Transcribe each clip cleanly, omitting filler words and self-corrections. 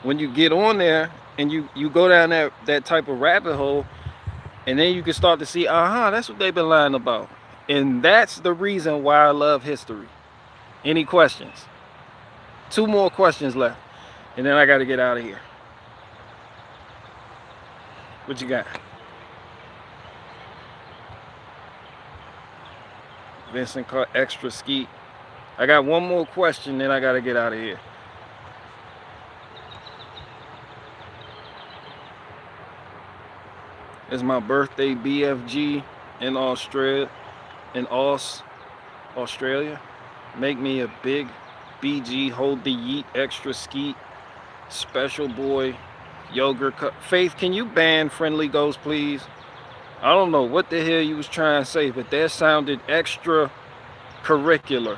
when you get on there and you go down that type of rabbit hole, and then you can start to see, that's what they've been lying about. And that's the reason why I love history. Any questions? Two more questions left, and then I got to get out of here. What you got? Vincent Carr, extra skeet. I got one more question, then I got to get out of here. It's my birthday, BFG in Australia, Australia. Make me a big BG, hold the yeet, extra skeet, special boy, yogurt cup. Faith, can you ban friendly ghost, please? I don't know what the hell you was trying to say, but that sounded extra curricular.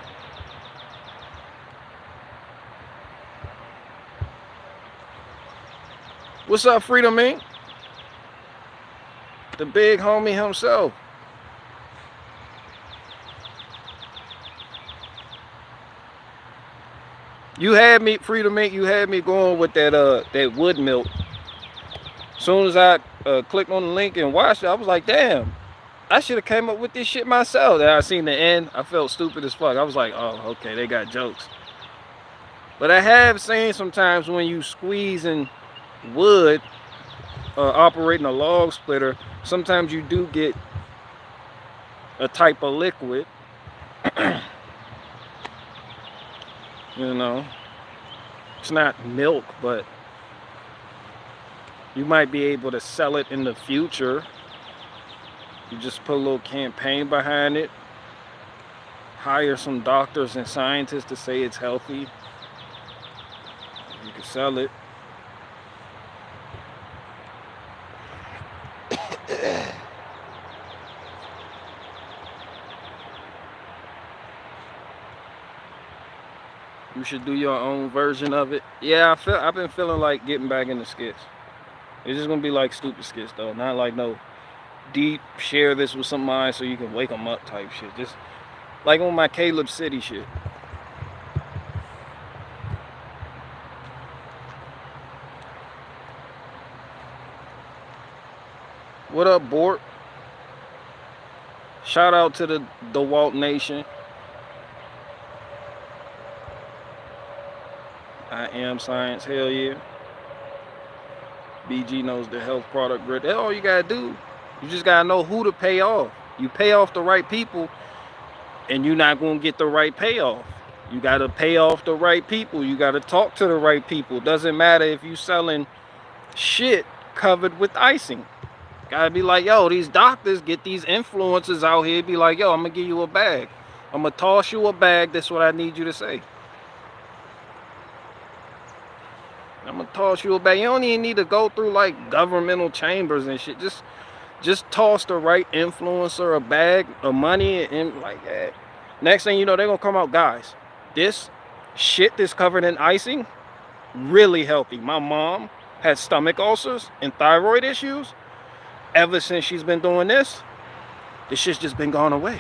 What's up, Freedom Inc? The big homie himself. You had me, Freedom Inc, you had me going with that wood milk. As soon as I clicked on the link and watched it, I was like, damn, I should have came up with this shit myself. Then I seen the end, I felt stupid as fuck. I was like, oh, okay, they got jokes. But I have seen sometimes when you squeezing wood, operating a log splitter, sometimes you do get a type of liquid. You know, it's not milk, but you might be able to sell it in the future. You just put a little campaign behind it, hire some doctors and scientists to say it's healthy. You can sell it. You should do your own version of it. Yeah, I've been feeling like getting back into skits. It's just gonna be like stupid skits though, not like no deep share this with somebody so you can wake them up type shit. Just like on my Caleb City shit. What up, Bort? Shout out to the Walt Nation. I am science, hell yeah. BG knows the health product grid. That's all you gotta do. You just gotta know who to pay off. You pay off the right people, and you're not gonna get the right payoff. You gotta pay off the right people. You gotta talk to the right people. Doesn't matter if you selling shit covered with icing. Gotta be like, yo, these doctors get these influencers out here. Be like, yo, I'm gonna give you a bag. I'm gonna toss you a bag. That's what I need you to say. I'm gonna toss you a bag. You don't even need to go through like governmental chambers and shit. Just toss the right influencer a bag of money and like that. Next thing you know, they're gonna come out, guys. This shit that's covered in icing, really healthy. My mom had stomach ulcers and thyroid issues. Ever since she's been doing this shit's just been gone away.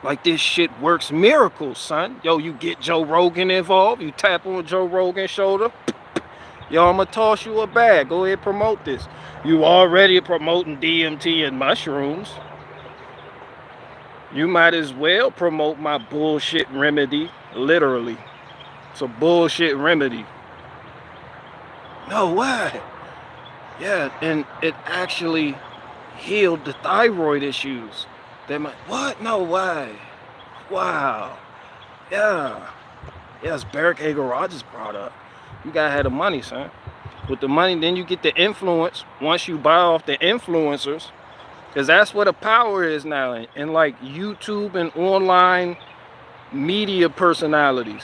Like, this shit works miracles, son. Yo, you get Joe Rogan involved. You tap on Joe Rogan's shoulder. Yo, I'm gonna toss you a bag. Go ahead, promote this. You already promoting DMT and mushrooms. You might as well promote my bullshit remedy. Literally. It's a bullshit remedy. No way. Yeah, and it actually healed the thyroid issues. They might, what? No way. Wow. Yeah. Yeah, it's Barrick A. Garage's product. You gotta have the money, son. With the money, then you get the influence. Once you buy off the influencers, because that's where the power is now. In like YouTube and online media personalities.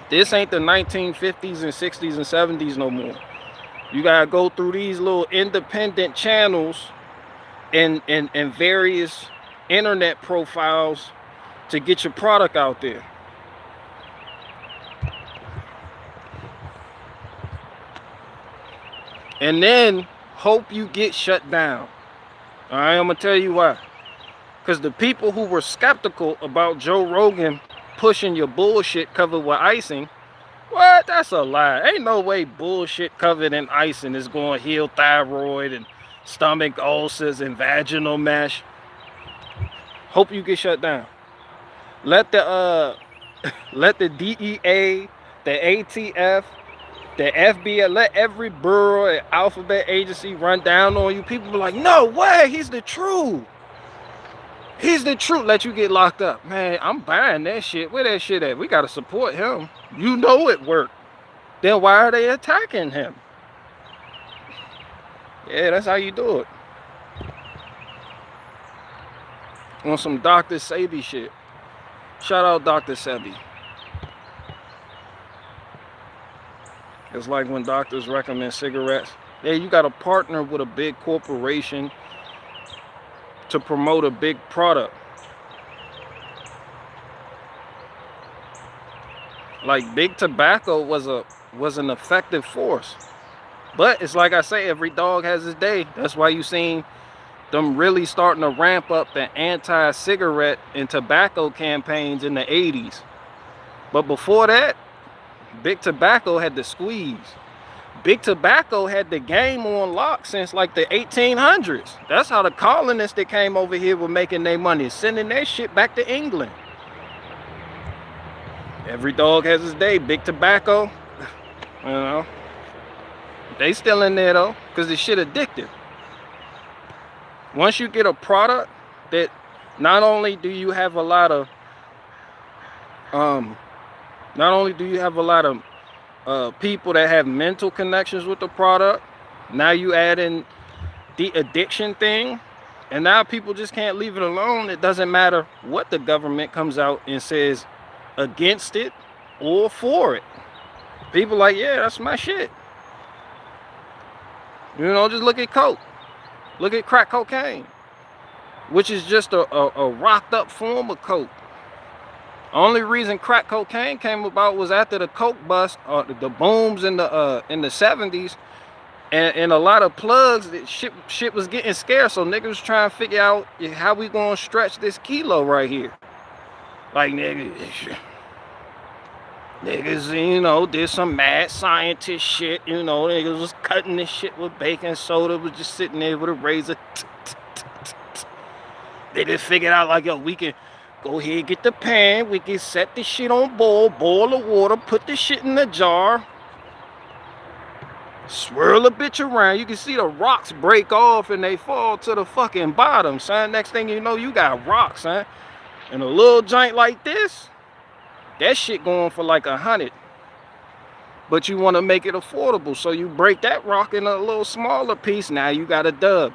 This ain't the 1950s and 60s and 70s no more. You gotta go through these little independent channels and various internet profiles to get your product out there. And then hope you get shut down. All right, I'm gonna tell you why. Because the people who were skeptical about Joe Rogan pushing your bullshit covered with icing, What? That's a lie. Ain't no way bullshit covered in ice and is going to heal thyroid and stomach ulcers and vaginal mesh. Hope you get shut down. Let the let the DEA, the ATF, the FBI, let every bureau and alphabet agency run down on you. People be like, no way, he's the truth. He's the truth. Let you get locked up. Man, I'm buying that shit. Where that shit at? We gotta support him. You know it worked. Then why are they attacking him? Yeah, that's how you do it. On some Dr. Sebi shit. Shout out Dr. Sebi. It's like when doctors recommend cigarettes. Yeah, you got to partner with a big corporation to promote a big product. Like big tobacco was an effective force. But it's like I say, every dog has his day. That's why you seen them really starting to ramp up the anti-cigarette and tobacco campaigns in the 80s. But before that, big tobacco had the squeeze. Big tobacco had the game on lock since like the 1800s. That's how the colonists that came over here were making their money, sending their shit back to England. Every dog has his day. Big tobacco, you know, they still in there though, because this shit addictive. Once you get a product that not only do you have a lot of people that have mental connections with the product, now you add in the addiction thing, and now people just can't leave it alone. It doesn't matter what the government comes out and says against it or for it. People like, yeah, that's my shit. You know, just look at coke. Look at crack cocaine, which is just a rocked up form of coke. Only reason crack cocaine came about was after the coke bust, the booms in the 70s, and a lot of plugs. That shit was getting scarce, so niggas was trying to figure out how we gonna stretch this kilo right here. Like niggas, you know, did some mad scientist shit. You know, niggas was cutting this shit with baking soda, was just sitting there with a razor. They just figured out like, yo, we can go ahead, get the pan, we can set this shit on boil the water, put the shit in the jar, swirl a bitch around. You can see the rocks break off and they fall to the fucking bottom, son. Next thing you know, you got rocks, son. And a little joint like this, that shit going for like 100. But you want to make it affordable, so you break that rock in a little smaller piece. Now you got a dub.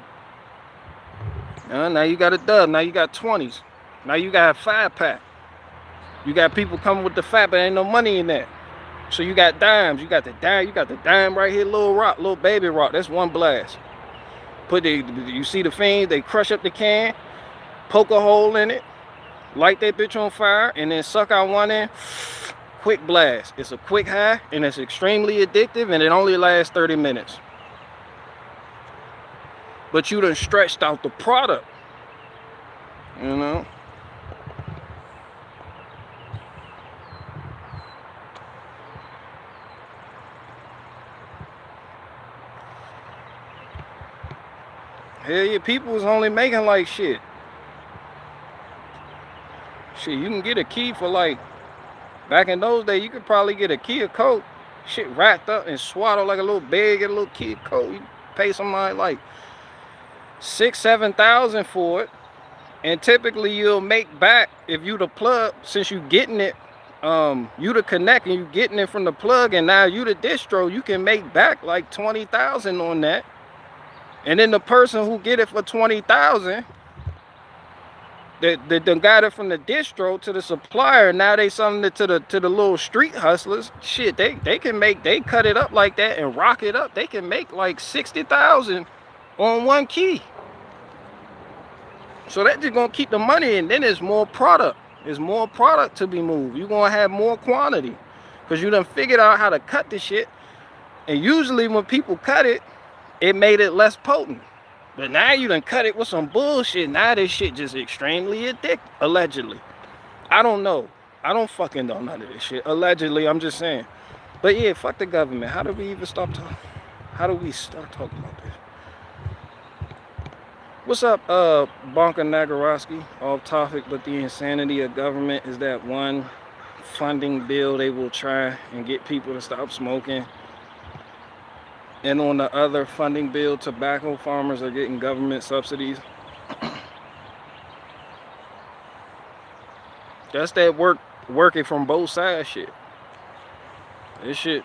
Now you got a dub. Now you got 20s. Now you got a 5-pack. You got people coming with the fat, but ain't no money in that. So you got dimes. You got the dime right here, little rock, little baby rock. That's one blast. You see the fiends, they crush up the can, poke a hole in it, light that bitch on fire, and then suck out one end. Quick blast. It's a quick high, and it's extremely addictive, and it only lasts 30 minutes. But you done stretched out the product, you know. Hell yeah, people was only making like shit. Shit, you can get a key for like, back in those days, you could probably get a key of coke, shit wrapped up and swaddled like a little bag, get a little key of coke. You pay somebody like $6,000-7,000 for it, and typically you'll make back, if you the plug, since you getting it, you the connect and you getting it from the plug, and now you the distro, you can make back like 20,000 on that. And then the person who get it for 20,000, the got it from the distro to the supplier, now they selling it to the little street hustlers. Shit, they cut it up like that and rock it up. They can make like 60,000 on one key. So that's just gonna keep the money, and then there's more product. There's more product to be moved. You're gonna have more quantity because you done figured out how to cut this shit. And usually when people cut it, it made it less potent. But now you done cut it with some bullshit. Now this shit just extremely addictive, allegedly. I don't know. I don't fucking know none of this shit. Allegedly, I'm just saying. But yeah, fuck the government. How do we even stop talking? How do we start talking about this? What's up, Bonka Nagorowski? Off topic, but the insanity of government is that one funding bill they will try and get people to stop smoking. And on the other funding bill, tobacco farmers are getting government subsidies. That's that working from both sides shit. This shit.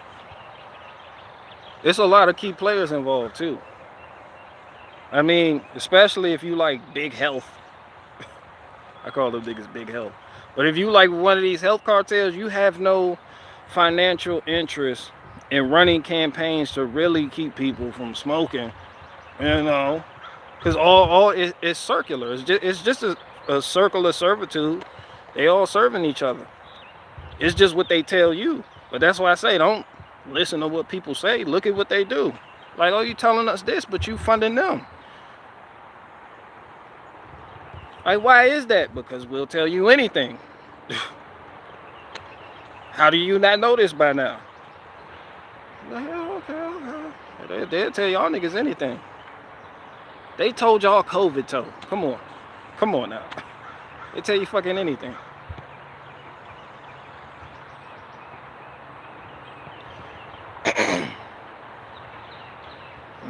It's a lot of key players involved too. I mean, especially if you like big health. I call them niggas big health. But if you like one of these health cartels, you have no financial interest in running campaigns to really keep people from smoking, you know, because it's circular. It's just a circle of servitude. They all serving each other. It's just what they tell you. But that's why I say don't listen to what people say. Look at what they do. Like, oh, you telling us this, but you funding them. Like, why is that? Because we'll tell you anything. How do you not know this by now? Okay. They'll tell y'all niggas anything. They told y'all COVID told. Come on now. They tell you fucking anything.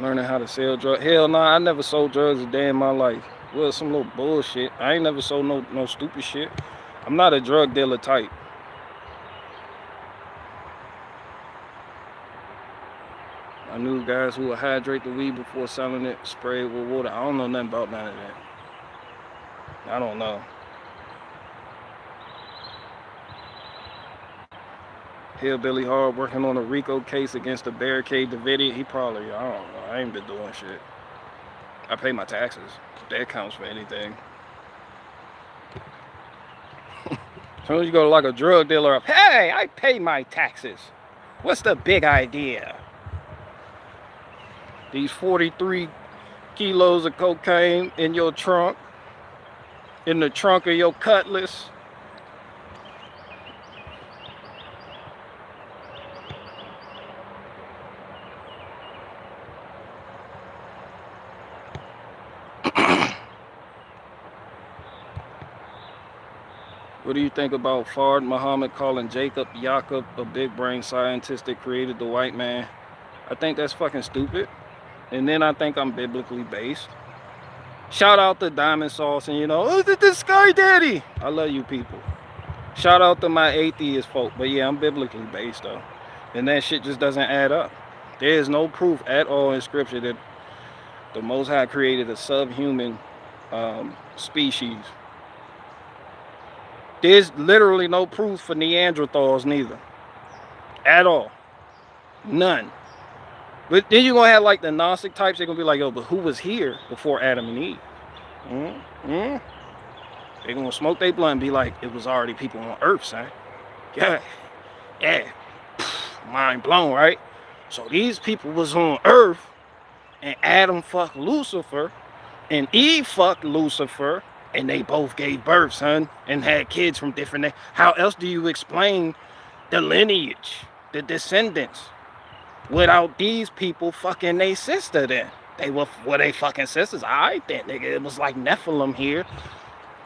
Learning how to sell drugs. Hell nah, I never sold drugs a day in my life. Well, some little bullshit. I ain't never sold no stupid shit. I'm not a drug dealer type. I knew guys who would hydrate the weed before selling it, spray it with water. I don't know nothing about none of that. I don't know. Hillbilly Hard working on a RICO case against the Barricade Davidian. He probably, I don't know. I ain't been doing shit. I pay my taxes. That counts for anything. As soon as you go to like a drug dealer, hey, I pay my taxes. What's the big idea? These 43 kilos of cocaine in your trunk, in the trunk of your Cutlass. What do you think about Fard Muhammad calling Jacob Jacob a big brain scientist that created the white man? I think that's fucking stupid. And then I think I'm biblically based. Shout out to Diamond Sauce and, you know, oh, this Sky Daddy. I love you people. Shout out to my atheist folk. But yeah, I'm biblically based though. And that shit just doesn't add up. There is no proof at all in scripture that the Most High created a subhuman species. There's literally no proof for Neanderthals neither. At all. None. But then you're going to have like the Gnostic types. They're going to be like, yo, but who was here before Adam and Eve? They're going to smoke their blunt and be like, it was already people on earth, son. Yeah. Mind blown, right? So these people was on earth and Adam fucked Lucifer and Eve fucked Lucifer and they both gave birth, son, and had kids from different... How else do you explain the lineage, the descendants? Without these people fucking they sister then. Were they fucking sisters? Alright then, nigga. It was like Nephilim here.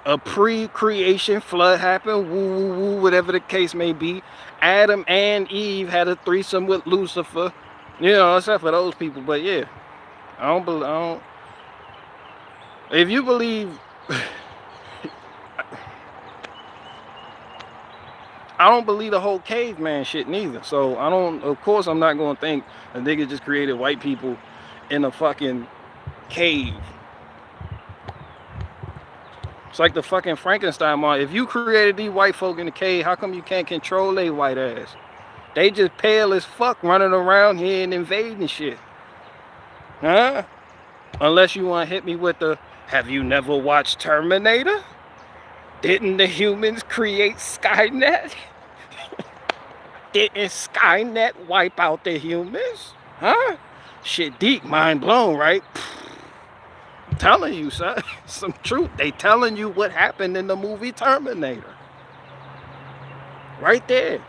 A pre-creation flood happened. Woo, whatever the case may be. Adam and Eve had a threesome with Lucifer. You know, except for those people. But yeah. If you believe... I don't believe the whole caveman shit neither. So of course I'm not gonna think a nigga just created white people in a fucking cave. It's like the fucking Frankenstein monster. If you created these white folk in the cave, how come you can't control they white ass? They just pale as fuck running around here and invading shit. Huh? Unless you wanna hit me with the, have you never watched Terminator? Didn't the humans create Skynet? Didn't Skynet wipe out the humans? Huh? Shit deep, mind blown, right? I'm telling you, son. Some truth. They telling you what happened in the movie Terminator. Right there.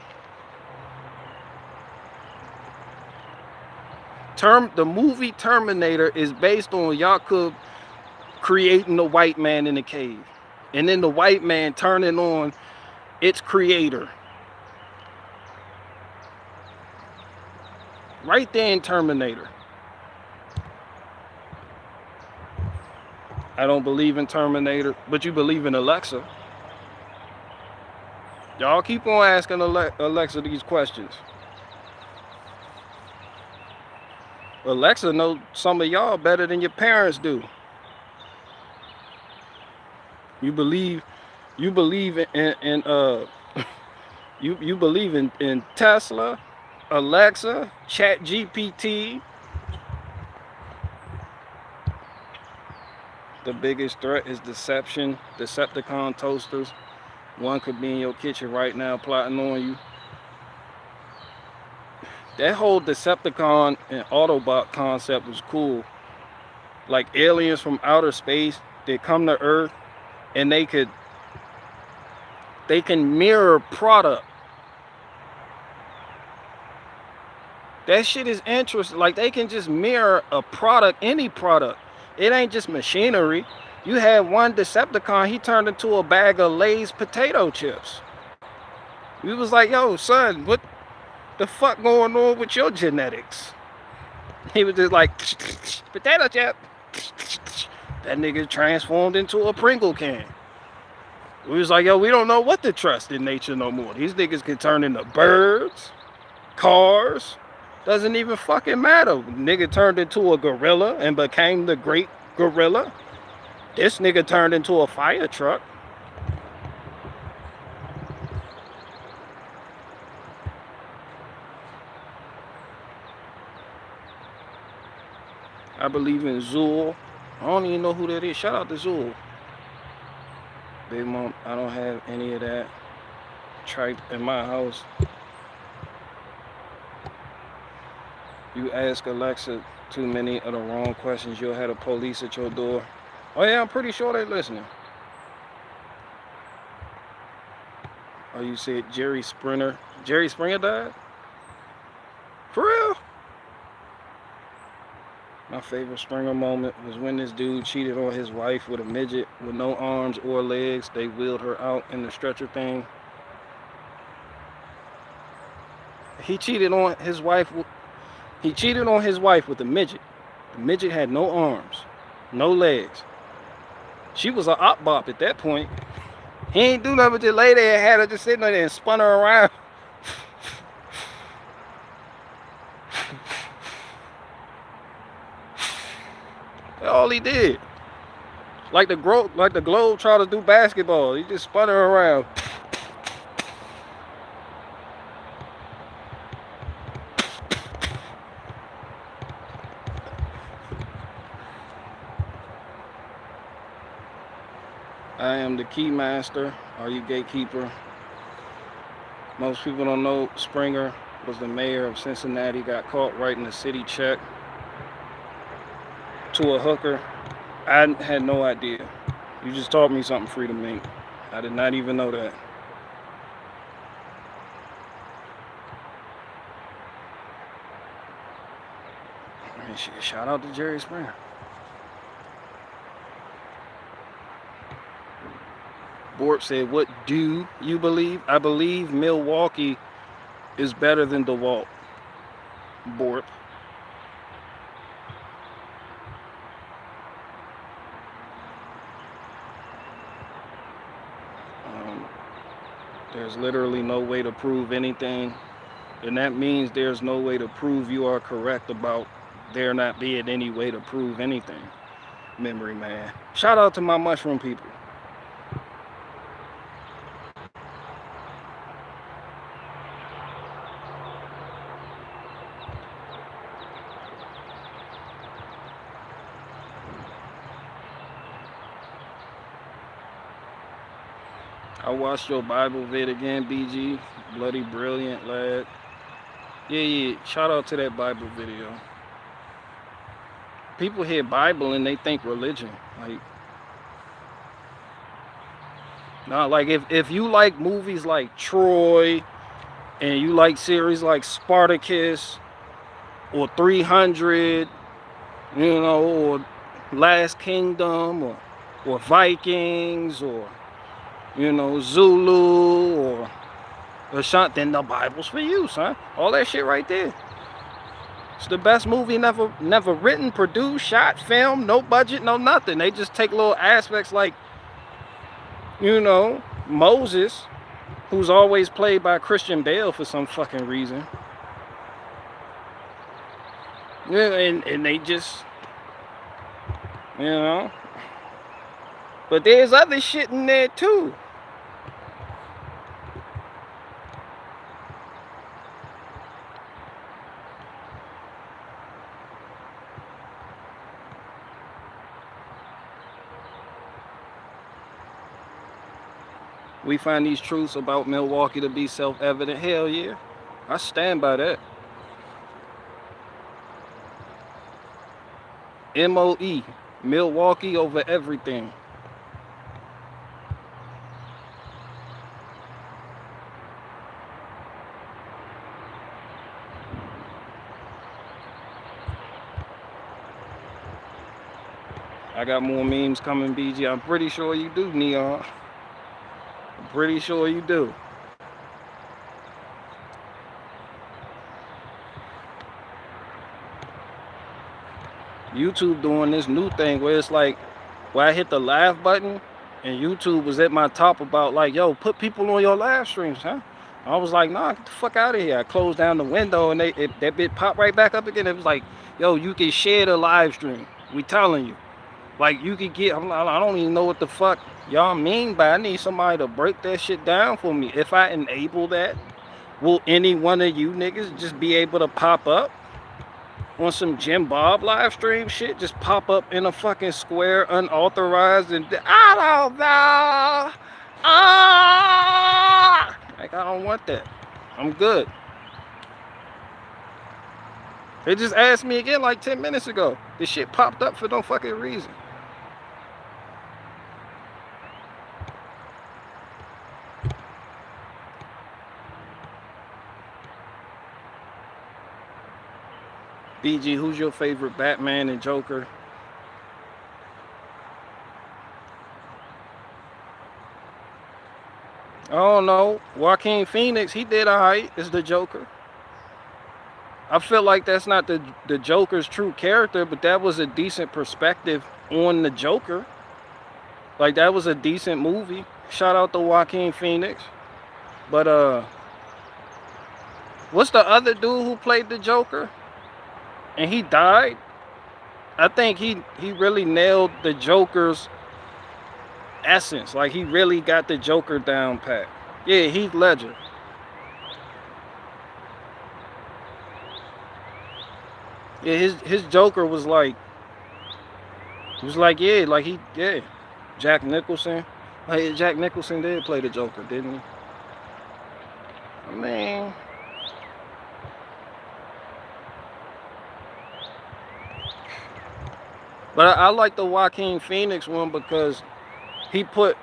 The movie Terminator is based on Yakub creating the white man in the cave, and then the white man turning on its creator. Right there in Terminator. I don't believe in Terminator, but you believe in Alexa. Y'all keep on asking Alexa these questions. Alexa knows some of y'all better than your parents do. You believe in you believe in Tesla, Alexa, ChatGPT. The biggest threat is deception. Decepticon toasters. One could be in your kitchen right now plotting on you. That whole Decepticon and Autobot concept was cool. Like aliens from outer space, they come to Earth and they can mirror product. That shit is interesting. Like they can just mirror a product, any product. It ain't just machinery. You had one Decepticon, he turned into a bag of Lay's potato chips. We was like, yo, son, what the fuck going on with your genetics? He was just like, potato chip. That nigga transformed into a Pringle can. We was like, yo, we don't know what to trust in nature no more. These niggas can turn into birds, cars. Doesn't even fucking matter. Nigga turned into a gorilla and became the great gorilla. This nigga turned into a fire truck. I believe in Zool. I don't even know who that is. Shout out to Zool. Big Mom, I don't have any of that tripe in my house. You ask Alexa too many of the wrong questions, you'll have the police at your door. Oh yeah, I'm pretty sure they're listening. Oh, you said Jerry Springer. Jerry Springer died? For real? My favorite Springer moment was when this dude cheated on his wife with a midget with no arms or legs. They wheeled her out in the stretcher thing. He cheated on his wife with a midget. The midget had no arms, no legs. She was an op bop at that point. He ain't do nothing but just lay there and had her just sitting there and spun her around. That's all he did. Like the Globe tried to do basketball. He just spun her around. I am the key master. Are you gatekeeper? Most people don't know Springer was the mayor of Cincinnati, got caught writing a city check to a hooker. I had no idea. You just taught me something, Freedom Inc. I did not even know that. Shout out to Jerry Springer. Borp said, what do you believe? I believe Milwaukee is better than DeWalt. Borp. There's literally no way to prove anything. And that means there's no way to prove you are correct about there not being any way to prove anything. Memory man. Shout out to my mushroom people. I watched your Bible vid again, BG. Bloody brilliant, lad. Yeah. Shout out to that Bible video. People hear Bible and they think religion. Like if you like movies like Troy and you like series like Spartacus or 300, you know, or Last Kingdom, or Vikings, or, you know, Zulu, or something, then the Bible's for you, son. All that shit right there. It's the best movie never written, produced, shot, filmed, no budget, no nothing. They just take little aspects like, you know, Moses, who's always played by Christian Bale for some fucking reason. Yeah, and they just, you know. But there's other shit in there too. We find these truths about Milwaukee to be self-evident. Hell yeah. I stand by that. MOE. Milwaukee over everything. I got more memes coming, BG. I'm pretty sure you do, Neon. I'm pretty sure you do. YouTube doing this new thing where it's like, where I hit the live button and YouTube was at my top about like, yo, put people on your live streams, huh? I was like, nah, get the fuck out of here. I closed down the window and that bit popped right back up again. It was like, yo, you can share the live stream. We telling you. Like, you could get, I don't even know what the fuck y'all mean by I need somebody to break that shit down for me. If I enable that, will any one of you niggas just be able to pop up on some Jim Bob live stream shit? Just pop up in a fucking square unauthorized and I don't know. Like, I don't want that. I'm good. They just asked me again like 10 minutes ago. This shit popped up for no fucking reason. BG, who's your favorite Batman and Joker? I don't know. Joaquin Phoenix, he did alright as the Joker. I feel like that's not the Joker's true character, but that was a decent perspective on the Joker. Like, that was a decent movie. Shout out to Joaquin Phoenix. But what's the other dude who played the Joker? And he died? I think he really nailed the Joker's essence. Like, he really got the Joker down pat. Yeah, Heath Ledger. Yeah, his Joker was like, yeah, like yeah. Jack Nicholson. Like, Jack Nicholson did play the Joker, didn't he? I mean, but I like the Joaquin Phoenix one because he put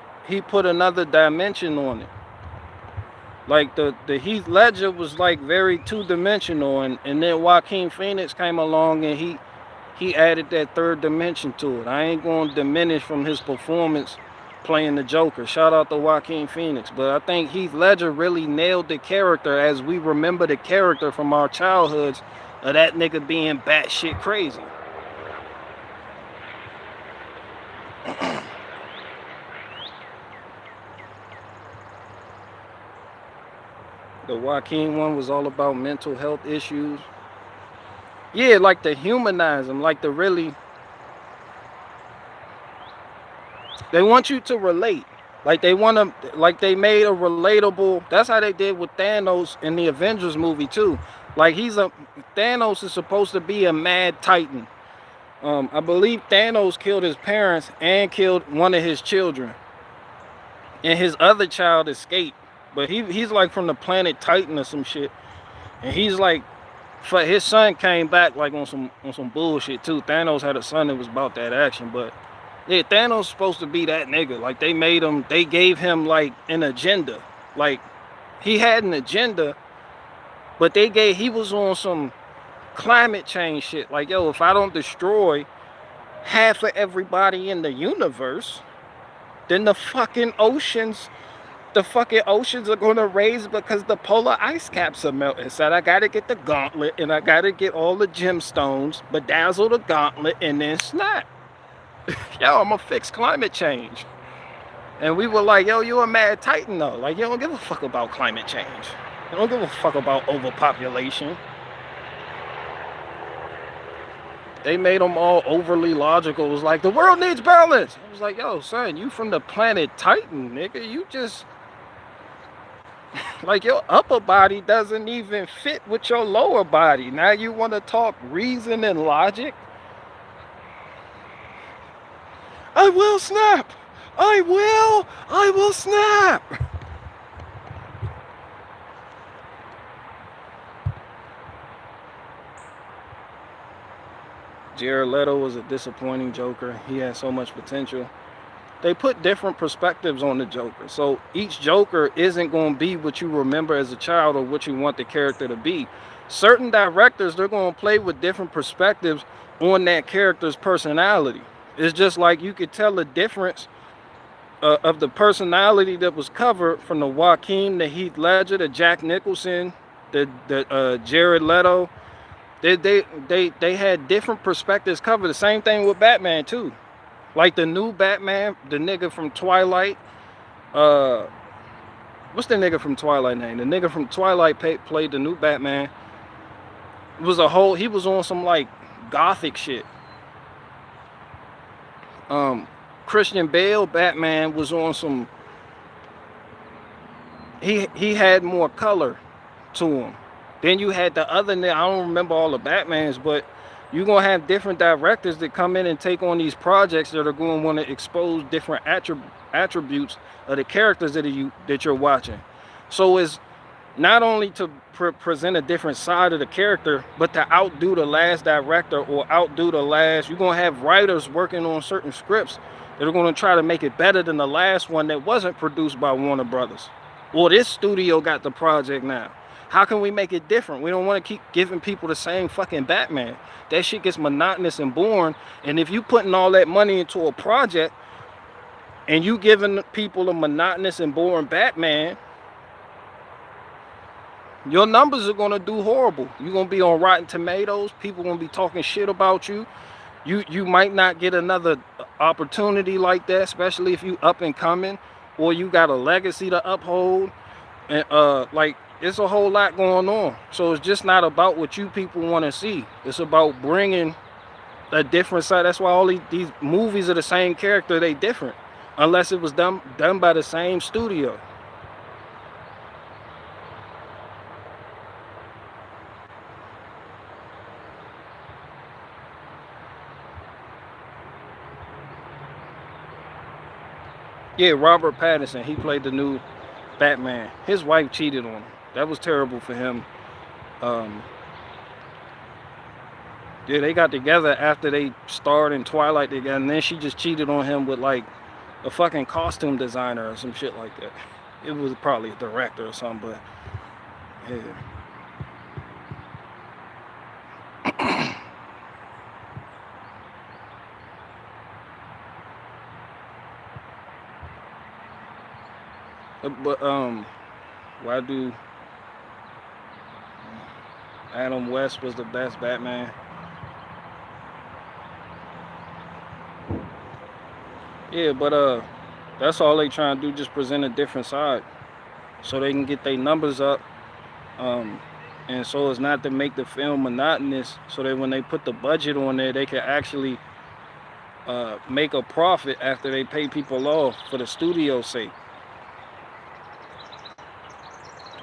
another dimension on it. Like the Heath Ledger was like very two-dimensional, and then Joaquin Phoenix came along and he added that third dimension to it. I ain't going to diminish from his performance playing the Joker. Shout out to Joaquin Phoenix. But I think Heath Ledger really nailed the character as we remember the character from our childhoods of that nigga being batshit crazy. The Joaquin one was all about mental health issues. Yeah, like to humanize them, like to really... They want you to relate. Like they want to, like they made a relatable... That's how they did with Thanos in the Avengers movie too. Like Thanos is supposed to be a mad titan. I believe Thanos killed his parents and killed one of his children. And his other child escaped. But he's like from the planet Titan or some shit. And he's like, his son came back like on some bullshit too. Thanos had a son that was about that action. But yeah, Thanos is supposed to be that nigga. Like they gave him like an agenda. Like he had an agenda, but he was on some climate change shit. Like, yo, if I don't destroy half of everybody in the universe, then the fucking oceans are gonna raise because the polar ice caps are melting. So I gotta get the gauntlet and I gotta get all the gemstones, bedazzle the gauntlet, and then snap. Yo, I'm gonna fix climate change. And we were like, yo, you a mad titan though. Like, you don't give a fuck about climate change. You don't give a fuck about overpopulation. They made them all overly logical. It was like, the world needs balance. I was like, yo, son, you from the planet Titan, nigga. You just, like, your upper body doesn't even fit with your lower body. Now you want to talk reason and logic? I will snap. I will snap. Jared Leto was a disappointing Joker. He had so much potential. They put different perspectives on the Joker. So each Joker isn't going to be what you remember as a child or what you want the character to be. Certain directors, they're going to play with different perspectives on that character's personality. It's just like you could tell the difference of the personality that was covered from the Joaquin, the Heath Ledger, the Jack Nicholson, the Jared Leto. They had different perspectives covered. The same thing with Batman too. Like the new Batman, the nigga from Twilight. What's the nigga from Twilight name? The nigga from Twilight played the new Batman. It was he was on some like gothic shit. Christian Bale Batman was on some. He had more color to him. Then you had the other, I don't remember all the Batmans, but you're going to have different directors that come in and take on these projects that are going to want to expose different attributes of the characters that you're watching. So it's not only to present a different side of the character, but to outdo the last director or outdo the last. You're going to have writers working on certain scripts that are going to try to make it better than the last one that wasn't produced by Warner Brothers. Or this studio got the project now. How can we make it different? We don't want to keep giving people the same fucking Batman. That shit gets monotonous and boring. And if you putting all that money into a project and you giving people a monotonous and boring Batman, your numbers are going to do horrible. You're going to be on Rotten Tomatoes. People going to be talking shit about you. You might not get another opportunity like that, especially if you up and coming or you got a legacy to uphold. And like, it's a whole lot going on. So it's just not about what you people want to see. It's about bringing a different side. That's why all these movies are the same character. They different. Unless it was done by the same studio. Yeah, Robert Pattinson. He played the new Batman. His wife cheated on him. That was terrible for him. Yeah, they got together after they starred in Twilight together, and then she just cheated on him with like a fucking costume designer or some shit like that. It was probably a director or something, but yeah. But why do Adam West was the best Batman? Yeah, but that's all they trying to do, just present a different side so they can get their numbers up. And so it's not to make the film monotonous, so that when they put the budget on there, they can actually make a profit after they pay people off for the studio's sake.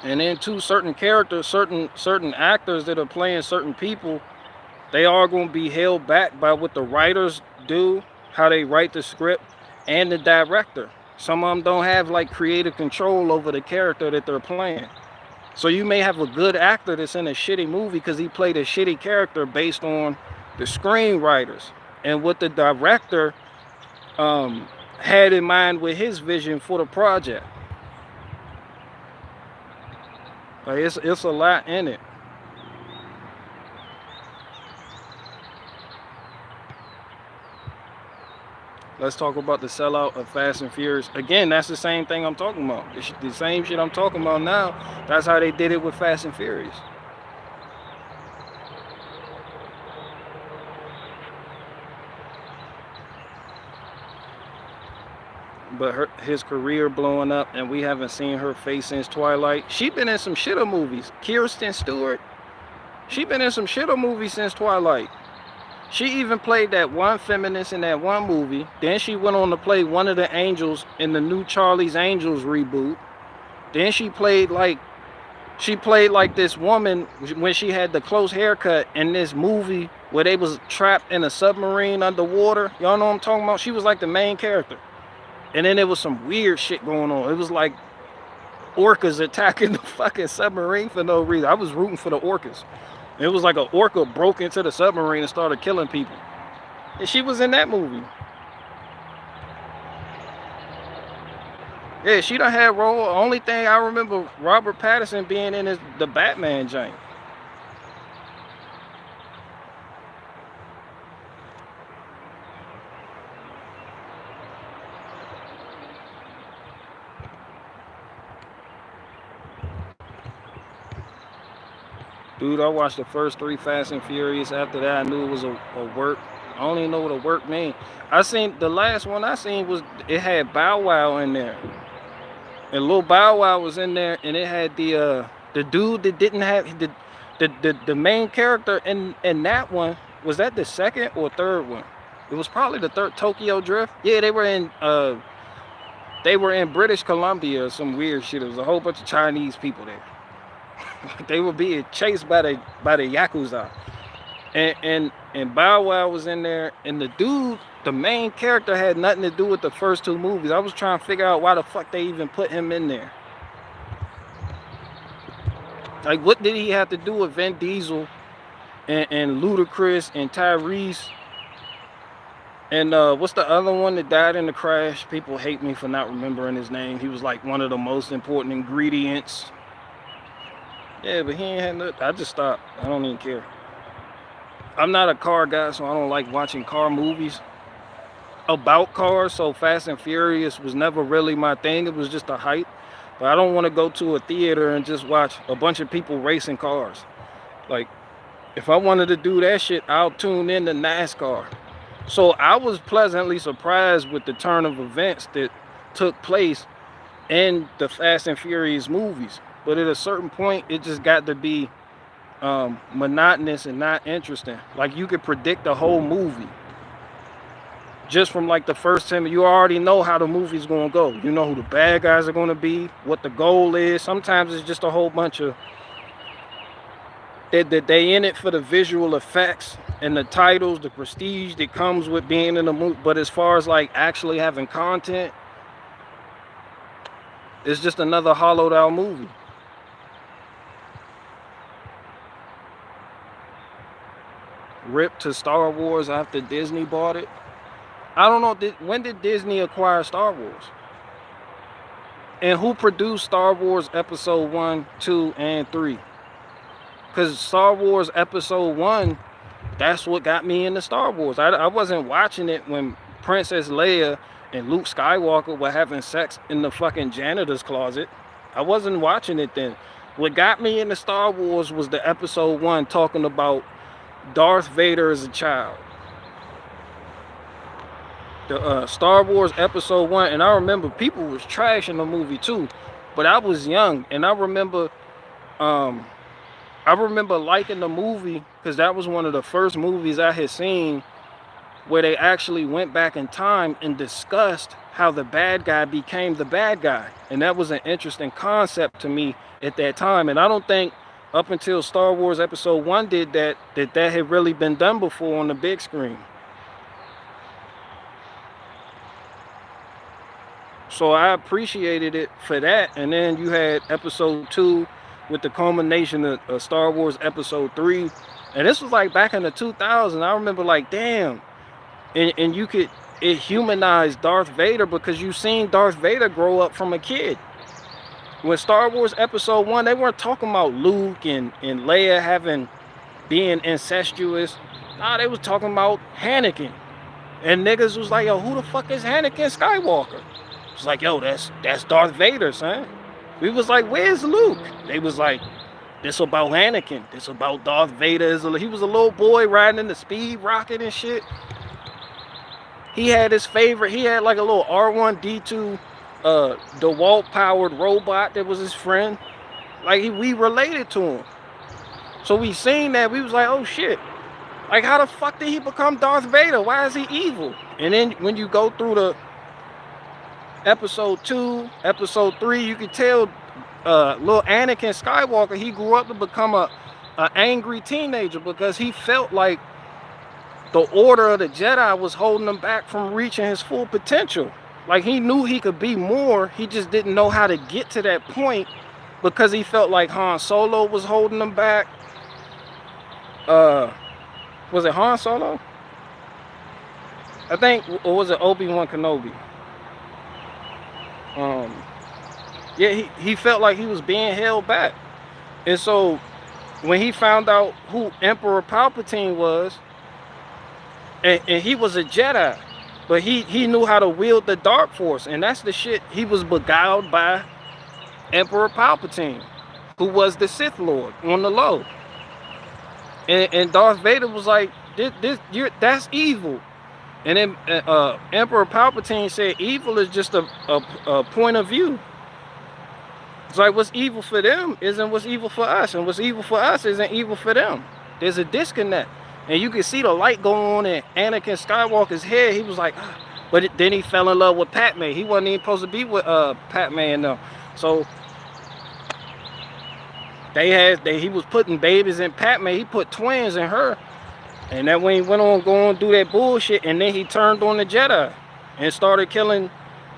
And then too, certain characters, certain actors that are playing certain people, they are going to be held back by what the writers do, how they write the script, and the director. Some of them don't have like creative control over the character that they're playing. So you may have a good actor that's in a shitty movie because he played a shitty character based on the screenwriters and what the director had in mind with his vision for the project. Like it's a lot in it. Let's talk about the sellout of Fast and Furious. Again, that's the same thing I'm talking about. The same shit I'm talking about now. That's how they did it with Fast and Furious. But his career blowing up, and we haven't seen her face since Twilight. She been in some shitter movies. Kirsten Stewart, she been in some shitter movies since Twilight. She even played that one feminist in that one movie. Then she went on to play one of the angels in the new Charlie's Angels reboot. Then she played like this woman when she had the close haircut in this movie where they was trapped in a submarine underwater. Y'all know what I'm talking about? She was like the main character. And then there was some weird shit going on. It was like orcas attacking the fucking submarine for no reason. I was rooting for the orcas. It was like an orca broke into the submarine and started killing people. And she was in that movie. Yeah, she done had role. Only thing I remember Robert Pattinson being in is the Batman joint. Dude, I watched the first 3 Fast and Furious. After that, I knew it was a work. I don't even know what a work mean. I seen the last one I seen was it had Bow Wow in there, and Lil Bow Wow was in there, and it had the dude that didn't have the main character in that one. Was that the second or third one? It was probably the third. Tokyo Drift. Yeah, they were in British Columbia or some weird shit. There was a whole bunch of Chinese people there. They were being chased by the Yakuza. And Bow Wow was in there, and the dude, the main character, had nothing to do with the first 2 movies. I was trying to figure out why the fuck they even put him in there. Like, what did he have to do with Vin Diesel and Ludacris and Tyrese? And what's the other one that died in the crash? People hate me for not remembering his name. He was like one of the most important ingredients. Yeah, but he ain't had nothing. I just stopped. I don't even care. I'm not a car guy, so I don't like watching car movies about cars. So Fast and Furious was never really my thing. It was just a hype. But I don't want to go to a theater and just watch a bunch of people racing cars. Like, if I wanted to do that shit, I'll tune in to NASCAR. So I was pleasantly surprised with the turn of events that took place in the Fast and Furious movies. But at a certain point, it just got to be monotonous and not interesting. Like, you could predict the whole movie just from like the first time. You already know how the movie's going to go. You know who the bad guys are going to be, what the goal is. Sometimes it's just a whole bunch of that they in it for the visual effects and the titles, the prestige that comes with being in the movie. But as far as like actually having content, it's just another hollowed out movie. Ripped to Star Wars after Disney bought it. I don't know, when did Disney acquire Star Wars? And who produced Star Wars Episode 1, 2, and 3? Because Star Wars Episode 1, that's what got me into Star Wars. I wasn't watching it when Princess Leia and Luke Skywalker were having sex in the fucking janitor's closet. I wasn't watching it then. What got me into Star Wars was the Episode 1 talking about Darth Vader as a child. The Star Wars Episode 1, and I remember people was trashing the movie too, but I was young, and I remember liking the movie because that was one of the first movies I had seen where they actually went back in time and discussed how the bad guy became the bad guy, and that was an interesting concept to me at that time. And I don't think up until Star Wars Episode 1 did that had really been done before on the big screen. So I appreciated it for that. And then you had Episode 2 with the culmination of Star Wars Episode 3. And this was like back in the 2000s. I remember like, damn. And it humanized Darth Vader because you seen Darth Vader grow up from a kid. When Star Wars Episode 1, they weren't talking about Luke and Leia being incestuous. Nah, they was talking about Anakin. And niggas was like, yo, who the fuck is Anakin Skywalker? It's like, yo, that's Darth Vader, son. We was like, where's Luke? They was like, this about Anakin. This about Darth Vader. He was a little boy riding in the speed rocket and shit. He had his favorite. He had like a little R1D2 DeWalt powered robot that was his friend. Like we related to him. So we seen that. We was like, oh shit. Like how the fuck did he become Darth Vader? Why is he evil? And then when you go through the episode 2, episode 3, you can tell little Anakin Skywalker, he grew up to become a angry teenager because he felt like the order of the Jedi was holding him back from reaching his full potential. Like he knew he could be more, he just didn't know how to get to that point because he felt like Han Solo was holding him back. Was it Han Solo? I think, or was it Obi-Wan Kenobi? Yeah, he felt like he was being held back. And so when he found out who Emperor Palpatine was, and he was a Jedi, but he knew how to wield the dark force, and that's the shit. He was beguiled by Emperor Palpatine, who was the Sith Lord on the low. And Darth Vader was like, that's evil. And then Emperor Palpatine said, evil is just a point of view. It's like what's evil for them isn't what's evil for us, and what's evil for us isn't evil for them. There's a disconnect. And you can see the light going on in Anakin Skywalker's head. He was like, ah. But then he fell in love with Padme. He wasn't even supposed to be with Padme and them. So he was putting babies in Padme. He put twins in her. And then when he went on going do that bullshit, and then he turned on the Jedi and started killing.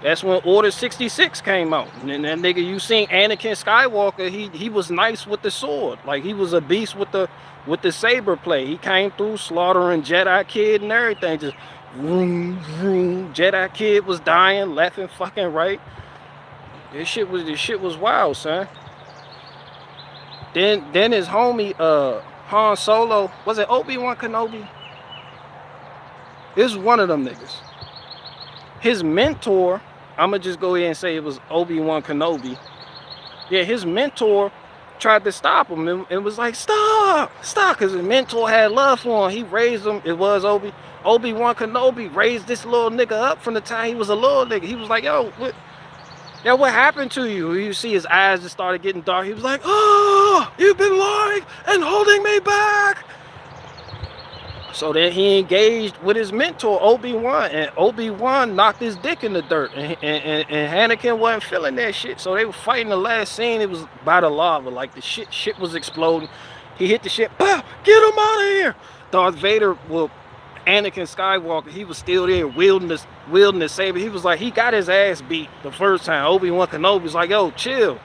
That's when Order 66 came out. And that nigga, you seen Anakin Skywalker, he was nice with the sword. Like he was a beast with the saber play. He came through slaughtering Jedi Kid and everything. Just vroom, vroom. Jedi Kid was dying left and fucking right. This shit was wild, son. Then his homie Han Solo, was it Obi-Wan Kenobi? It was one of them niggas. His mentor, I'm gonna just go ahead and say it was Obi-Wan Kenobi. Yeah, his mentor tried to stop him and was like, stop, because his mentor had love for him. He raised him. It was Obi-Wan Kenobi raised this little nigga up from the time he was a little nigga. He was like, yo, what happened to you? You see his eyes just started getting dark. He was like, oh, you've been lying and holding me back. So then he engaged with his mentor, Obi-Wan, and Obi-Wan knocked his dick in the dirt, and Anakin wasn't feeling that shit. So they were fighting. The last scene, it was by the lava, like the shit was exploding. He hit the shit, pow, get him out of here. Darth Vader, well, Anakin Skywalker, he was still there wielding the saber. He was like, he got his ass beat the first time. Obi-Wan Kenobi was like, yo, chill.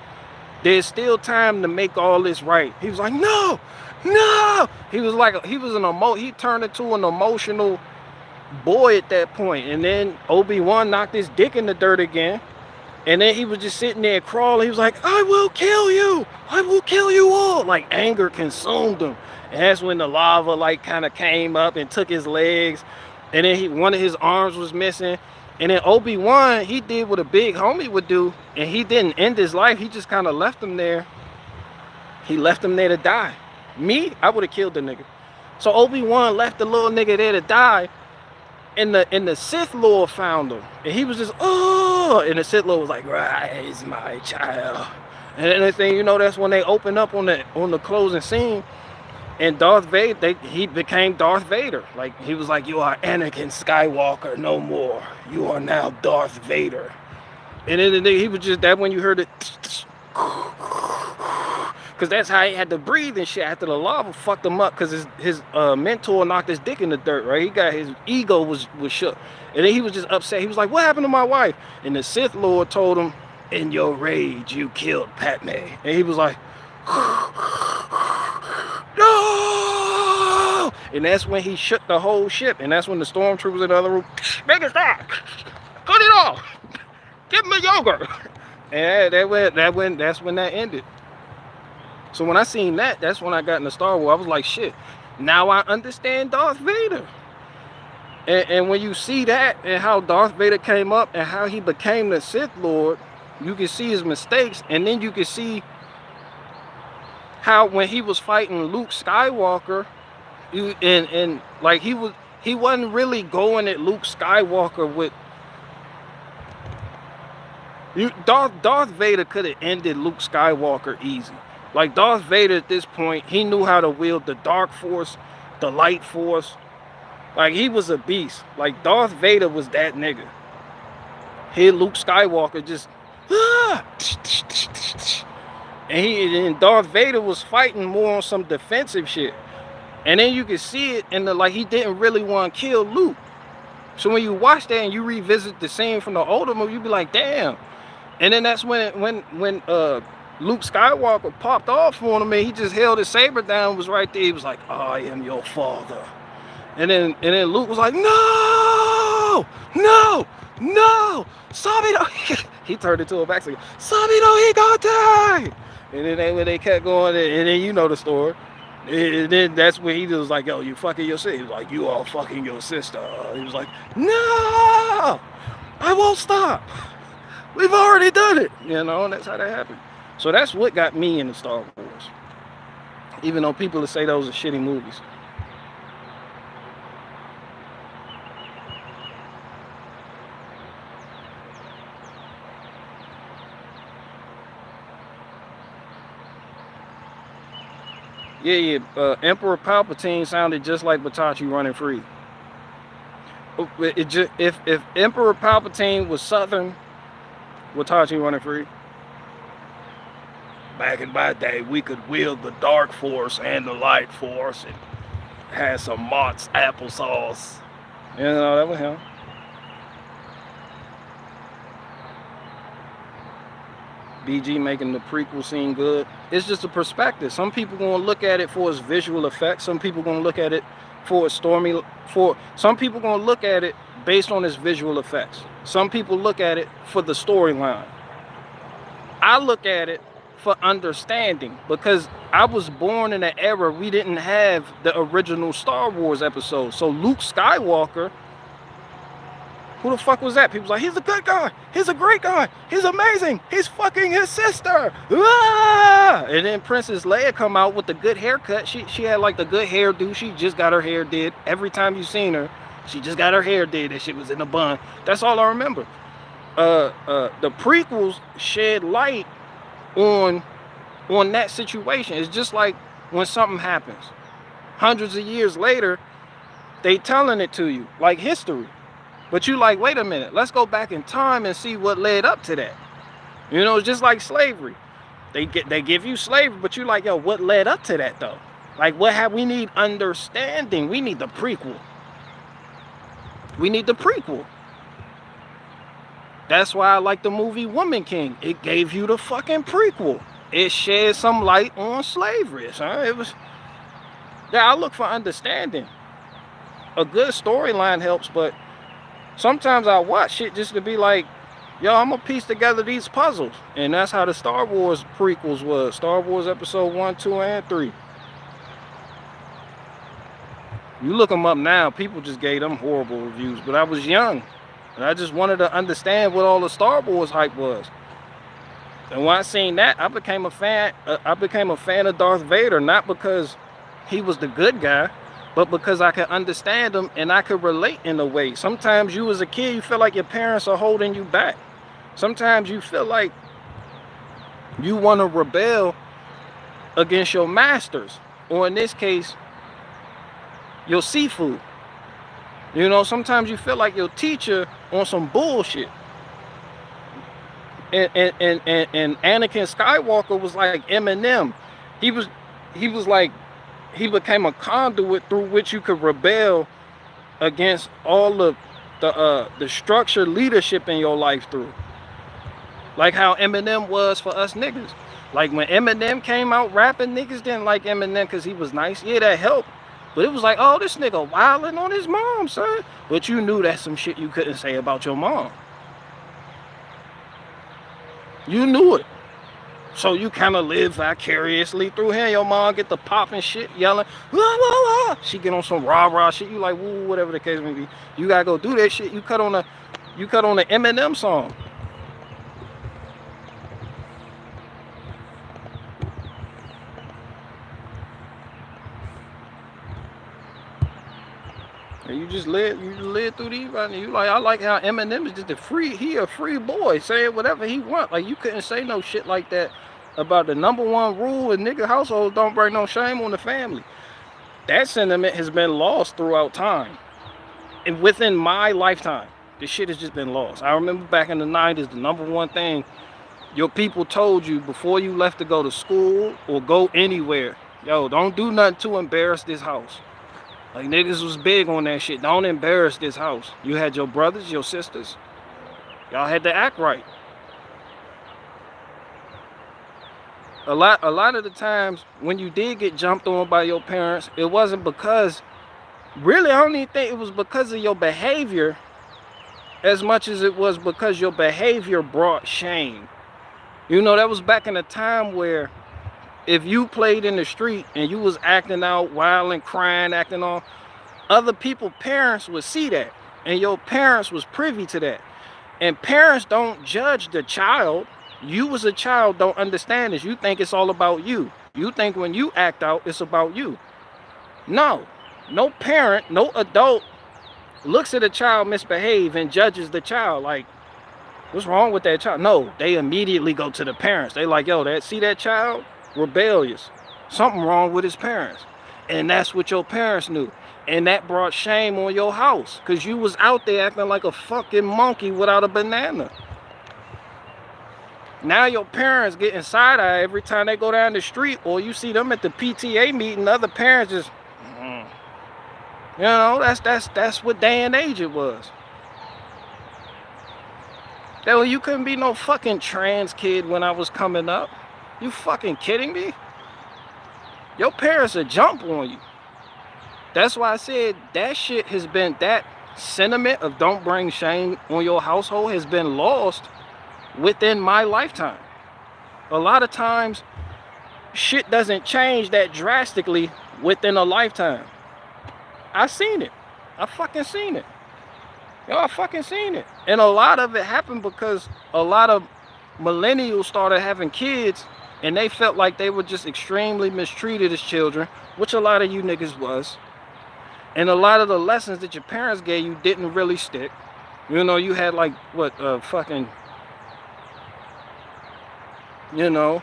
There's still time to make all this right. He was like, no. He was like, he turned into an emotional boy at that point. And then Obi-Wan knocked his dick in the dirt again. And then he was just sitting there crawling. He was like, I will kill you. I will kill you all. Like anger consumed him. And that's when the lava like kind of came up and took his legs. And then one of his arms was missing. And then Obi-Wan, he did what a big homie would do. And he didn't end his life. He just kind of left him there. He left him there to die. Me, I would have killed the nigga. So Obi-Wan left the little nigga there to die. And the Sith Lord found him. And he was just, oh. And the Sith Lord was like, rise, my child. And then the thing, you know, that's when they open up on the closing scene. And Darth Vader, he became Darth Vader. Like, he was like, you are Anakin Skywalker no more. You are now Darth Vader. And then he was just, that when you heard it, because that's how he had to breathe and shit after the lava fucked him up, because his mentor knocked his dick in the dirt, right? He got, his ego was shook. And then he was just upset. He was like, what happened to my wife? And the Sith Lord told him, in your rage, you killed Padme. And he was like, no! And that's when he shook the whole ship. And that's when the stormtroopers in the other room, make it stop! Cut it off! Give me yogurt! And that's when that ended. So when I seen that, that's when I got into Star Wars. I was like, shit, now I understand Darth Vader. And when you see that and how Darth Vader came up and how he became the Sith Lord, you can see his mistakes, and then you can see how when he was fighting Luke Skywalker, and like he wasn't really going at Luke Skywalker with Darth Vader could have ended Luke Skywalker easy. Like Darth Vader at this point, he knew how to wield the dark force, the light force. Like he was a beast. Like Darth Vader was that nigga. Here Luke Skywalker just and Darth Vader was fighting more on some defensive shit. And then you can see it in the like he didn't really want to kill Luke. So when you watch that and you revisit the scene from the older movie, you be like, damn. And then that's when Luke Skywalker popped off on him and he just held his saber down, was right there. He was like, I am your father. And then Luke was like, no, Sabino. He turned into a backseat. Sabino, he gonna die. And then when they kept going, and then you know the story. And then that's when he was like, yo, you fucking your sister. He was like, you are fucking your sister. He was like, no, I won't stop. We've already done it. You know, and that's how that happened. So that's what got me into Star Wars. Even though people say those are shitty movies. Yeah. Emperor Palpatine sounded just like Batachi running free. If Emperor Palpatine was Southern, Batachi running free. Back in my day, we could wield the dark force and the light force and had some Mott's applesauce. You know, that was him. BG making the prequel seem good. It's just a perspective. Some people gonna look at it for its visual effects. Some people gonna look at it for its some people gonna look at it based on its visual effects. Some people look at it for the storyline. I look at it for understanding because I was born in an era we didn't have the original Star Wars episodes. So Luke Skywalker, who the fuck was that? People's like, he's a good guy. He's a great guy. He's amazing. He's fucking his sister. Ah! And then Princess Leia come out with the good haircut. She had like the good hairdo. She just got her hair did. Every time you seen her, she just got her hair did. That shit was in a bun. That's all I remember. The prequels shed light on that situation. It's just like when something happens. Hundreds of years later, they telling it to you like history. But you like, wait a minute, let's go back in time and see what led up to that. You know, it's just like slavery. They give you slavery, but you like, yo, what led up to that though? Like we need understanding. We need the prequel. We need the prequel. That's why I like the movie Woman King. It gave you the fucking prequel. It shed some light on slavery. So it was, yeah, I look for understanding. A good storyline helps, but sometimes I watch shit just to be like, yo, I'm gonna piece together these puzzles. And that's how the Star Wars prequels was. Star Wars episode 1, 2, and 3. You look them up now, people just gave them horrible reviews. But I was young, and I just wanted to understand what all the Star Wars hype was. And when I seen that, I became a fan. I became a fan of Darth Vader, not because he was the good guy, but because I could understand him and I could relate in a way. Sometimes you as a kid, you feel like your parents are holding you back. Sometimes you feel like you want to rebel against your masters, or in this case, your seafood. You know, sometimes you feel like your teacher on some bullshit. And Anakin Skywalker was like Eminem. He was like, he became a conduit through which you could rebel against all of the structured leadership in your life through. Like how Eminem was for us niggas. Like when Eminem came out rapping, niggas didn't like Eminem because he was nice. Yeah, that helped. But it was like, oh, this nigga wilding on his mom, son. But you knew that's some shit you couldn't say about your mom. You knew it. So you kind of live vicariously through him. Your mom get the popping shit, yelling, wah, wah, wah. She get on some rah-rah shit. You like, woo, whatever the case may be. You gotta go do that shit. You cut on the Eminem song. And you just live through these right now. You like, I like how Eminem is just he a free boy, saying whatever he want. Like, you couldn't say no shit like that about the #1 rule in nigga households: don't bring no shame on the family. That sentiment has been lost throughout time. And within my lifetime, this shit has just been lost. I remember back in the 90s, the #1 thing your people told you before you left to go to school or go anywhere: yo, don't do nothing to embarrass this house. Like, niggas was big on that shit. Don't embarrass this house. You had your brothers, your sisters. Y'all had to act right. A lot of the times when you did get jumped on by your parents, it wasn't because, really, I don't even think it was because of your behavior as much as it was because your behavior brought shame. You know, that was back in a time where if you played in the street and you was acting out, wild and crying, acting on, other people's parents would see that, and your parents was privy to that. And parents don't judge the child. You as a child don't understand this. You think it's all about you. You think when you act out, it's about you. No parent, no adult looks at a child misbehave and judges the child like, what's wrong with that child? No, they immediately go to the parents. They like, yo, see that child? Rebellious. Something wrong with his parents. And that's what your parents knew. And that brought shame on your house because you was out there acting like a fucking monkey without a banana. Now your parents getting side-eye every time they go down the street, or you see them at the PTA meeting, other parents just, you know, that's what day and age it was. Hell, you couldn't be no fucking trans kid when I was coming up. You fucking kidding me? Your parents would jump on you. That's why I said that shit has been, that sentiment of don't bring shame on your household has been lost within my lifetime. A lot of times, shit doesn't change that drastically within a lifetime. I seen it. I fucking seen it. Yo, I fucking seen it. And a lot of it happened because a lot of millennials started having kids and they felt like they were just extremely mistreated as children, which a lot of you niggas was. And a lot of the lessons that your parents gave you didn't really stick. You know, you had like, what, fucking, you know,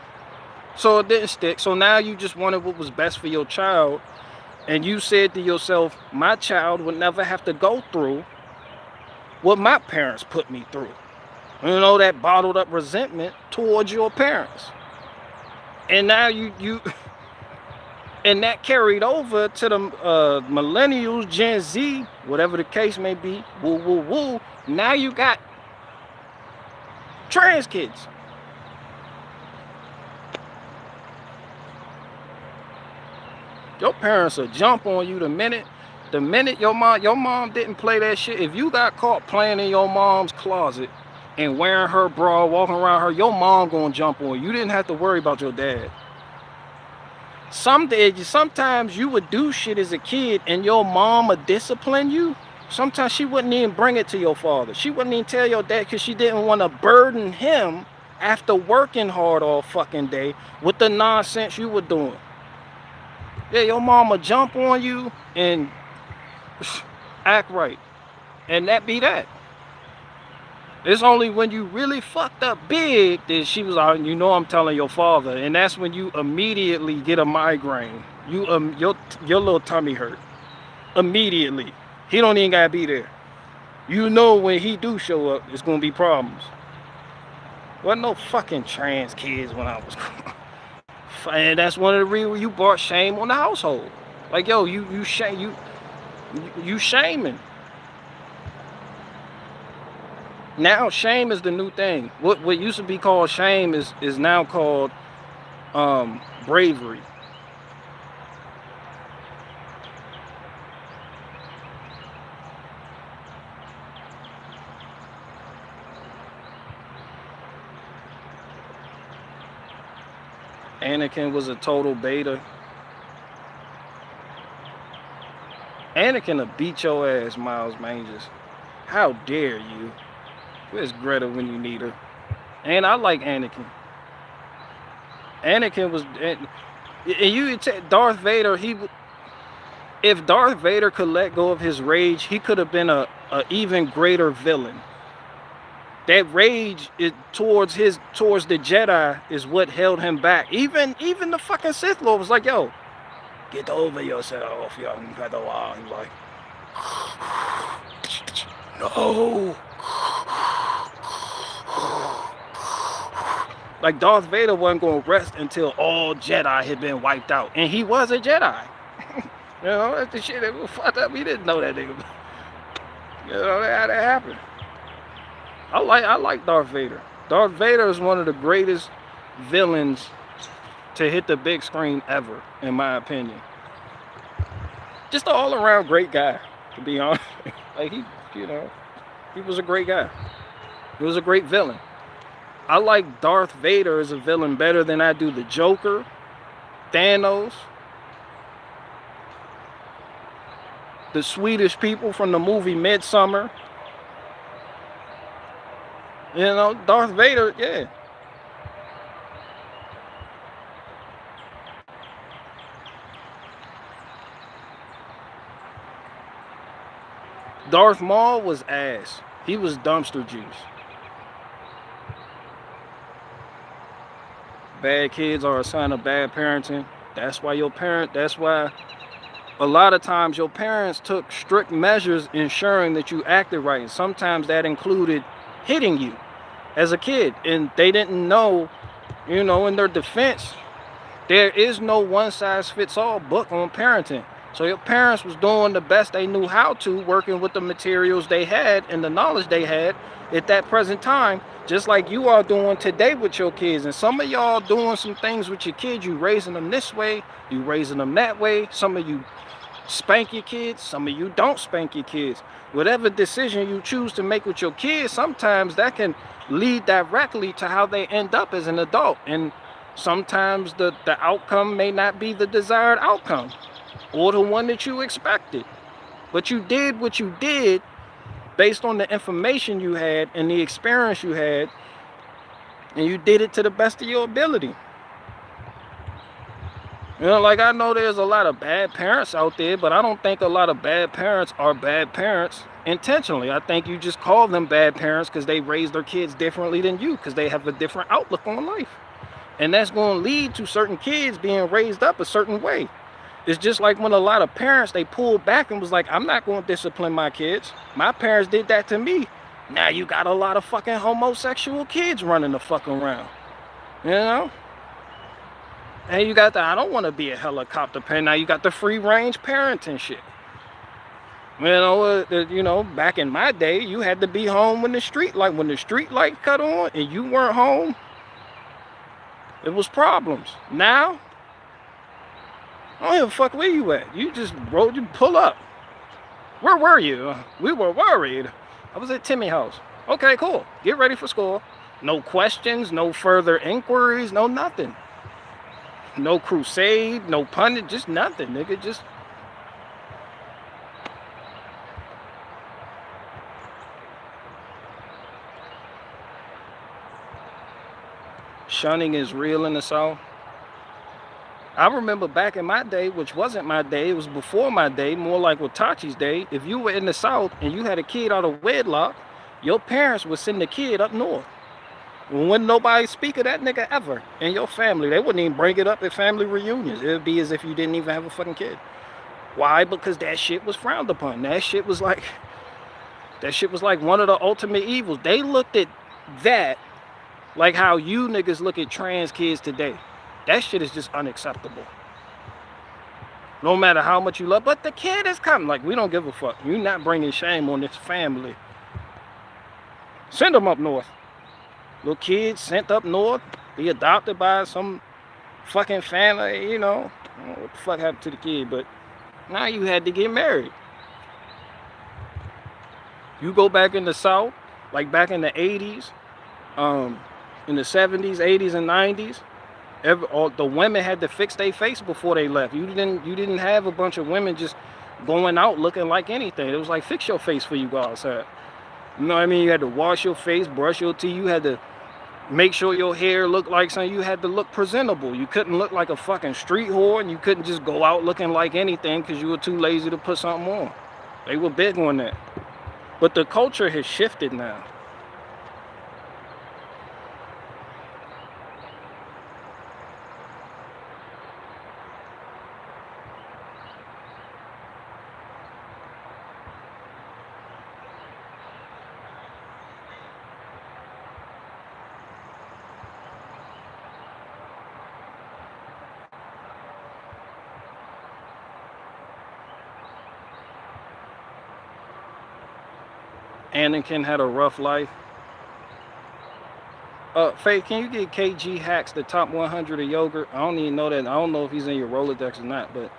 so it didn't stick. So now you just wanted what was best for your child. And you said to yourself, my child would never have to go through what my parents put me through. You know, that bottled up resentment towards your parents. And now you and that carried over to the millennials, Gen Z, whatever the case may be, woo, woo, woo. Now you got trans kids. Your parents will jump on you the minute your mom didn't play that shit. If you got caught playing in your mom's closet and wearing her bra, walking around her, your mom gonna jump on you. You didn't have to worry about your dad. Sometimes you would do shit as a kid and your mom would discipline you. Sometimes she wouldn't even bring it to your father. She wouldn't even tell your dad because she didn't want to burden him after working hard all fucking day with the nonsense you were doing. Yeah, your mama jump on you and act right. And that be that. It's only when you really fucked up big that she was out, you know, I'm telling your father. And that's when you immediately get a migraine. Your little tummy hurt. Immediately. He don't even gotta be there. You know when he do show up, it's gonna be problems. Wasn't no fucking trans kids when I was and that's one of the reasons you brought shame on the household. Like, yo, you shaming. Now shame is the new thing. What used to be called shame is now called bravery. Anakin was a total beta. Anakin will beat your ass, Miles Manges. How dare you? Where's Greta when you need her? And I like Anakin. Anakin was, and you Darth Vader. If Darth Vader could let go of his rage, he could have been a even greater villain. That rage towards the Jedi is what held him back. Even the fucking Sith Lord was like, "Yo, get over yourself, young Padawan." He's like, no. Like Darth Vader wasn't going to rest until all Jedi had been wiped out, and he was a Jedi. You know, that's the shit that was fucked up. We didn't know that nigga. You know how that happened. I like Darth Vader. Darth Vader is one of the greatest villains to hit the big screen ever, in my opinion. Just an all-around great guy, to be honest. Like he was a great guy. He was a great villain. I like Darth Vader as a villain better than I do the Joker, Thanos, the Swedish people from the movie Midsummer. You know, Darth Vader, yeah. Darth Maul was ass. He was dumpster juice. Bad kids are a sign of bad parenting. That's why a lot of times your parents took strict measures ensuring that you acted right. And sometimes that included hitting you as a kid. And they didn't know, you know, in their defense, there is no one-size-fits-all book on parenting. So your parents was doing the best they knew how to, working with the materials they had and the knowledge they had at that present time, just like you are doing today with your kids. And some of y'all doing some things with your kids. You raising them this way, you raising them that way. Some of you spank your kids, some of you don't spank your kids. Whatever decision you choose to make with your kids, sometimes that can lead directly to how they end up as an adult. And sometimes the outcome may not be the desired outcome or the one that you expected. But you did what you did based on the information you had and the experience you had, and you did it to the best of your ability. You know, like I know there's a lot of bad parents out there, but I don't think a lot of bad parents are bad parents intentionally. I think you just call them bad parents because they raise their kids differently than you, because they have a different outlook on life. And that's going to lead to certain kids being raised up a certain way. It's just like when a lot of parents, they pulled back and was like, I'm not going to discipline my kids. My parents did that to me. Now you got a lot of fucking homosexual kids running the fuck around. You know? And you got I don't want to be a helicopter parent. Now you got the free range parenting shit. You know, back in my day, you had to be home when the street light cut on and you weren't home, it was problems. Now, I don't give a fuck where you at. You just pull up. Where were you? We were worried. I was at Timmy's house. Okay, cool. Get ready for school. No questions, no further inquiries, no nothing. No crusade, no pundit, just nothing, nigga. Just shunning is real in the South. I remember back in my day, which wasn't my day, it was before my day, more like Watachi's day. If you were in the South and you had a kid out of wedlock, your parents would send the kid up north. Wouldn't nobody speak of that nigga ever in your family. They wouldn't even bring it up at family reunions. It would be as if you didn't even have a fucking kid. Why? Because that shit was frowned upon. That shit was like one of the ultimate evils. They looked at that like how you niggas look at trans kids today. That shit is just unacceptable. No matter how much you love, but the kid is coming. Like, we don't give a fuck. You're not bringing shame on this family. Send them up north. Little kid sent up north, be adopted by some fucking family, you know. I don't know what the fuck happened to the kid, but now you had to get married. You go back in the South, like back in the 80s, in the 70s, 80s, and 90s, All the women had to fix their face before they left. You didn't have a bunch of women just going out looking like anything. It was like, fix your face before you go outside. You know what I mean? You had to wash your face, brush your teeth. You had to make sure your hair looked like something. You had to look presentable. You couldn't look like a fucking street whore, and you couldn't just go out looking like anything because you were too lazy to put something on. They were big on that. But the culture has shifted now. Anakin had a rough life. Faith, can you get KG Hacks the top 100 of yogurt? I don't even know that. I don't know if he's in your Rolodex or not, but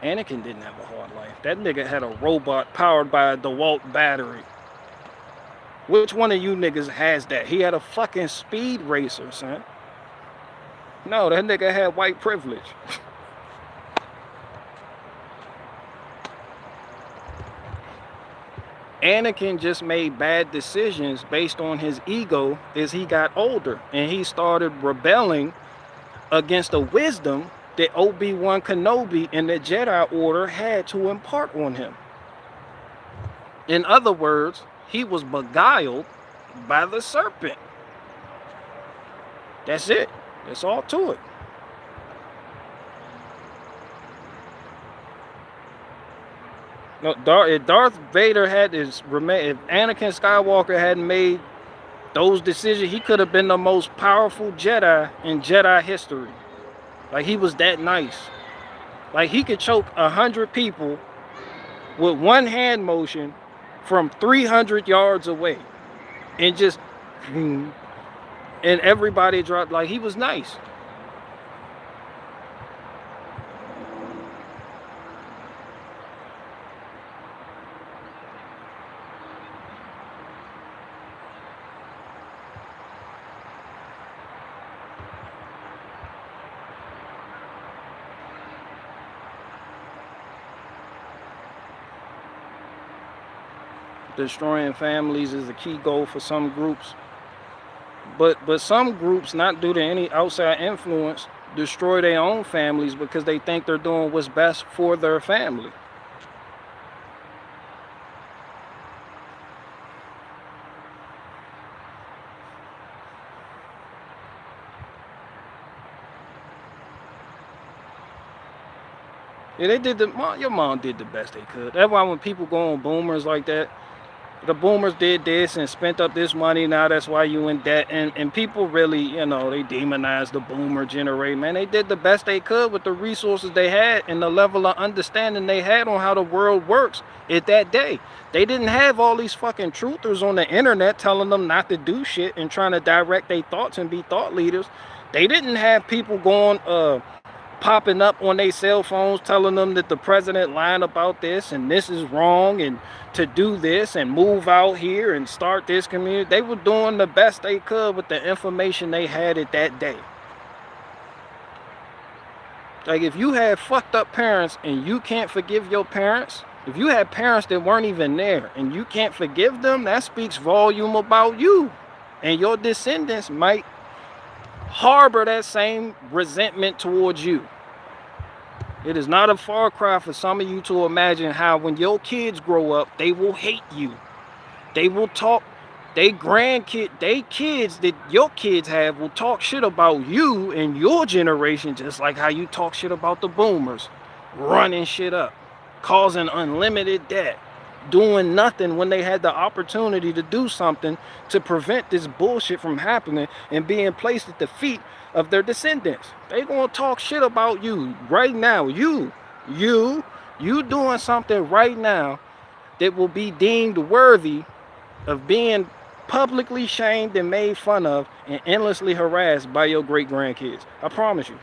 Anakin didn't have a hard life. That nigga had a robot powered by a DeWalt battery. Which one of you niggas has that? He had a fucking speed racer, son. No, that nigga had white privilege. Anakin just made bad decisions based on his ego as he got older, and he started rebelling against the wisdom that Obi-Wan Kenobi and the Jedi Order had to impart on him. In other words, he was beguiled by the serpent. That's it. That's all to it. No, if Darth Vader had his remain, if Anakin Skywalker hadn't made those decisions, he could have been the most powerful Jedi in Jedi history. Like, he was that nice. Like, he could choke 100 people with one hand motion from 300 yards away, and just, and everybody dropped. Like, he was nice. Destroying families is a key goal for some groups, but some groups, not due to any outside influence, destroy their own families because they think they're doing what's best for their family. Yeah, they did your mom did the best they could. That's why when people go on boomers like that, the boomers did this and spent up this money, now that's why you in debt. And people really, they demonize the boomer generation. Man, they did the best they could with the resources they had and the level of understanding they had on how the world works at that day. They didn't have all these fucking truthers on the internet telling them not to do shit and trying to direct their thoughts and be thought leaders. They didn't have people going popping up on their cell phones telling them that the president lying about this and this is wrong and to do this and move out here and start this community. They were doing the best they could with the information they had at that day. Like, if you had fucked up parents and you can't forgive your parents, if you had parents that weren't even there and you can't forgive them, that speaks volume about you. And your descendants might harbor that same resentment towards you. It is not a far cry for some of you to imagine how when your kids grow up, they will hate you. They will talk, they kids that your kids have will talk shit about you and your generation, just like how you talk shit about the boomers, running shit up, causing unlimited debt, doing nothing when they had the opportunity to do something to prevent this bullshit from happening and being placed at the feet of their descendants. They gonna talk shit about you right now. You doing something right now that will be deemed worthy of being publicly shamed and made fun of and endlessly harassed by your great grandkids. I promise you.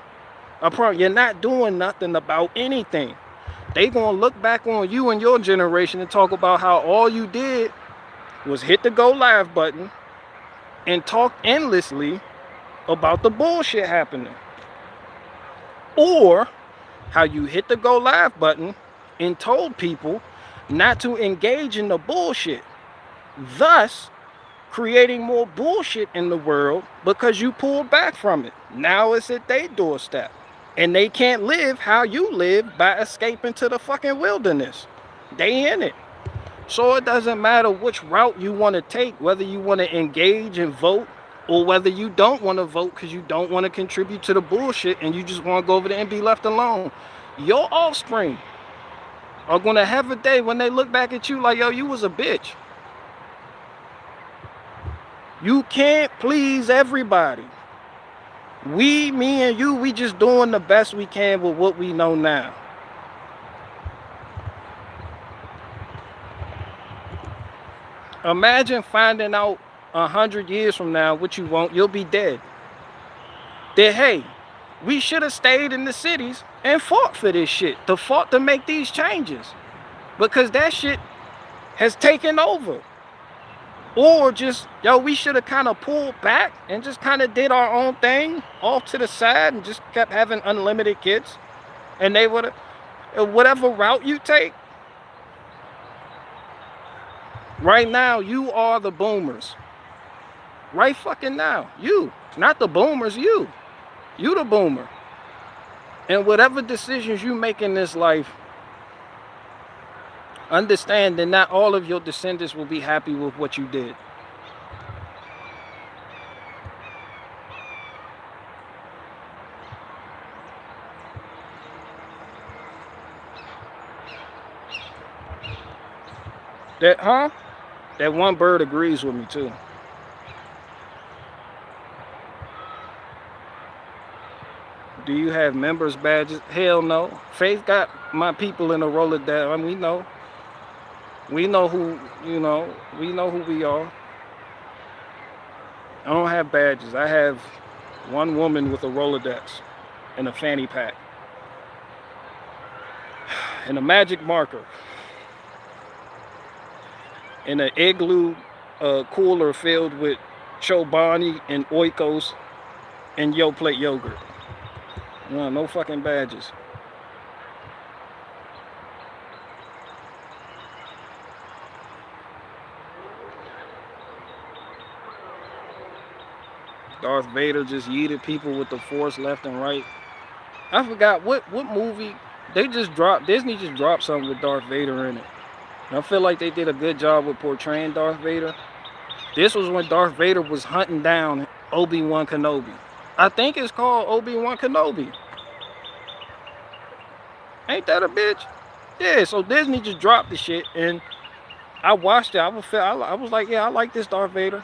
You're not doing nothing about anything. They gonna look back on you and your generation and talk about how all you did was hit the go live button and talk endlessly about the bullshit happening. Or how you hit the go live button and told people not to engage in the bullshit, thus creating more bullshit in the world because you pulled back from it. Now it's at their doorstep. And they can't live how you live by escaping to the fucking wilderness. They in it. So it doesn't matter which route you want to take, whether you want to engage and vote or whether you don't want to vote because you don't want to contribute to the bullshit and you just want to go over there and be left alone. Your offspring are going to have a day when they look back at you like, yo, you was a bitch. You can't please everybody. Me and you, we just doing the best we can with what we know now. Imagine finding out 100 years from now what you want. You'll be dead. That, hey, we should have stayed in the cities and fought for this shit. Fought to make these changes. Because that shit has taken over. Or just, yo, we should have kind of pulled back and just kind of did our own thing off to the side and just kept having unlimited kids. And they would have, whatever route you take. Right now, you are the boomers. Right fucking now. You. Not the boomers, you. You the boomer. And whatever decisions you make in this life, understand that not all of your descendants will be happy with what you did. That one bird agrees with me too. Do you have members badges? Hell no. Faith got my people in a Rolodex. I mean, we know. We know who, you know, we know who we are. I don't have badges. I have one woman with a Rolodex and a fanny pack and a magic marker and an igloo cooler filled with Chobani and Oikos and Yoplait yogurt. No fucking badges. Darth Vader just yeeted people with the Force left and right. I forgot what movie they just dropped. Disney just dropped something with Darth Vader in it. And I feel like they did a good job with portraying Darth Vader. This was when Darth Vader was hunting down Obi-Wan Kenobi. I think it's called Obi-Wan Kenobi. Ain't that a bitch? Yeah, so Disney just dropped the shit and I watched it. I was like, yeah, I like this Darth Vader.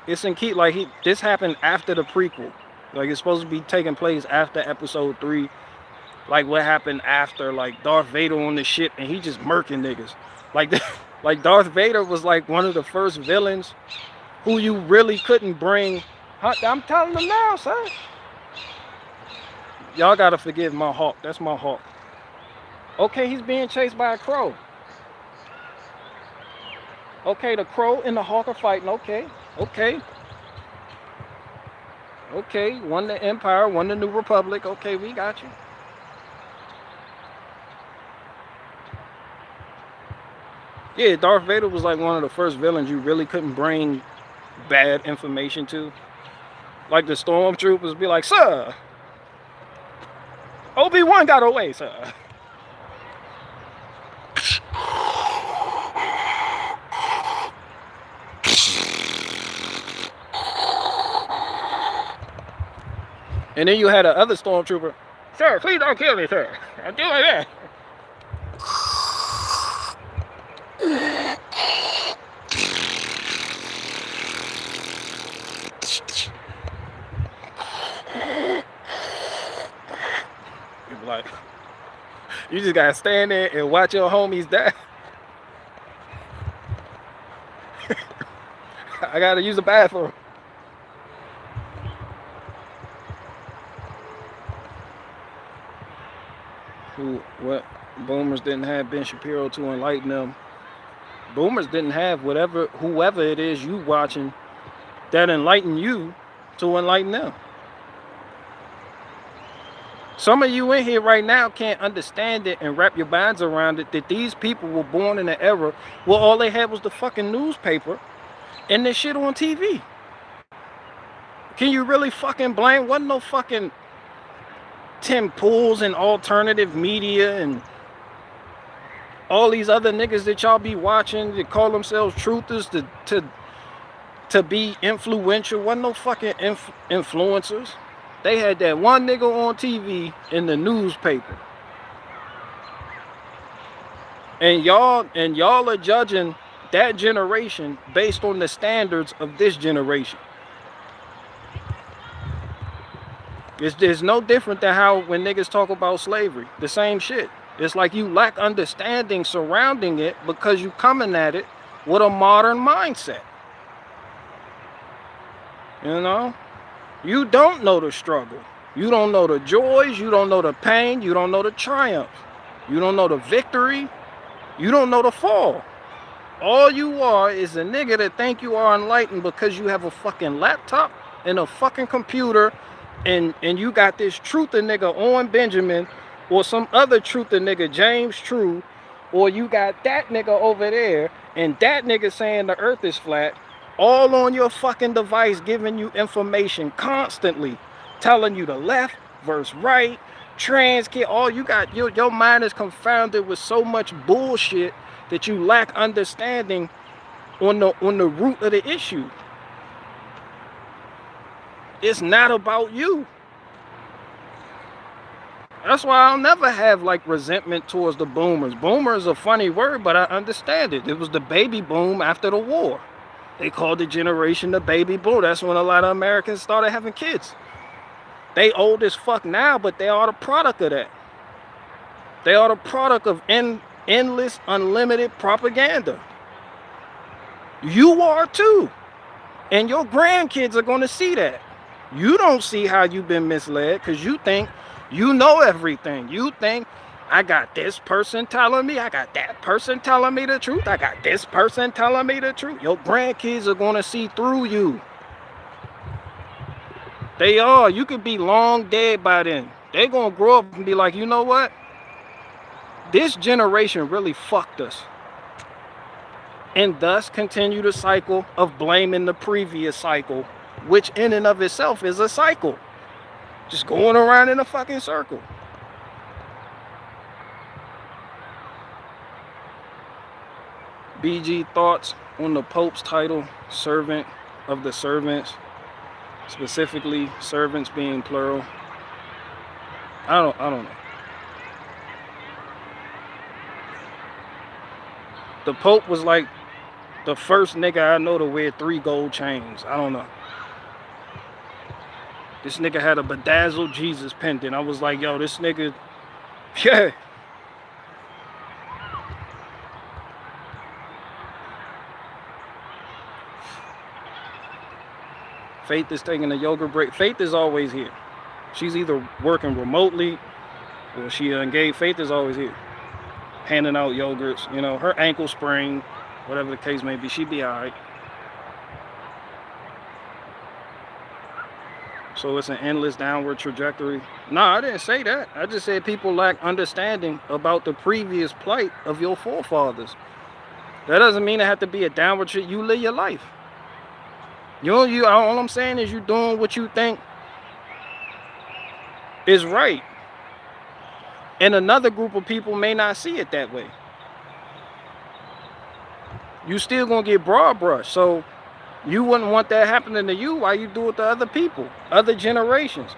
It's in key, like this happened after the prequel. Like it's supposed to be taking place after episode 3. Like what happened after, like Darth Vader on the ship and he just murking niggas. Like Darth Vader was like one of the first villains who you really couldn't bring. I'm telling them now, son. Y'all gotta forgive my hawk. That's my hawk. Okay, he's being chased by a crow. Okay, the crow and the hawk are fighting. Okay. One the Empire, one the New Republic. Okay, we got you. Yeah, Darth Vader was like one of the first villains you really couldn't bring bad information to. Like the stormtroopers be like, sir, Obi-Wan got away, sir. And then you had the other stormtrooper, sir, please don't kill me, sir. I'm doing that. Like, you just gotta stand there and watch your homies die. I gotta use the bathroom. What boomers didn't have Ben Shapiro to enlighten them. Boomers didn't have whoever it is you watching that enlighten you to enlighten them. Some of you in here right now can't understand it and wrap your minds around it that these people were born in an era where all they had was the fucking newspaper and this shit on TV. Can you really fucking blame? Wasn't no fucking Tim Pools and alternative media and all these other niggas that y'all be watching that call themselves truthers to be influential. Wasn't no fucking influencers. They had that one nigga on TV in the newspaper. And y'all are judging that generation based on the standards of this generation. It's no different than how when niggas talk about slavery, the same shit. It's like you lack understanding surrounding it because you coming at it with a modern mindset. You know? You don't know the struggle. You don't know the joys. You don't know the pain. You don't know the triumph. You don't know the victory. You don't know the fall. All you are is a nigga that think you are enlightened because you have a fucking laptop and a fucking computer and you got this truther nigga Owen Benjamin or some other truther nigga James True, or you got that nigga over there and that nigga saying the earth is flat, all on your fucking device giving you information constantly, telling you the left versus right, trans kid, all you got, your mind is confounded with so much bullshit that you lack understanding on the root of the issue. It's not about you. That's why I'll never have like resentment towards the boomers. Boomer is a funny word, but I understand it. It was the baby boom after the war. They called the generation the baby boom. That's when a lot of Americans started having kids. They old as fuck now, but they are the product of that. They are the product of endless, unlimited propaganda. You are too. And your grandkids are going to see that. You don't see how you've been misled because you think you know everything. You think, I got this person telling me, I got that person telling me the truth, I got this person telling me the truth. Your grandkids are going to see through you. They are. You could be long dead by then. They're going to grow up and be like, you know what? This generation really fucked us. And thus continue the cycle of blaming the previous cycle, which in and of itself is a cycle. Just going around in a fucking circle. BG, thoughts on the Pope's title, servant of the servants, specifically servants being plural. I don't know. The Pope was like the first nigga I know to wear 3 gold chains. I don't know. This nigga had a bedazzled Jesus pendant. I was like, yo, this nigga, yeah. Faith is taking a yoga break. Faith is always here. She's either working remotely or she engaged. Faith is always here. Handing out yogurts, you know, her ankle sprain, whatever the case may be, she'd be all right. So it's an endless downward trajectory. No, I didn't say that. I just said people lack understanding about the previous plight of your forefathers. That doesn't mean it have to be a downward trajectory. You live your life. All I'm saying is you're doing what you think is right. And another group of people may not see it that way. You still gonna get broad brush. So you wouldn't want that happening to you while you do it to other people, other generations.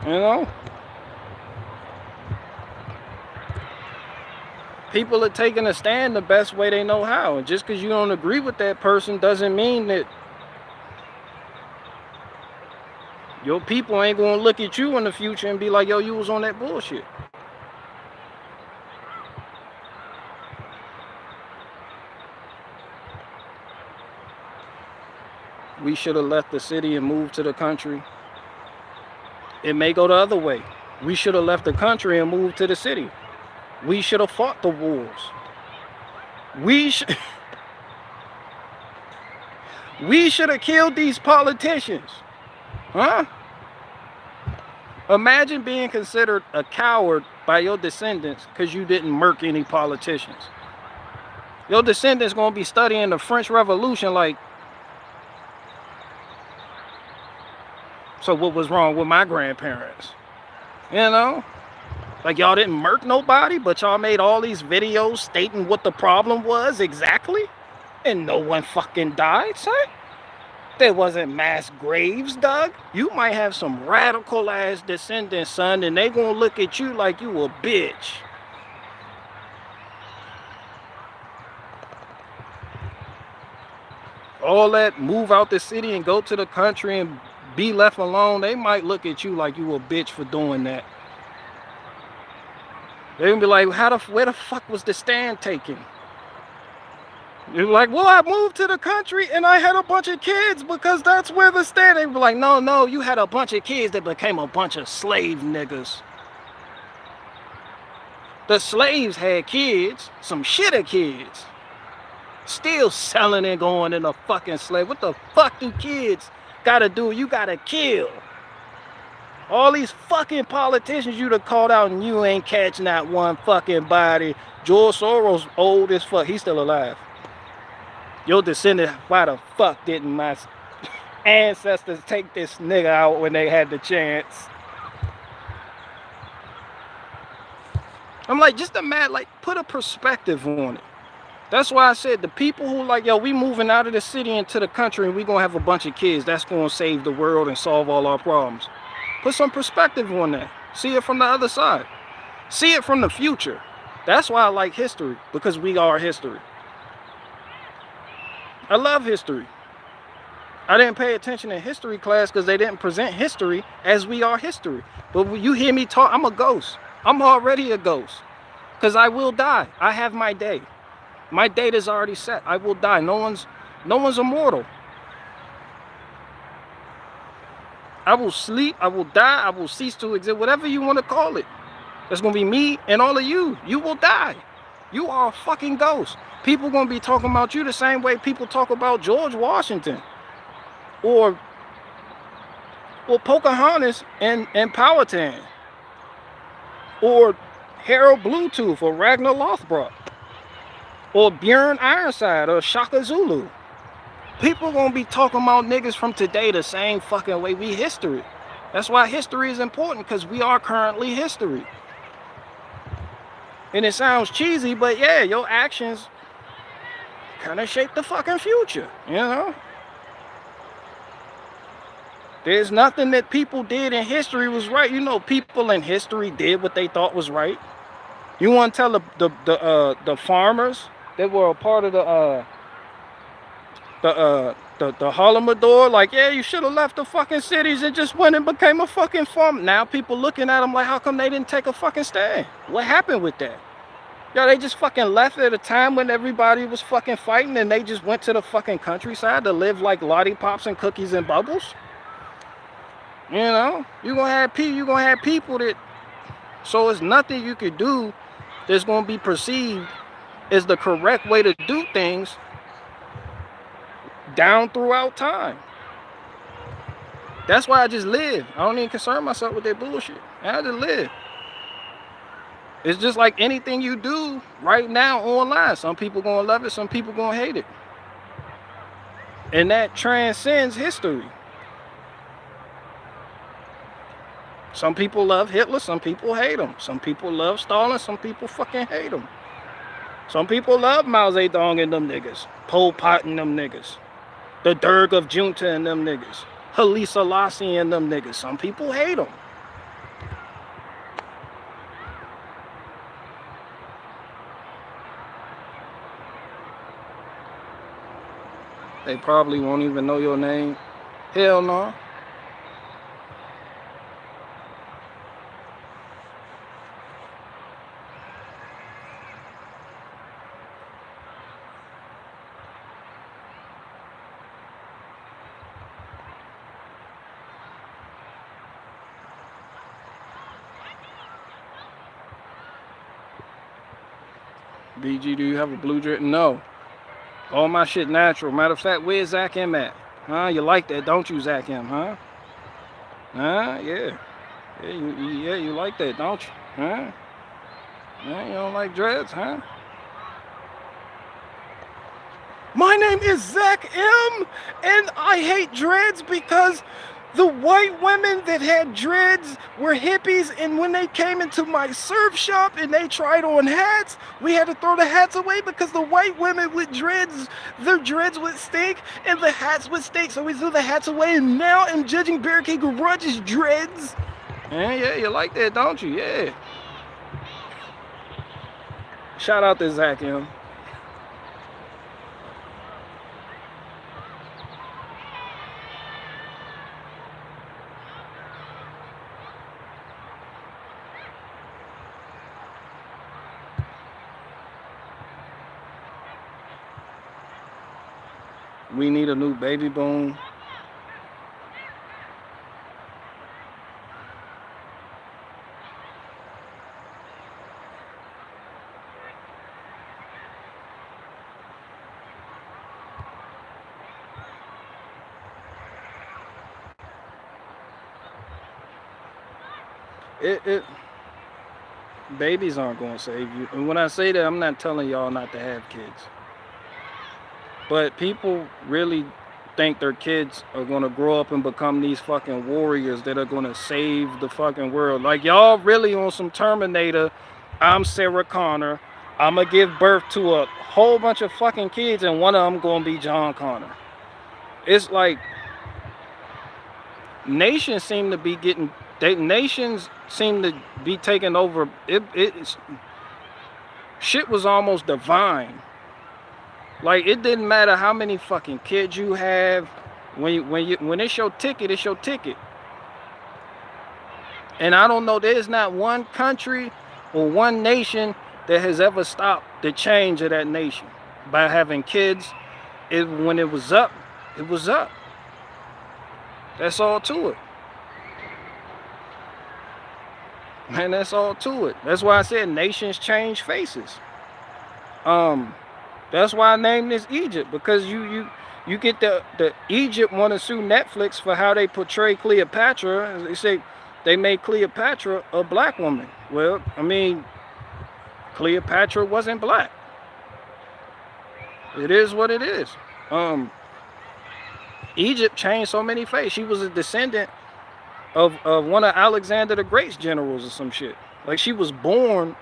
You know? People are taking a stand the best way they know how. And just because you don't agree with that person doesn't mean that your people ain't gonna look at you in the future and be like, yo, you was on that bullshit. We should have left the city and moved to the country. It may go the other way. We should have left the country and moved to the city. We should have fought the wars. We should have killed these politicians. Huh? Imagine being considered a coward by your descendants because you didn't murk any politicians. Your descendants gonna be studying the French Revolution like, so what was wrong with my grandparents? You know? Like y'all didn't murk nobody, but y'all made all these videos stating what the problem was exactly, and no one fucking died, son. There wasn't mass graves dug. You might have some radical ass descendants, son, and they gonna look at you like you a bitch. All that move out the city and go to the country and be left alone, they might look at you like you a bitch for doing that. They're gonna be like, where the fuck was the stand taken? You're like, well, I moved to the country and I had a bunch of kids because that's where the stand. They were like, no, you had a bunch of kids that became a bunch of slave niggas. The slaves had kids, some shitter kids. Still selling and going in a fucking slave. What the fuck do kids gotta do? You gotta kill. All these fucking politicians you done called out and you ain't catching that one fucking body. George Soros old as fuck. He's still alive. Your descendant, why the fuck didn't my ancestors take this nigga out when they had the chance? I'm like, just imagine, like, put a perspective on it. That's why I said the people who like, yo, we moving out of the city into the country and we gonna have a bunch of kids. That's gonna save the world and solve all our problems. Put some perspective on that. See it from the other side. See it from the future. That's why I like history, because we are history. I love history. I didn't pay attention in history class because they didn't present history as we are history. But when you hear me talk, I'm a ghost. I'm already a ghost because I will die. I have my day. My date is already set. I will die. No one's immortal. I will sleep. I will die. I will cease to exist. Whatever you want to call it. It's going to be me and all of you. You will die. You are a fucking ghost. People going to be talking about you the same way people talk about George Washington. Or Pocahontas and Powhatan. Or Harold Bluetooth or Ragnar Lothbrok. Or Bjorn Ironside or Shaka Zulu. People gonna be talking about niggas from today the same fucking way we history. That's why history is important, because we are currently history. And it sounds cheesy, but yeah, your actions kind of shape the fucking future, you know? There's nothing that people did in history was right. You know, people in history did what they thought was right. You want to tell the farmers that were a part of the Holodomor, like, yeah, you should have left the fucking cities and just went and became a fucking farmer. Now people looking at them like, how come they didn't take a fucking stand? What happened with that? Yo, they just fucking left at a time when everybody was fucking fighting and they just went to the fucking countryside to live like lollipops and cookies and bubbles. You know, you're gonna have people that, so it's nothing you could do that's gonna be perceived as the correct way to do things down throughout time. That's why I just live. I don't even concern myself with that bullshit. I just live. It's just like anything you do right now online. Some people gonna love it, some people gonna hate it. And that transcends history. Some people love Hitler, some people hate him. Some people love Stalin, some people fucking hate him. Some people love Mao Zedong and them niggas. Pol Pot and them niggas. The Derg of Junta and them niggas. Haile Selassie and them niggas. Some people hate them. They probably won't even know your name. Hell no. BG, do you have a blue drip? No. All my shit natural. Matter of fact, where's Zach M at? Huh? You like that, don't you, Zach M, huh? Huh? Yeah. Yeah, you like that, don't you? Huh? Yeah, you don't like dreads, huh? My name is Zach M, and I hate dreads because the white women that had dreads were hippies, and when they came into my surf shop and they tried on hats, we had to throw the hats away because the white women with dreads, their dreads would stink and the hats would stink, so we threw the hats away, and now I'm judging Barricade Garage's dreads. Yeah, you like that, don't you? Yeah. Shout out to Zach M. We need a new baby boom. Babies aren't going to save you. And when I say that, I'm not telling y'all not to have kids. But people really think their kids are going to grow up and become these fucking warriors that are going to save the fucking world. Like, y'all really on some Terminator. I'm Sarah Connor. I'm going to give birth to a whole bunch of fucking kids, and one of them going to be John Connor. It's like nations seem to be getting... nations seem to be taking over. Shit was almost divine. Like, it didn't matter how many fucking kids you have. When it's your ticket, it's your ticket. And I don't know, there's not one country or one nation that has ever stopped the change of that nation by having kids. When it was up, it was up. That's all to it. Man, that's all to it. That's why I said nations change faces. That's why I named this Egypt, because you get the Egypt want to sue Netflix for how they portray Cleopatra. They say they made Cleopatra a black woman. Well, I mean, Cleopatra wasn't black. It is what it is. Egypt changed so many faces. She was a descendant of one of Alexander the Great's generals or some shit. Like, she was born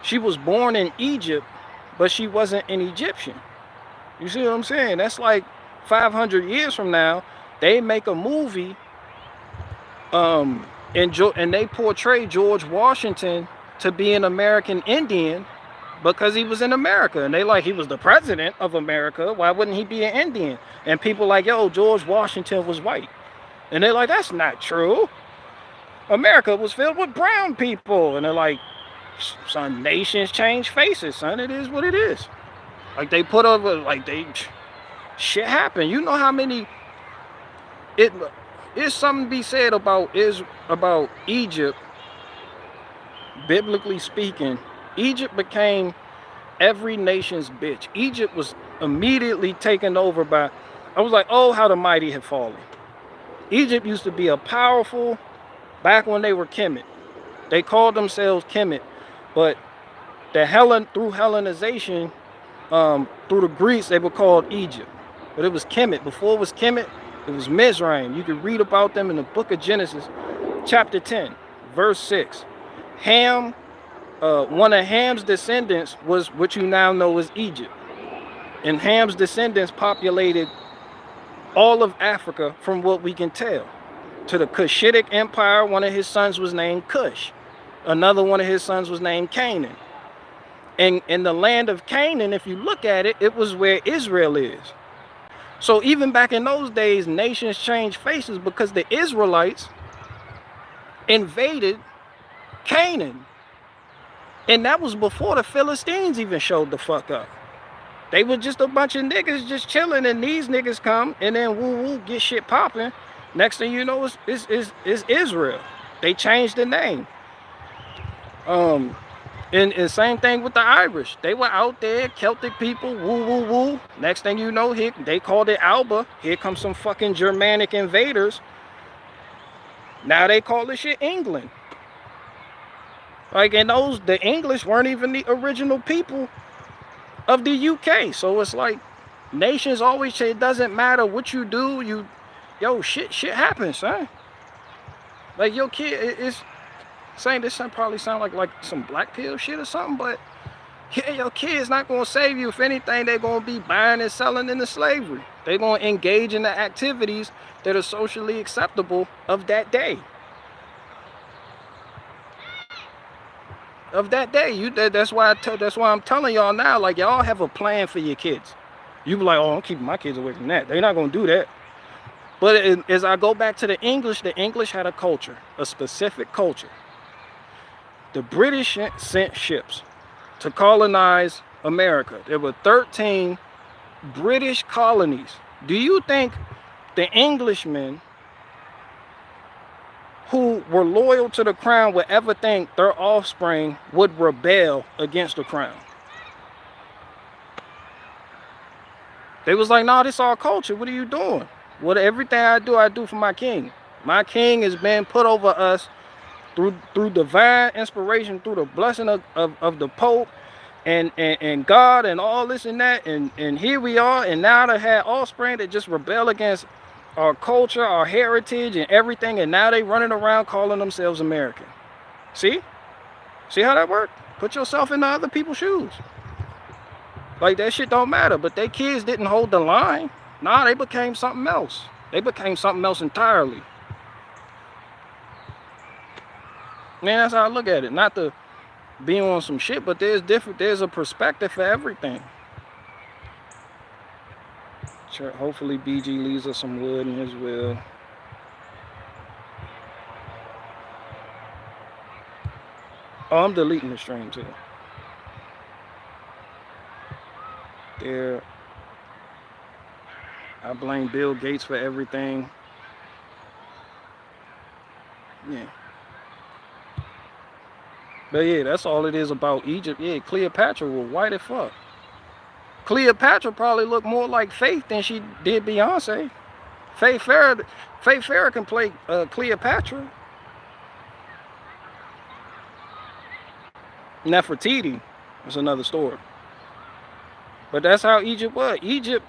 in Egypt, but she wasn't an Egyptian. You see what I'm saying? That's like 500 years from now, they make a movie, and they portray George Washington to be an American Indian because he was in America. And they like, he was the president of America. Why wouldn't he be an Indian? And people like, yo, George Washington was white. And they're like, that's not true. America was filled with brown people. And they're like, son, nations change faces, son. It is what it is. Like, they put over, like, shit happened. You know how many, it's something to be said about Egypt, biblically speaking. Egypt became every nation's bitch. Egypt was immediately taken over by, I was like, oh, how the mighty have fallen. Egypt used to be a powerful, back when they were Kemet. They called themselves Kemet, but through Hellenization, through the Greeks, they were called Egypt. But it was Kemet. Before it was Kemet, it was Mizraim. You can read about them in the book of Genesis, chapter 10, verse 6. Ham, one of Ham's descendants was what you now know as Egypt. And Ham's descendants populated all of Africa, from what we can tell. To the Cushitic Empire, one of his sons was named Cush. Another one of his sons was named Canaan. And in the land of Canaan, if you look at it, it was where Israel is. So even back in those days, nations changed faces because the Israelites invaded Canaan. And that was before the Philistines even showed the fuck up. They were just a bunch of niggas just chilling, and these niggas come and then woo get shit popping. Next thing you know, it's Israel. They changed the name. And same thing with the Irish. They were out there, Celtic people, woo. Next thing you know, they called it Alba. Here comes some fucking Germanic invaders. Now they call this shit England. Like, and the English weren't even the original people of the UK. So it's like, nations always say it doesn't matter what you do, shit happens, son. Like, your kid, it's saying this probably sound like some black pill shit or something, but yeah, your kid's not gonna save you. If anything, they're gonna be buying and selling into slavery. They're gonna engage in the activities that are socially acceptable of that day. That's why I'm telling y'all now, like, y'all have a plan for your kids. You be like, oh, I'm keeping my kids away from that. They're not gonna do that. But as I go back to the English had a culture, a specific culture. The British sent ships to colonize America. There were 13 British colonies. Do you think the Englishmen who were loyal to the crown would ever think their offspring would rebel against the crown? They was like, nah, this our culture. What are you doing? Everything I do for my king. My king has been put over us through divine inspiration, through the blessing of the Pope and God and all this and that. And here we are. And now they had offspring that just rebel against our culture, our heritage, and everything, and now they running around calling themselves American. See how that worked? Put yourself in the other people's shoes. Like, that shit don't matter. But they kids didn't hold the line. Nah, they became something else. They became something else entirely. Man, that's how I look at it. Not to be on some shit, but there's a perspective for everything. Sure, hopefully BG leaves us some wood in his will. Oh, I'm deleting the stream too. There. I blame Bill Gates for everything. Yeah. But yeah, that's all it is about Egypt. Yeah, Cleopatra was white as fuck. Cleopatra probably looked more like Faith than she did Beyonce. Faith Farrah can play Cleopatra. Nefertiti is another story. But that's how Egypt was. Egypt,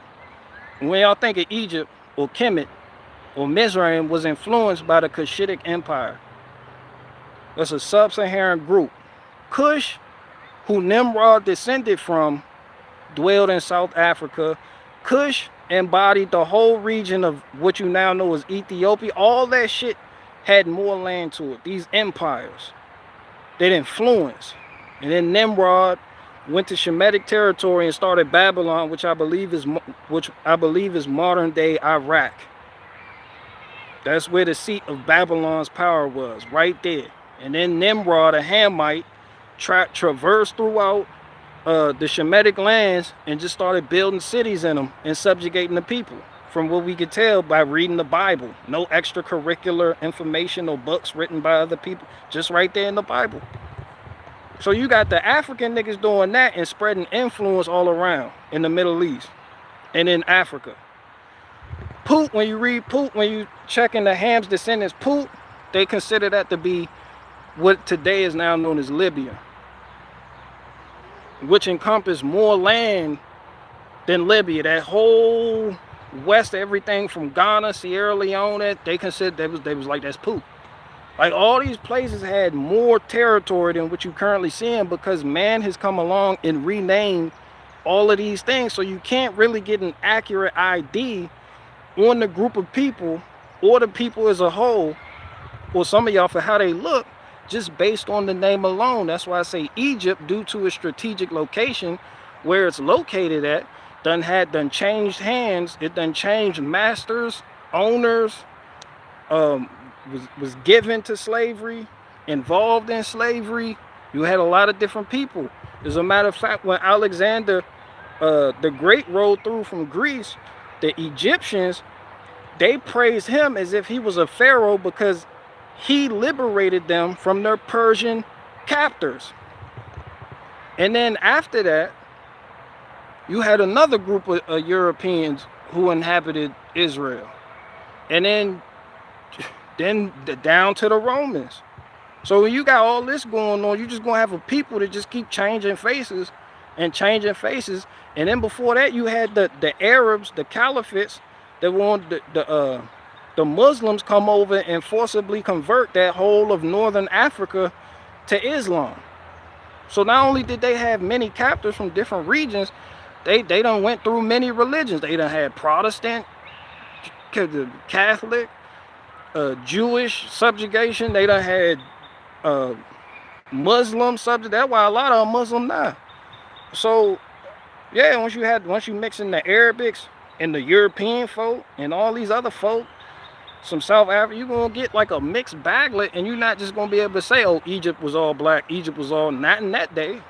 when y'all think of Egypt or Kemet or Mizraim, was influenced by the Cushitic Empire. That's a sub-Saharan group. Cush, who Nimrod descended from, dwelled in South Africa. Cush embodied the whole region of what you now know as Ethiopia. All that shit had more land to it. These empires that influenced. And then Nimrod went to Shemitic territory and started Babylon, which I believe is modern day Iraq. That's where the seat of Babylon's power was, right there. And then Nimrod, a Hamite, traversed throughout the Shemitic lands and just started building cities in them and subjugating the people, from what we could tell by reading the Bible. No extracurricular information or books written by other people, just right there in the Bible. So you got the African niggas doing that and spreading influence all around in the Middle East and in Africa. Put, when you read Put, when you check in the Ham's descendants, Put, they consider that to be what today is now known as Libya, which encompassed more land than Libya. That whole west, everything from Ghana, Sierra Leone, they considered they was like, that's Put. Like, all these places had more territory than what you currently seeing, because man has come along and renamed all of these things. So you can't really get an accurate ID on the group of people or the people as a whole, or some of y'all, for how they look, just based on the name alone. That's why I say Egypt, due to a strategic location where it's located at, done changed hands. It done changed masters, owners, was given to slavery, involved in slavery. You had a lot of different people. As a matter of fact, when Alexander the Great rode through from Greece, the Egyptians, they praised him as if he was a pharaoh, because he liberated them from their Persian captors. And then after that, you had another group of Europeans who inhabited Israel. And then then down to the Romans. So when you got all this going on, you just gonna have a people that just keep changing faces and changing faces. And then before that, you had the Arabs, the caliphates, that wanted the Muslims come over and forcibly convert that whole of northern Africa to Islam. So not only did they have many captors from different regions, they done went through many religions. They done had Protestant, Catholic, Jewish subjugation. They done had Muslim subject. That's why a lot of them Muslim now. So yeah, once you mix in the Arabics and the European folk and all these other folk, some South Africa, you're gonna get like a mixed baglet, and you're not just gonna be able to say, oh, Egypt was all black, Egypt was all, not in that day.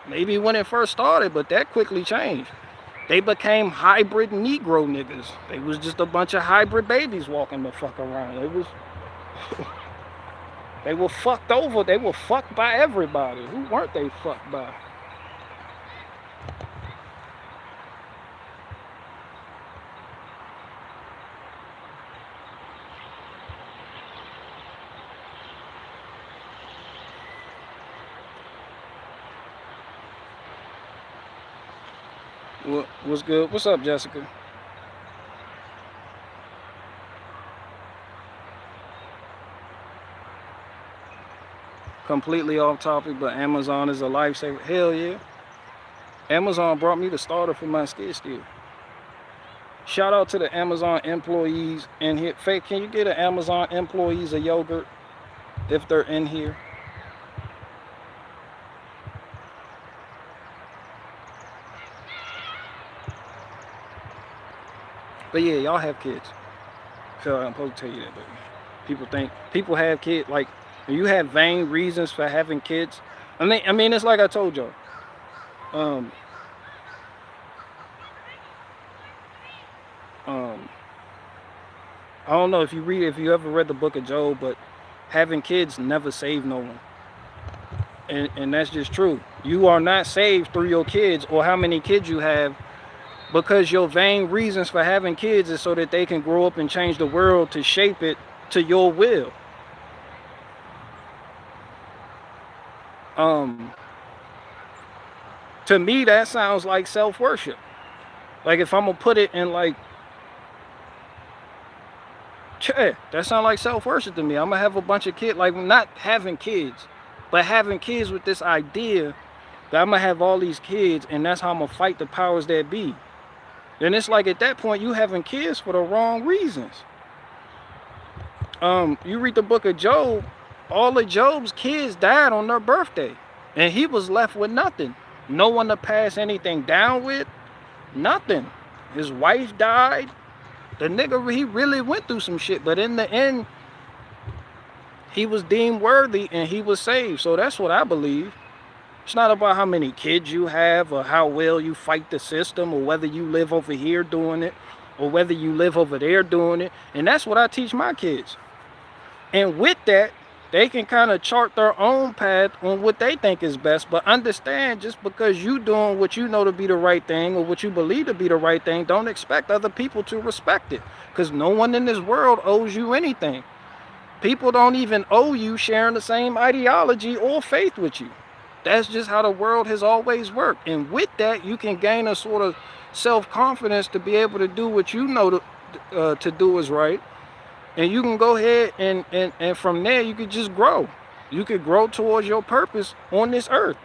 Maybe when it first started, but that quickly changed. They became hybrid Negro niggas. They was just a bunch of hybrid babies walking the fuck around. It was they were fucked over. They were fucked by everybody. Who weren't they fucked by? What's good? What's up, Jessica? Completely off topic, but Amazon is a lifesaver. Hell yeah. Amazon brought me the starter for my skid steer. Shout out to the Amazon employees in here. Faith, can you get an Amazon employees a yogurt if they're in here? But yeah, y'all have kids. So I'm supposed to tell you that, but people have kids. Like, you have vain reasons for having kids. I mean, it's like I told y'all. Um, I don't know if you ever read the book of Job, but having kids never saved no one. And that's just true. You are not saved through your kids or how many kids you have, because your vain reasons for having kids is so that they can grow up and change the world to shape it to your will. To me, that sounds like self-worship. Like, if I'm gonna put it in like, that sounds like self-worship to me. I'm gonna have a bunch of kids, like not having kids, but having kids with this idea that I'm gonna have all these kids and that's how I'm gonna fight the powers that be. Then it's like, at that point, you having kids for the wrong reasons. You read the book of Job, all of Job's kids died on their birthday, and he was left with nothing. No one to pass anything down with, nothing. His wife died. The nigga, he really went through some shit, but in the end, he was deemed worthy and he was saved. So that's what I believe. It's not about how many kids you have or how well you fight the system or whether you live over here doing it or whether you live over there doing it. And that's what I teach my kids. And with that, they can kind of chart their own path on what they think is best. But understand, just because you doing what you know to be the right thing or what you believe to be the right thing, don't expect other people to respect it. Because no one in this world owes you anything. People don't even owe you sharing the same ideology or faith with you. That's just how the world has always worked. And with that, you can gain a sort of self-confidence to be able to do what you know to do is right. And you can go ahead and from there, you could just grow. You could grow towards your purpose on this earth.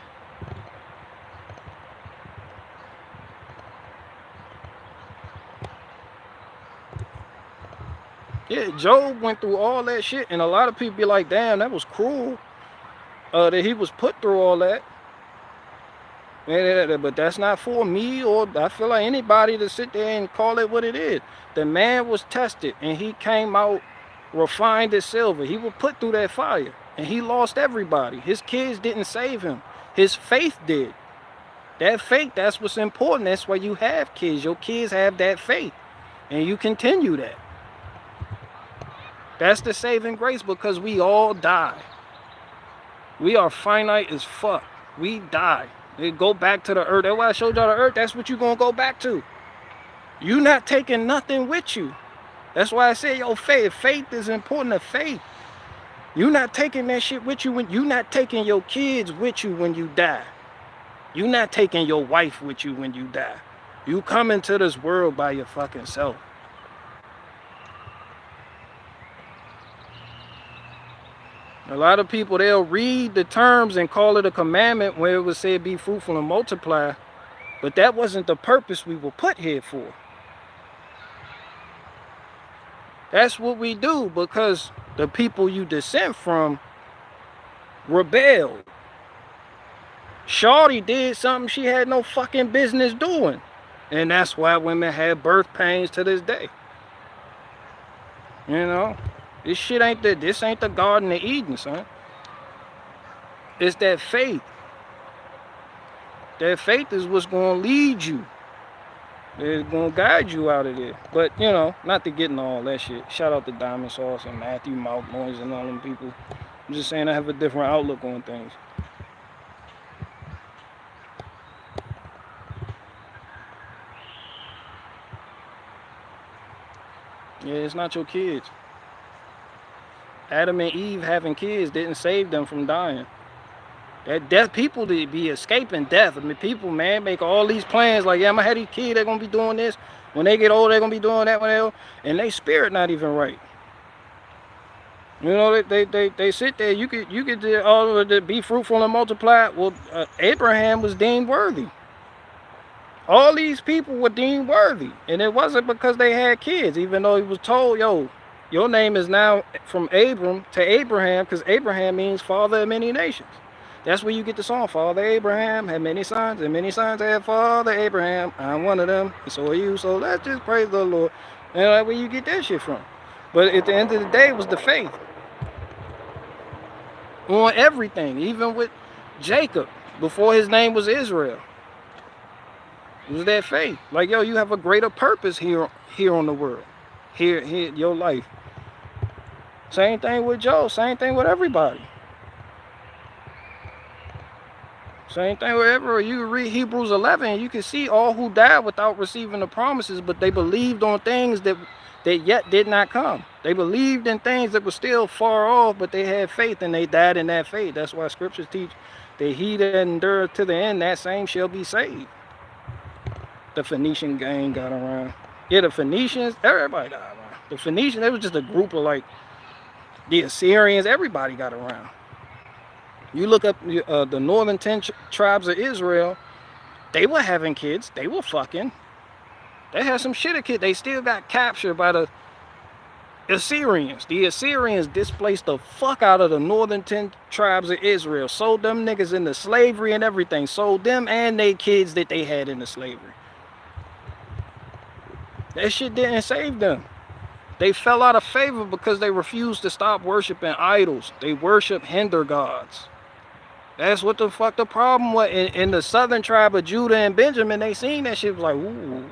Yeah, Job went through all that shit. And a lot of people be like, damn, that was cruel. That he was put through all that. But that's not for me, or I feel like anybody to sit there and call it what it is. The man was tested and he came out refined as silver. He was put through that fire and he lost everybody. His kids didn't save him. His faith did. That faith, that's what's important. That's why you have kids. Your kids have that faith and you continue that. That's the saving grace, because we all die. We are finite as fuck. We die. They go back to the earth. That's why I showed y'all the earth. That's what you're going to go back to. You're not taking nothing with you. That's why I say, yo, faith is important to faith. You're not taking that shit with you when you're not taking your kids with you when you die. You're not taking your wife with you when you die. You come into this world by your fucking self. A lot of people, they'll read the terms and call it a commandment where it would say be fruitful and multiply, but that wasn't the purpose we were put here for. That's what we do because the people you descend from rebelled. Shawty did something she had no fucking business doing. And that's why women have birth pains to this day. You know? This ain't the Garden of Eden, son. It's that faith. That faith is what's gonna lead you. It's gonna guide you out of there. But you know, not to get into all that shit. Shout out to Diamond Sauce and Matthew Mouth Boys and all them people. I'm just saying I have a different outlook on things. Yeah, it's not your kids. Adam and Eve having kids didn't save them from dying. That death, people be escaping death. I mean, people, man, make all these plans like, yeah, I'm gonna have these kids, they're gonna be doing this. When they get old, they're gonna be doing that when they're, and they spirit not even right. You know, they sit there. You could do all of the be fruitful and multiply. Well, Abraham was deemed worthy. All these people were deemed worthy, and it wasn't because they had kids. Even though he was told, yo, your name is now from Abram to Abraham, because Abraham means father of many nations. That's where you get the song, Father Abraham had many sons, and many sons had Father Abraham. I'm one of them, and so are you. So let's just praise the Lord. And that's where you get that shit from. But at the end of the day, it was the faith on everything, even with Jacob before his name was Israel. It was that faith. Like, yo, you have a greater purpose here on the world, here your life. Same thing with Joe. Same thing with everybody. Same thing with everyone. You read Hebrews 11, you can see all who died without receiving the promises, but they believed on things that yet did not come. They believed in things that were still far off, but they had faith and they died in that faith. That's why scriptures teach that he that endureth to the end, that same shall be saved. The Phoenician gang got around. Yeah, the Phoenicians, everybody got around. The Phoenicians, they was just a group of like the Assyrians, everybody got around. You look up the northern 10 tribes of Israel, they were having kids, they were fucking. They had some shit of kids. They still got captured by the Assyrians. The Assyrians displaced the fuck out of the northern 10 tribes of Israel. Sold them niggas into slavery and everything. Sold them and their kids that they had into slavery. That shit didn't save them. They fell out of favor because they refused to stop worshiping idols. They worship hinder gods. That's what the fuck the problem was. In the southern tribe of Judah and Benjamin, they seen that shit, was like, ooh.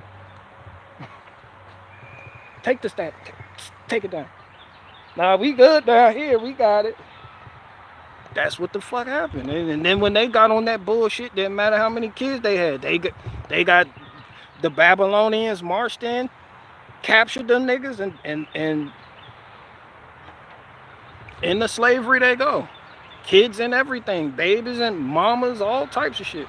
Take the staff. Take it down. Nah, we good down here. We got it. That's what the fuck happened. And then when they got on that bullshit, didn't matter how many kids they had. They got the Babylonians marched in, captured them niggas, and in the slavery they go. Kids and everything, babies and mamas, all types of shit.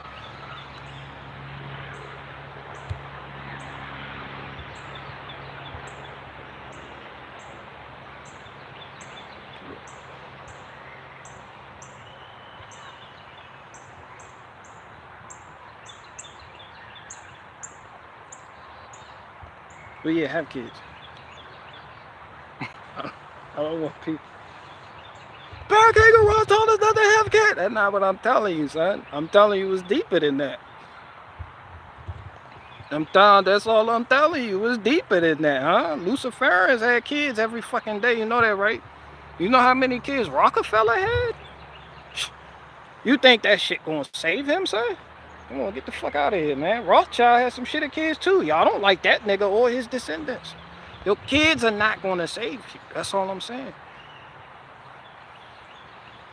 But yeah, have kids. I don't want people. Barricade Ross told us not to have kids. That's not what I'm telling you, son. I'm telling you it's deeper than that. That's all I'm telling you. It's deeper than that, huh? Luciferians had kids every fucking day. You know that, right? You know how many kids Rockefeller had? You think that shit gonna save him, son? Come on, get the fuck out of here, man. Rothschild has some shit of kids too. Y'all don't like that nigga or his descendants. Your kids are not gonna save you. That's all I'm saying.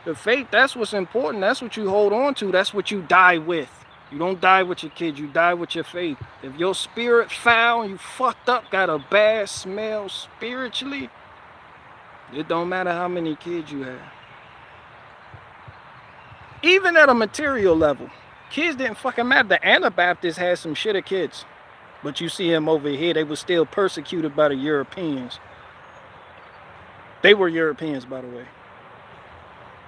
The faith, that's what's important. That's what you hold on to. That's what you die with. You don't die with your kids, you die with your faith. If your spirit foul and you fucked up, got a bad smell spiritually, it don't matter how many kids you have. Even at a material level, kids didn't fucking matter. The Anabaptists had some shitter kids. But you see them over here, they were still persecuted by the Europeans. They were Europeans, by the way.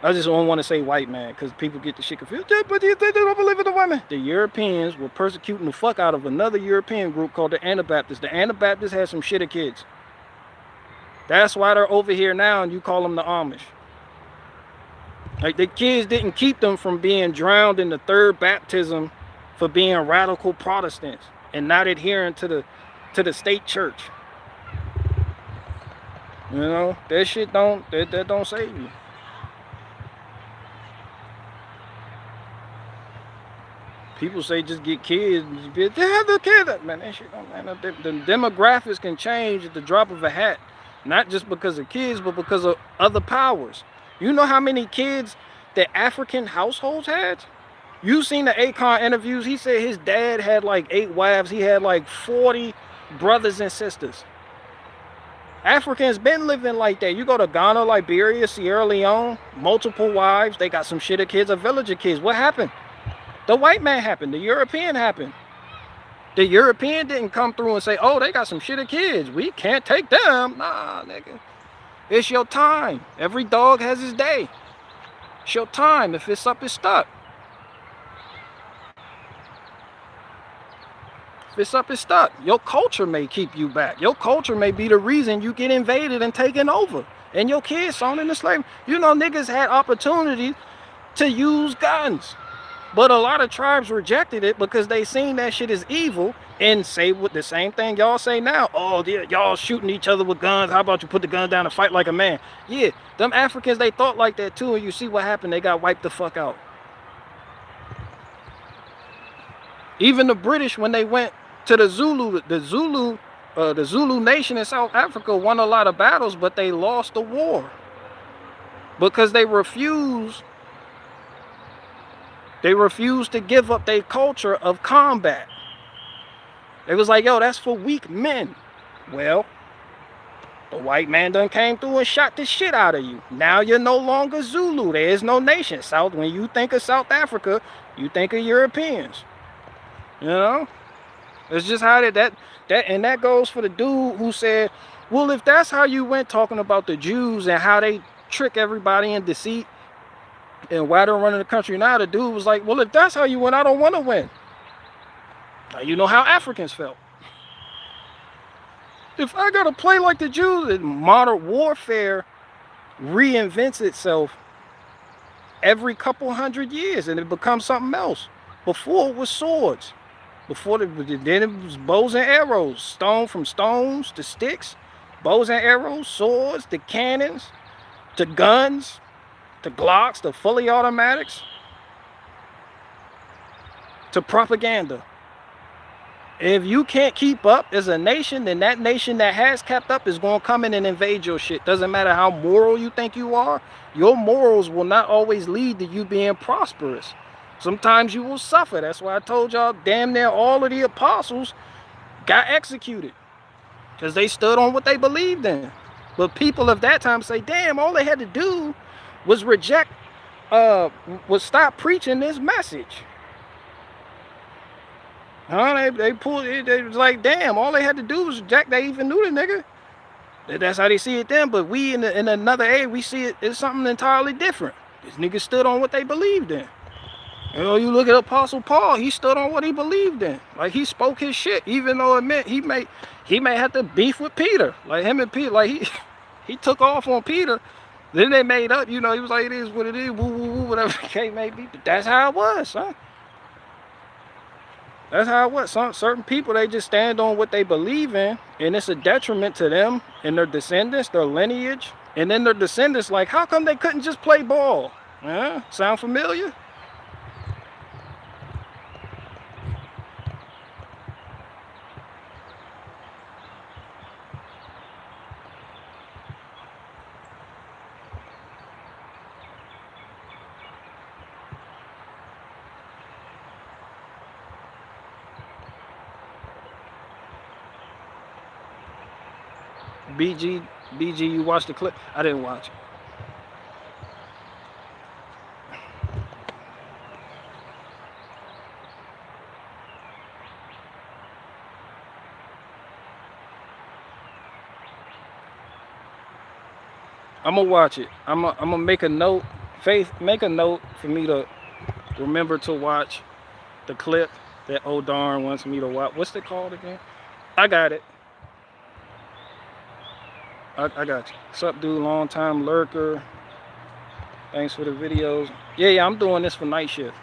I just don't want to say white man, because people get the shit confused. But they don't believe in the white man. The Europeans were persecuting the fuck out of another European group called the Anabaptists. The Anabaptists had some shitter kids. That's why they're over here now, and you call them the Amish. Like, the kids didn't keep them from being drowned in the third baptism for being radical Protestants and not adhering to the state church. You know, that shit don't save you. People say just get kids. They have the kid. Man, that shit don't matter. The demographics can change at the drop of a hat. Not just because of kids, but because of other powers. You know how many kids that African households had? You seen the Akon interviews? He said his dad had like 8 wives. He had like 40 brothers and sisters. Africans been living like that. You go to Ghana, Liberia, Sierra Leone, multiple wives. They got some shitter kids, a village of kids. What happened? The white man happened. The European happened. The European didn't come through and say, oh, they got some shitter kids. We can't take them. Nah, nigga. It's your time. Every dog has his day. It's your time. If it's up, it's stuck. If it's up, it's stuck. Your culture may keep you back. Your culture may be the reason you get invaded and taken over. And your kids sold into slavery. You know, niggas had opportunity to use guns. But a lot of tribes rejected it because they seen that shit is evil and say with the same thing y'all say now. Oh, y'all shooting each other with guns. How about you put the gun down and fight like a man? Yeah, them Africans, they thought like that too. And you see what happened. They got wiped the fuck out. Even the British, when they went to the Zulu nation in South Africa, won a lot of battles, but they lost the war because they refused to give up their culture of combat. It was like, yo, that's for weak men. Well, the white man done came through and shot the shit out of you. Now you're no longer Zulu. There is no nation. When you think of South Africa, you think of Europeans. You know? It's just how that goes for the dude who said, well, if that's how you went talking about the Jews and how they trick everybody in deceit, and why they're running the country now, the dude was like, well, if that's how you win, I don't want to win. Now you know how Africans felt. If I gotta play like the Jews, modern warfare reinvents itself every couple hundred years and it becomes something else. Before it was swords. Then it was bows and arrows. From stones to sticks, bows and arrows, swords to cannons, to guns, to Glocks, to fully automatics, to propaganda. If you can't keep up as a nation, then that nation that has kept up is going to come in and invade your shit. Doesn't matter how moral you think you are, your morals will not always lead to you being prosperous. Sometimes you will suffer. That's why I told y'all damn near all of the apostles got executed because they stood on what they believed in. But people of that time say, damn, all they had to do was stop preaching this message. They pulled it. They was like, damn, all they had to do was reject. They even knew the nigga. That's how they see it then. But we in another age, we see it as something entirely different. These niggas stood on what they believed in. You know, you look at Apostle Paul, he stood on what he believed in. Like, he spoke his shit, even though it meant he may have to beef with Peter. Like, him and Peter, like, he took off on Peter. Then they made up, you know, he was like, it is what it is, woo, woo, woo, whatever the case may be. But that's how it was, son. That's how it was. Certain people, they just stand on what they believe in, and it's a detriment to them and their descendants, their lineage. And then their descendants, like, how come they couldn't just play ball? Huh? Sound familiar? BG, BG, you watched the clip? I didn't watch it. I'm gonna watch it. I'm gonna make a note. Faith, make a note for me to remember to watch the clip that O'Darn wants me to watch. What's it called again? I got it. I got you. What's up, dude? Long time lurker. Thanks for the videos. Yeah, I'm doing this for night shift.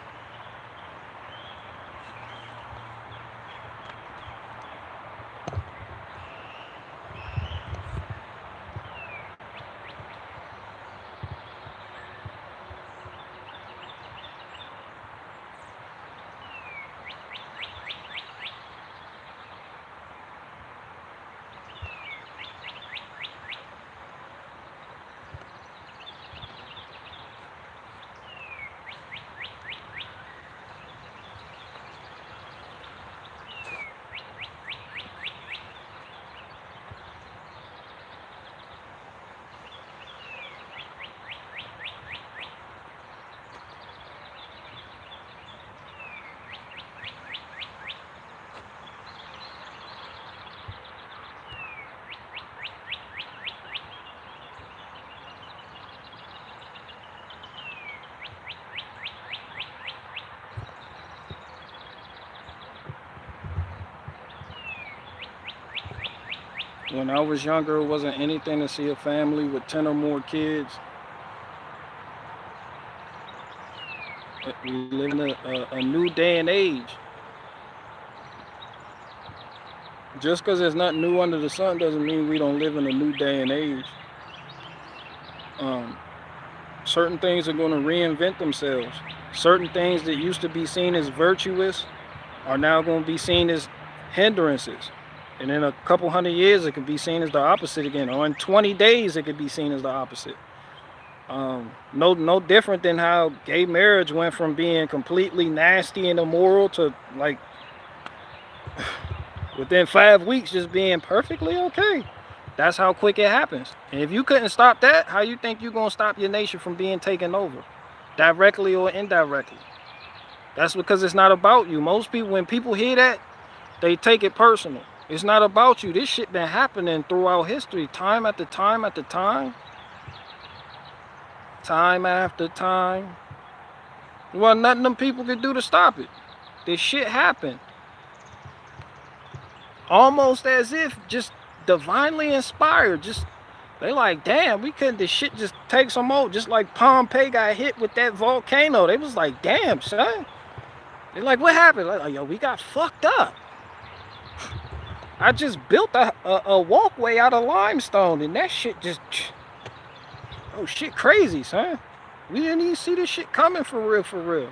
When I was younger, it wasn't anything to see a family with 10 or more kids. We live in a new day and age. Just because there's nothing new under the sun doesn't mean we don't live in a new day and age. Certain things are going to reinvent themselves. Certain things that used to be seen as virtuous are now going to be seen as hindrances. And in a couple hundred years, it could be seen as the opposite again. Or in 20 days, it could be seen as the opposite. No different than how gay marriage went from being completely nasty and immoral to, like, within 5 weeks just being perfectly okay. That's how quick it happens. And if you couldn't stop that, how you think you're going to stop your nation from being taken over? Directly or indirectly. That's because it's not about you. Most people, when people hear that, they take it personal. It's not about you. This shit been happening throughout history, time after time after time. Time after time. Well, nothing them people could do to stop it. This shit happened. Almost as if just divinely inspired. Just, they like, damn, we couldn't, this shit just take some more. Just like Pompeii got hit with that volcano. They was like, damn, son. They're like, what happened? Like, yo, we got fucked up. I just built a walkway out of limestone, and that shit just, oh shit, crazy, son. We didn't even see this shit coming for real, for real.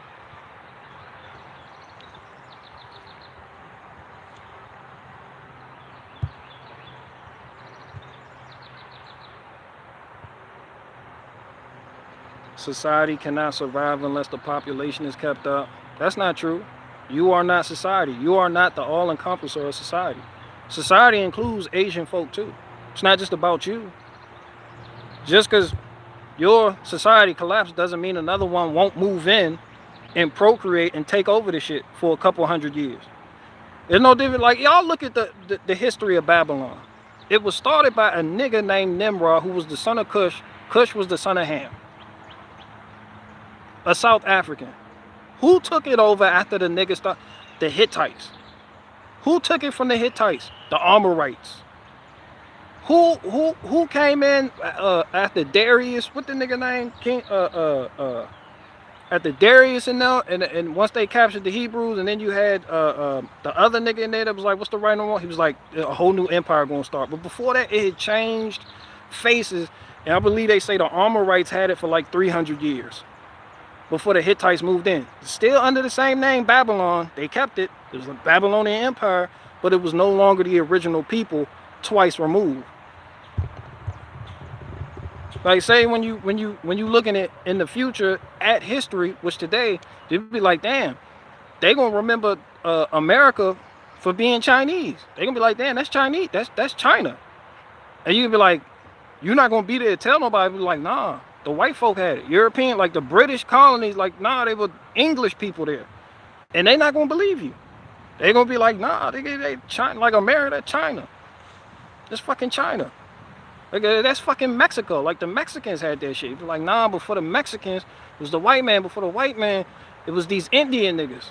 Society cannot survive unless the population is kept up. That's not true. You are not society. You are not the all-encompasser of society. Society includes Asian folk too. It's not just about you. Just because your society collapsed doesn't mean another one won't move in and procreate and take over the shit for a couple hundred years. There's no different. Like, y'all look at the history of Babylon. It was started by a nigga named Nimrod, who was the son of Cush. Cush was the son of Ham, a South African. Who took it over after the niggas started? The Hittites. Who took it from the Hittites? The Amorites. Who came in after Darius? What the nigga name? King after Darius and now, and once they captured the Hebrews, and then you had the other nigga in there that was like, what's the right and wrong? He was like, a whole new empire gonna start. But before that, it had changed faces, and I believe they say the Amorites had it for like 300 years before the Hittites moved in. Still under the same name, Babylon. They kept it. It was a Babylonian empire, but it was no longer the original people, twice removed. Like, say when you looking at in the future at history, which today you'd be like, damn, they gonna remember America for being Chinese. They gonna be like, damn, that's Chinese. That's China. And you can be like, you're not gonna be there to tell nobody. Be like, nah, the white folk had it. European, like the British colonies, like, nah, they were English people there. And they not gonna believe you. They gonna be like, nah, they China, like America, China. It's fucking China. Like, that's fucking Mexico. Like the Mexicans had that shit. Like, nah, before the Mexicans, it was the white man. Before the white man, it was these Indian niggas.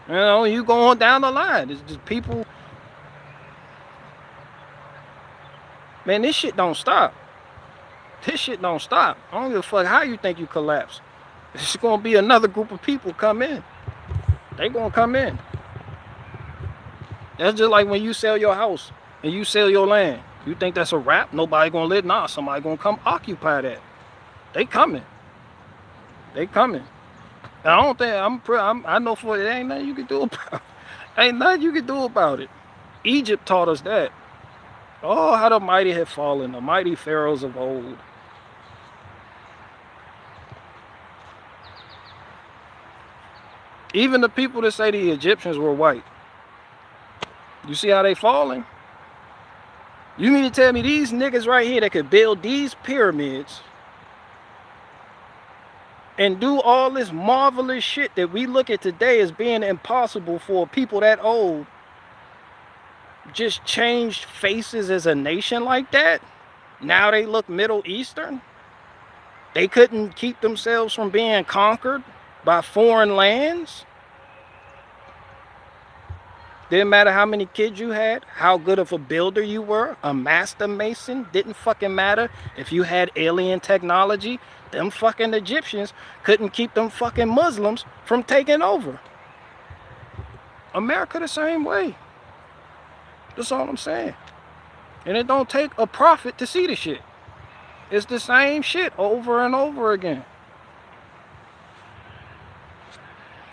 You know, you go on down the line. It's just people. Man, this shit don't stop. This shit don't stop. I don't give a fuck how you think you collapse. It's gonna be another group of people come in. They gonna come in. That's just like when you sell your house and you sell your land. You think that's a wrap? Nobody gonna live? Nah, somebody gonna come occupy that. They coming. They coming. And I don't think I know for it ain't nothing you can do about it. Ain't nothing you can do about it. Egypt taught us that. Oh, how the mighty had fallen, the mighty pharaohs of old. Even the people that say the Egyptians were white. You see how they falling? You mean to tell me these niggas right here that could build these pyramids and do all this marvelous shit that we look at today as being impossible for people that old, just changed faces as a nation like that? Now they look Middle Eastern? They couldn't keep themselves from being conquered by foreign lands? Didn't matter how many kids you had, how good of a builder you were, a master mason, didn't fucking matter. If you had alien technology, them fucking Egyptians couldn't keep them fucking Muslims from taking over. America the same way. That's all I'm saying. And it don't take a prophet to see the shit. It's the same shit over and over again.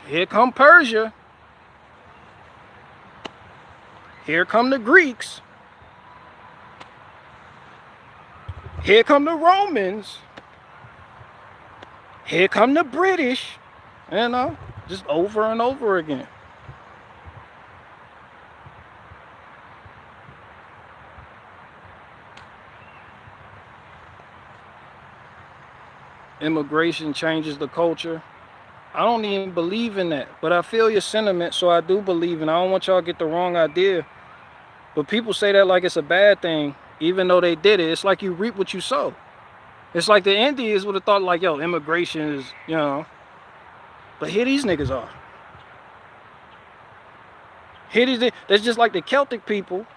Here come Persia. Here come the Greeks. Here come the Romans. Here come the British. You know, just over and over again. Immigration changes the culture. I don't even believe in that, but I feel your sentiment, so I do believe in it. I don't want y'all to get the wrong idea. But people say that like it's a bad thing, even though they did it. It's like you reap what you sow. It's like the Indians would have thought like, yo, immigration is, you know. But here these niggas are. Here these, that's just like the Celtic people.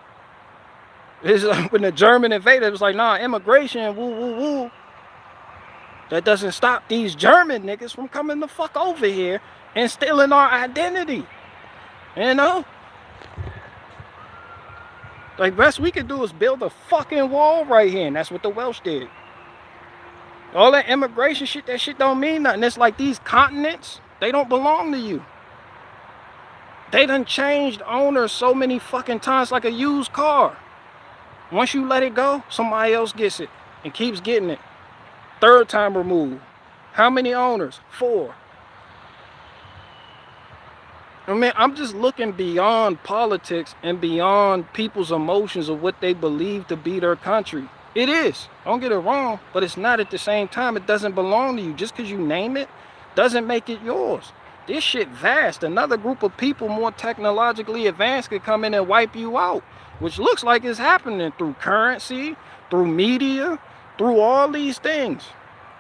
It's like when the German invaded, it was like, nah, immigration, woo, woo, woo. That doesn't stop these German niggas from coming the fuck over here and stealing our identity. You know? Like, best we could do is build a fucking wall right here, and that's what the Welsh did. All that immigration shit, that shit don't mean nothing. It's like these continents, they don't belong to you. They done changed owners so many fucking times like a used car. Once you let it go, somebody else gets it and keeps getting it. Third time removed. How many owners? 4. I mean, I'm just looking beyond politics and beyond people's emotions of what they believe to be their country. It is. Don't get it wrong, but it's not at the same time. It doesn't belong to you. Just because you name it doesn't make it yours. This shit vast. Another group of people more technologically advanced could come in and wipe you out, which looks like it's happening through currency, through media, through all these things,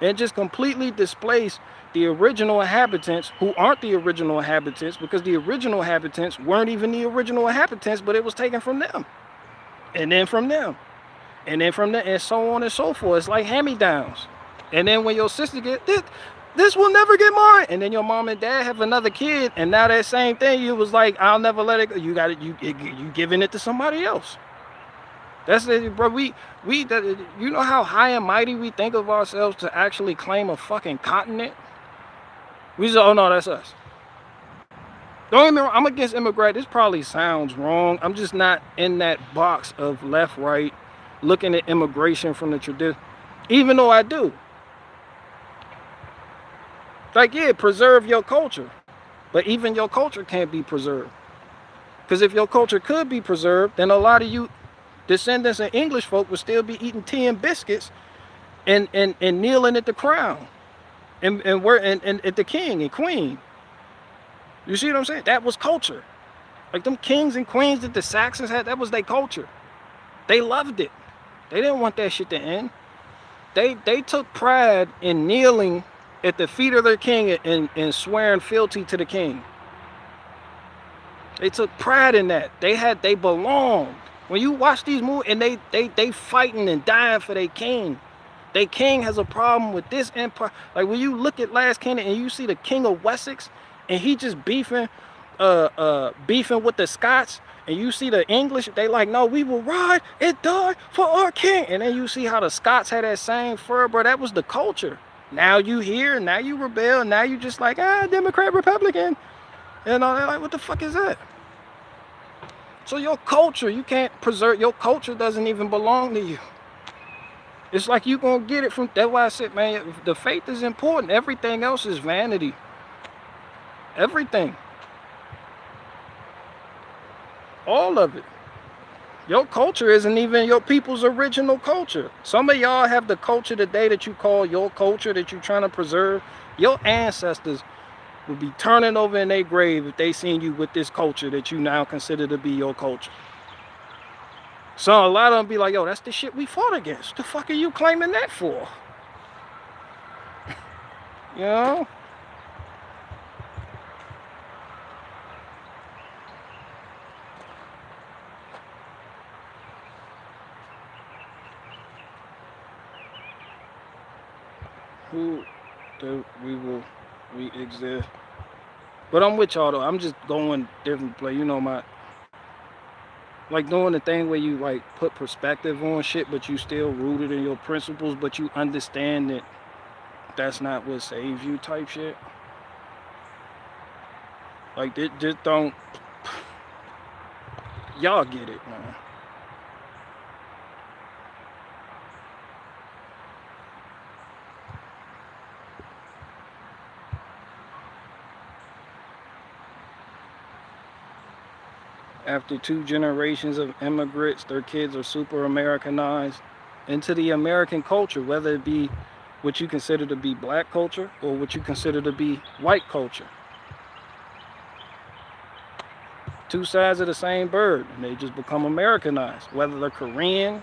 and just completely displace the original inhabitants who aren't the original inhabitants, because the original inhabitants weren't even the original inhabitants, but it was taken from them, and then from them, and then from them, and so on and so forth. It's like hand-me-downs. And then when your sister get this will never get mine, and then your mom and dad have another kid, and now that same thing, you was like, I'll never let it go. You got it. You giving it to somebody else. That's it, bro. We you know how high and mighty we think of ourselves to actually claim a fucking continent? We say, oh no, that's us. Don't get me wrong, I'm against immigrant. This probably sounds wrong. I'm just not in that box of left, right, looking at immigration from the tradition, even though I do. Like, yeah, preserve your culture, but even your culture can't be preserved. Because if your culture could be preserved, then a lot of you descendants of English folk would still be eating tea and biscuits and kneeling at the crown and at the king and queen. You see what I'm saying? That was culture. Like them kings and queens that the Saxons had, that was their culture. They loved it. They didn't want that shit to end. They took pride in kneeling at the feet of their king and swearing fealty to the king. They took pride in that. They belonged. When you watch these movies and they fighting and dying for their king. Their king has a problem with this empire. Like when you look at Last Kingdom and you see the king of Wessex and he just beefing with the Scots, and you see the English, they like, no, we will ride and die for our king. And then you see how the Scots had that same fur, bro. That was the culture. Now you here, now you rebel, now you just like, Democrat, Republican. And all that, like, what the fuck is that? So your culture, you can't preserve, your culture doesn't even belong to you. It's like you gonna get it from, that's why I said, man, the faith is important. Everything else is vanity. Everything. All of it. Your culture isn't even your people's original culture. Some of y'all have the culture today that you call your culture that you're trying to preserve. Your ancestors would be turning over in their grave if they seen you with this culture that you now consider to be your culture. So a lot of them be like, yo, that's the shit we fought against. The fuck are you claiming that for? You know? Who do we exist? But I'm with y'all though. I'm just going different play. You know, my like doing the thing where you like put perspective on shit, but you still rooted in your principles, but you understand that that's not what saves you type shit. Like it just don't. Y'all get it, man. After 2 generations of immigrants, their kids are super Americanized into the American culture, whether it be what you consider to be black culture or what you consider to be white culture. 2 sides of the same bird, and they just become Americanized, whether they're Korean,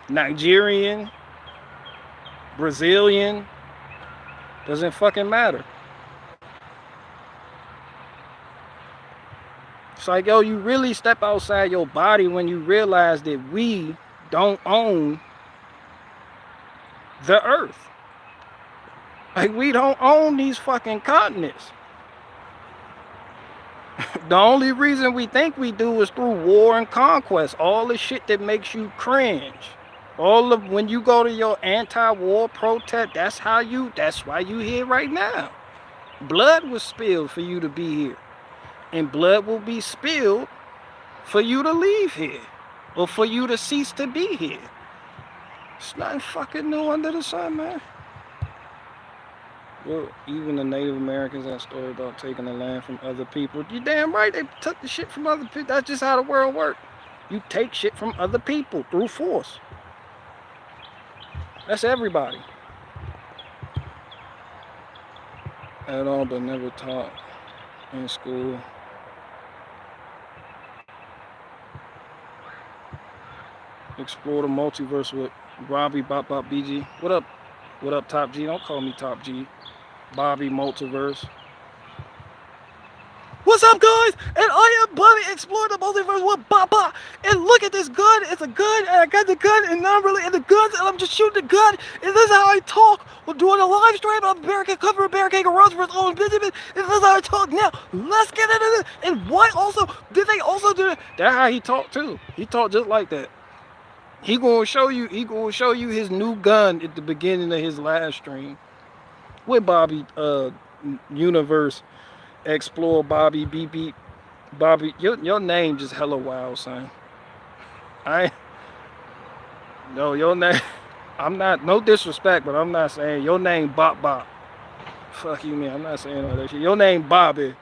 Nigerian, Brazilian, doesn't fucking matter. It's like, yo, you really step outside your body when you realize that we don't own the earth. Like, we don't own these fucking continents. The only reason we think we do is through war and conquest. All the shit that makes you cringe. All of when you go to your anti-war protest, that's why you here right now. Blood was spilled for you to be here. And blood will be spilled for you to leave here. Or for you to cease to be here. It's nothing fucking new under the sun, man. Well, even the Native Americans that story about taking the land from other people. You damn right, they took the shit from other people. That's just how the world works. You take shit from other people through force. That's everybody. At all, but never taught in school. Explore the multiverse with Robbie Bop Bop BG. What up? What up, Top G? Don't call me Top G. Bobby Multiverse. What's up, guys? And I am Bobby exploring the multiverse with Baba. And look at this gun. It's a gun, and I got the gun, and now I'm really in the guns, and I'm just shooting the gun. And this is how I talk. We're doing a live stream of Barricade covering Barricade Garage for Owen Benjamin. And this is how I talk. Now, let's get into this. And why also did they also do that? That's how he talked too. He talked just like that. He gonna show you his new gun at the beginning of his live stream with Bobby Universe Explore Bobby Beep Beep Bobby. Your name just hella wild, son. Your name. I'm not, no disrespect, but I'm not saying your name Bop Bop. Fuck you, man. I'm not saying all that shit. Your name Bobby.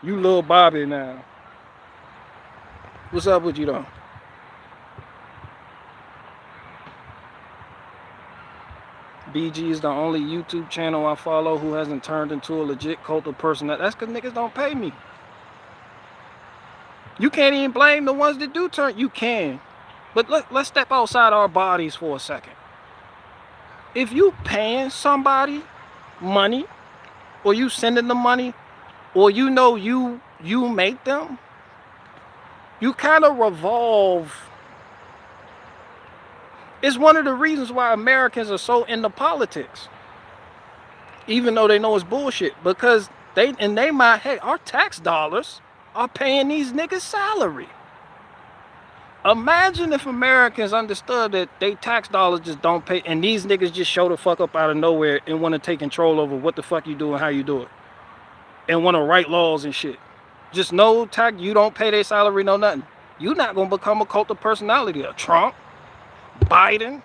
You little Bobby now. What's up with you though? BG is the only YouTube channel I follow who hasn't turned into a legit cult of personality. That's because niggas don't pay me. You can't even blame the ones that do turn. You can. But let's step outside our bodies for a second. If you paying somebody money, or you sending them money, or you know you make them, you kind of revolve. It's one of the reasons why Americans are so into politics, even though they know it's bullshit, because they in their mind, hey, our tax dollars are paying these niggas salary. Imagine if Americans understood that they tax dollars just don't pay, and these niggas just show the fuck up out of nowhere and want to take control over what the fuck you do and how you do it, and want to write laws and shit. Just no tax, you don't pay their salary, no nothing. You're not gonna become a cult of personality. Trump, Biden,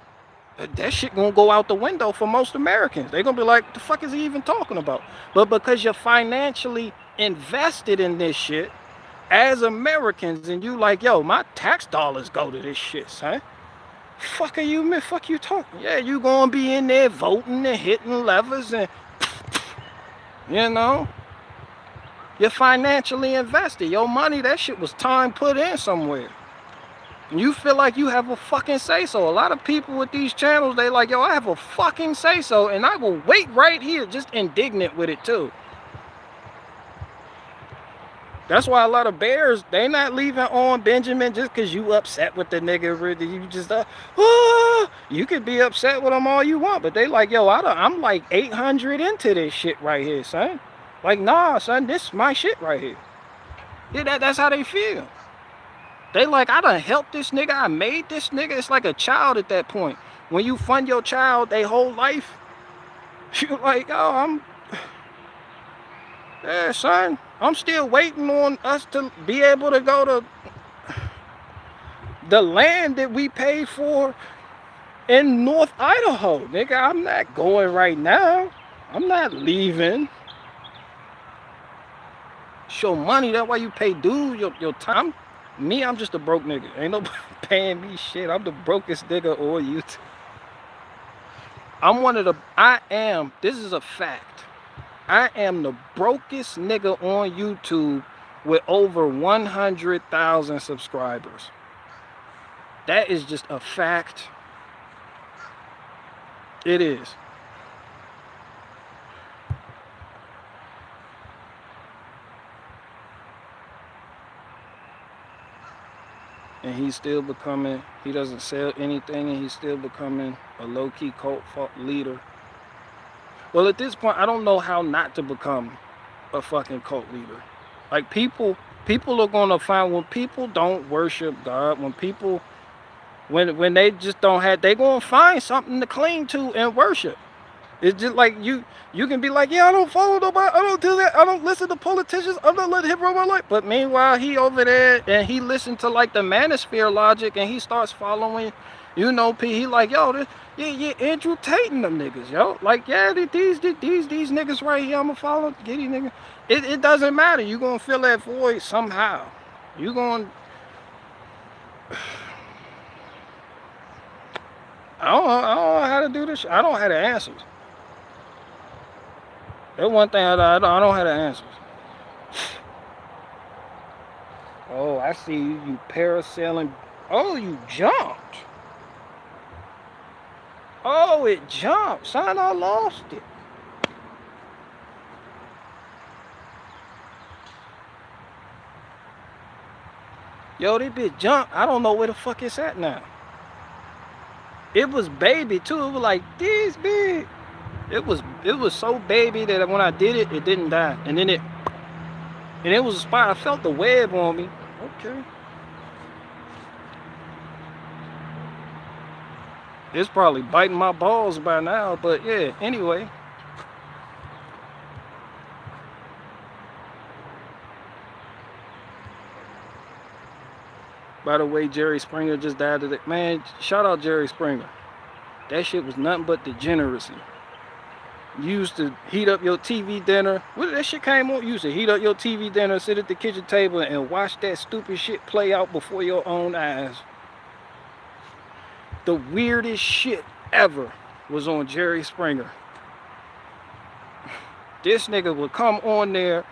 that shit gonna go out the window for most Americans. They're gonna be like, the fuck is he even talking about? But because you're financially invested in this shit as Americans, and you like, yo, my tax dollars go to this shit, son. Fuck are you, man? Fuck you talking? Yeah, you gonna be in there voting and hitting levers and, you know, you're financially invested. Your money, that shit was time put in somewhere. And you feel like you have a fucking say-so. A lot of people with these channels, they like, yo, I have a fucking say-so, and I will wait right here, just indignant with it too. That's why a lot of bears, they not leaving on Benjamin just because you upset with the nigga. You just, you could be upset with them all you want, but they like, yo, I'm like 800 into this shit right here, son. Like, nah, son, this is my shit right here. Yeah, that's how they feel. They like, I done helped this nigga, I made this nigga. It's like a child at that point. When you fund your child their whole life, you're like, oh, yeah, son, I'm still waiting on us to be able to go to the land that we paid for in North Idaho. Nigga, I'm not going right now. I'm not leaving. Show money, that's why you pay dues, your time. Me, I'm just a broke nigga. Ain't nobody paying me shit. I'm the brokest nigga on YouTube. This is a fact. I am the brokest nigga on YouTube with over 100,000 subscribers. That is just a fact. It is. And he's still becoming, he doesn't sell anything, and he's still becoming a low-key cult leader. Well, at this point, I don't know how not to become a fucking cult leader. Like, people are gonna find, when people don't worship God, when they just don't have, they gonna find something to cling to and worship. It's just like you can be like, yeah, I don't follow nobody, I don't do that, I don't listen to politicians, I'm not letting him run my life. But meanwhile, he over there and he listened to like the manosphere logic, and he starts following, you know, he like, yo, yeah, Andrew Tate and them niggas, yo. Like, yeah, these niggas right here, I'ma follow, get these niggas. It doesn't matter, you gonna fill that void somehow. You gonna, I don't know how to do this. I don't have the answers. That's one thing I don't have the answers. Oh, I see you parasailing. Oh, you jumped. Oh, it jumped. Son, I lost it. Yo, this bitch jumped. I don't know where the fuck it's at now. It was baby too. It was like this big. It was so baby that when I did it, it didn't die. And then it was a spot. I felt the web on me. Okay. It's probably biting my balls by now, but yeah, anyway. By the way, Jerry Springer just died today. Man, shout out Jerry Springer. That shit was nothing but degeneracy. You used to heat up your TV dinner. When that shit came on, you used to heat up your TV dinner, sit at the kitchen table, and watch that stupid shit play out before your own eyes. The weirdest shit ever. was on Jerry Springer. This nigga would come on there,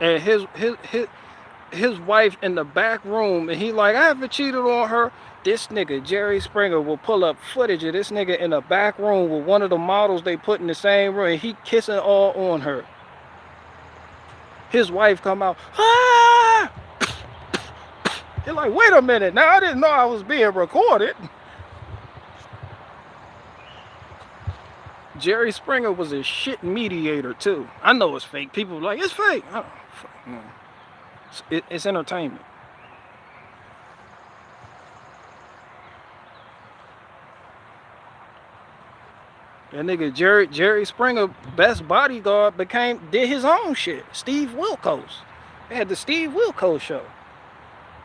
and his wife in the back room, and he like, I haven't cheated on her. This nigga Jerry Springer will pull up footage of this nigga in the back room with one of the models they put in the same room, and he kissing all on her. His wife come out, ah! You're like, wait a minute, now I didn't know I was being recorded. Jerry Springer was a shit mediator too. I know it's fake. People are like, it's fake. It's entertainment. That nigga Jerry Springer, best bodyguard, did his own shit. Steve Wilkos. They had the Steve Wilkos show.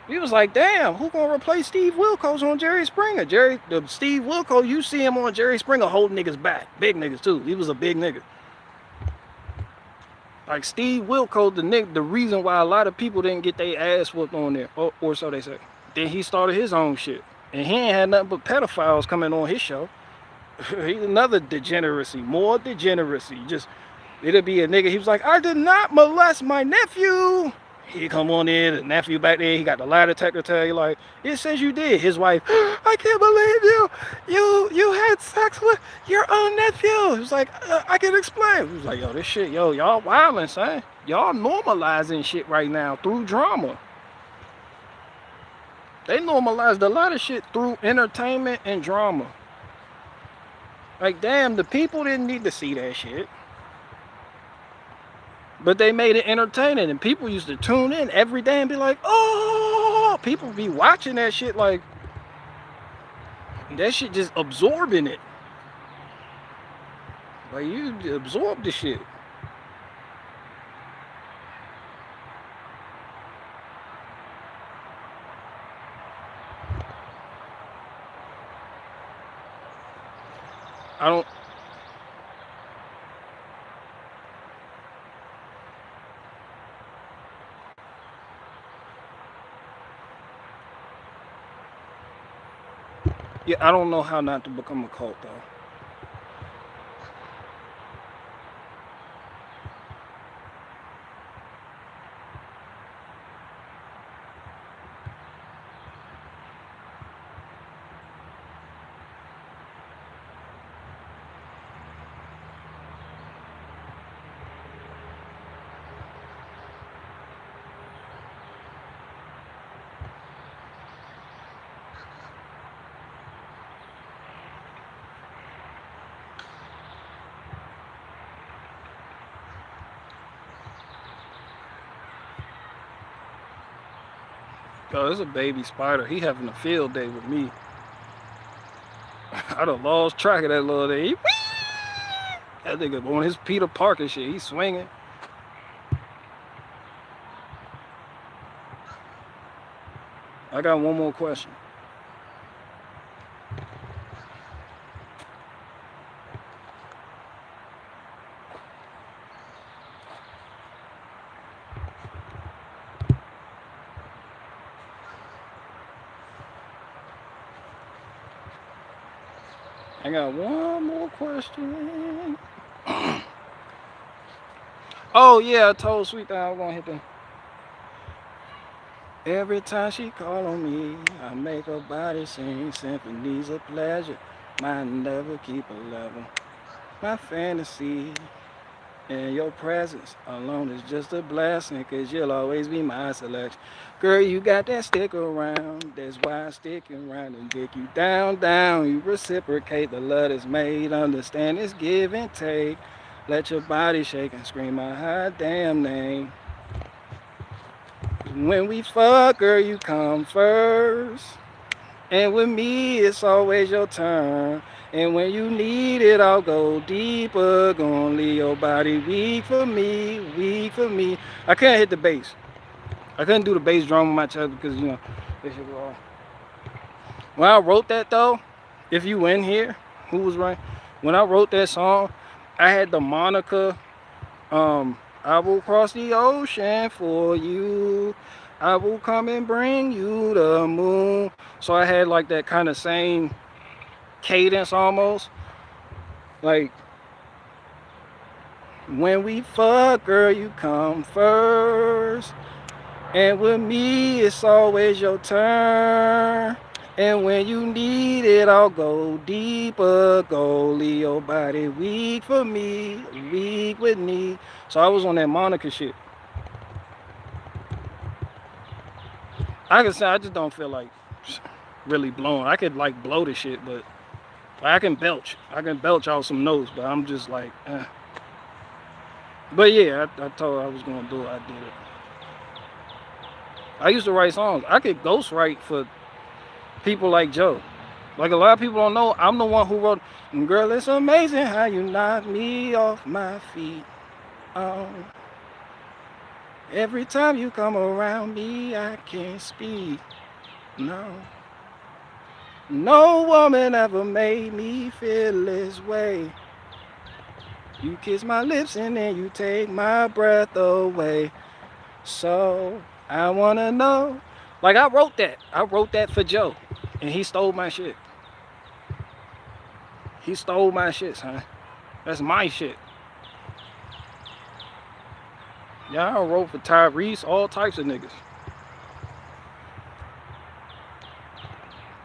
He was like, damn, who gonna replace Steve Wilkos on Jerry Springer? Steve Wilkos, you see him on Jerry Springer holding niggas back. Big niggas too. He was a big nigga. Like Steve Wilkos, the reason why a lot of people didn't get their ass whooped on there, or so they say. Then he started his own shit. And he ain't had nothing but pedophiles coming on his show. He's another degeneracy, more degeneracy. Just, it'll be a nigga, he was like, I did not molest my nephew. He come on in, the nephew back there, he got the lie detector tell you like, it says you did. His wife, I can't believe you had sex with your own nephew. He was like, I can explain. He was like, yo, this shit, yo, y'all wildin', son. Y'all normalizing shit right now through drama. They normalized a lot of shit through entertainment and drama. Like, damn, the people didn't need to see that shit. But they made it entertaining, and people used to tune in every day and be like, oh, people be watching that shit like, that shit just absorbing it. Like, you absorb the shit. Yeah, I don't know how not to become a cult though. Yo, there's a baby spider. He having a field day with me. I done lost track of that little thing. That nigga on his Peter Parker shit. He's swinging. I got one more question. I got one more question. Oh yeah, I told Sweet that I was gonna hit them. Every time she call on me, I make her body sing symphonies of pleasure. Mine never keep a level. My fantasy and your presence alone is just a blessing, cause you'll always be my selection. Girl, you got that stick around, that's why I stick around and dick you down, down. You reciprocate the love that's made, understand it's give and take. Let your body shake and scream my hot damn name. When we fuck, girl, you come first. And with me, it's always your turn. And when you need it, I'll go deeper. Gonna leave your body weak for me, weak for me. I can't hit the bass. I couldn't do the bass drum on my chest because, you know, this shit was all. When I wrote that, though, if you in here, who was right? When I wrote that song, I had the moniker, I will cross the ocean for you. I will come and bring you the moon. So I had like that kind of same cadence almost. Like, when we fuck, girl, you come first. And with me, it's always your turn. And when you need it, I'll go deeper. Go leave your body weak for me, weak with me. So I was on that Monica shit. I can say I just don't feel like really blowing. I could like blow the shit, but I can belch. I can belch out some notes, but I'm just like, eh. But yeah, I told her I was gonna do it. I did it. I used to write songs. I could ghost write for people like Joe. Like a lot of people don't know, I'm the one who wrote, girl, it's amazing how you knock me off my feet. Every time you come around me, I can't speak. No. No woman ever made me feel this way. You kiss my lips and then you take my breath away. So I wanna know. Like I wrote that. I wrote that for Joe. And he stole my shit. He stole my shit, son. That's my shit. Yeah, I wrote for Tyrese, all types of niggas.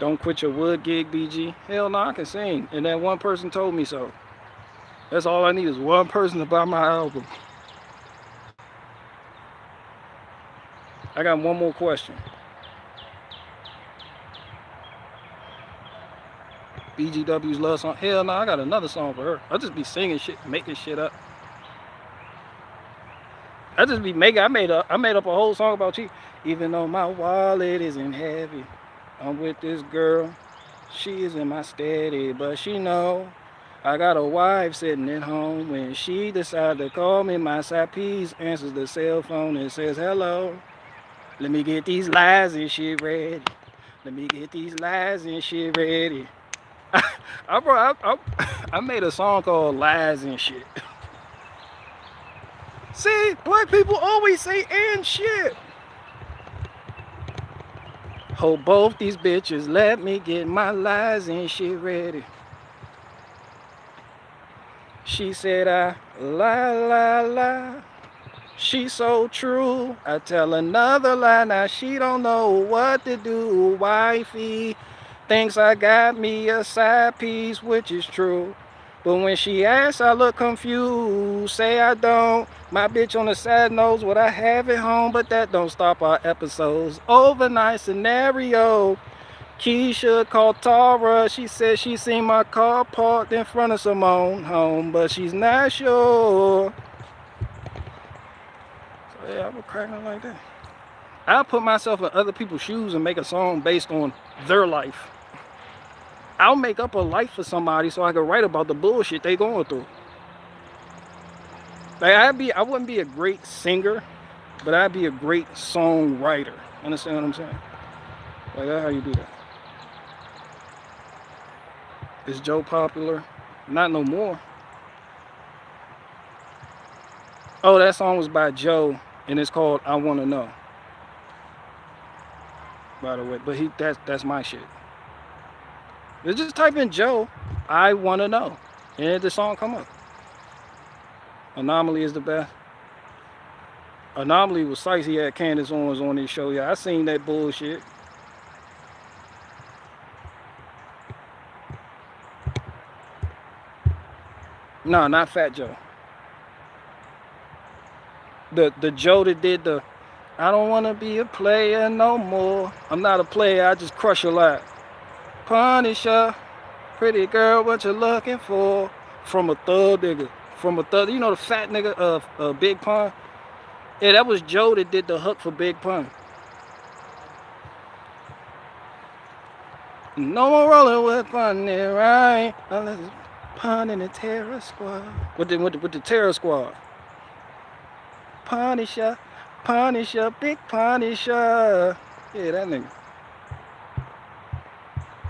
Don't quit your wood gig, BG. Hell no, I can sing. And that one person told me so. That's all I need is one person to buy my album. I got one more question. BGW's love song. Hell no, I got another song for her. I just be singing shit, making shit up. I just be making. I made up a whole song about you. Even though my wallet isn't heavy, I'm with this girl. She is in my steady, but she know I got a wife sitting at home. When she decide to call me, my side piece answers the cell phone and says hello. Let me get these lies and shit ready. Let me get these lies and shit ready. I made a song called Lies and Shit. See, black people always say and shit. Hold both these bitches, let me get my lies and shit ready. She said I lie, lie, lie. She so true. I tell another lie, now she don't know what to do. Wifey thinks I got me a side piece, which is true. But when she asks, I look confused. Say I don't. My bitch on the side knows what I have at home, but that don't stop our episodes. Overnight scenario. Keisha called Tara. She said she seen my car parked in front of Simone home, but she's not sure. So yeah, I was cracking like that. I'll put myself in other people's shoes and make a song based on their life. I'll make up a life for somebody so I can write about the bullshit they going through. Like I wouldn't be a great singer, but I'd be a great songwriter. Understand what I'm saying? Like that's how you do that. Is Joe popular? Not no more. Oh, that song was by Joe, and it's called I Wanna Know. By the way, but that's my shit. Just type in Joe, I Wanna Know, and the song come up. Anomaly is the best. Anomaly was Sice. He had Candace Owens on his show. Yeah, I seen that bullshit. No, not Fat Joe. The Joe that did the I don't wanna be a player no more. I'm not a player, I just crush a lot. Punisher, pretty girl, what you looking for? From a thug nigga. From a thug, you know the fat nigga of Big Pun? Yeah, that was Joe that did the hook for Big Pun. No more rolling with Pun there, right? Unless it's Pun in the Terror Squad. With the Terror Squad. Punisher, Punisher, Big Punisher. Yeah, that nigga.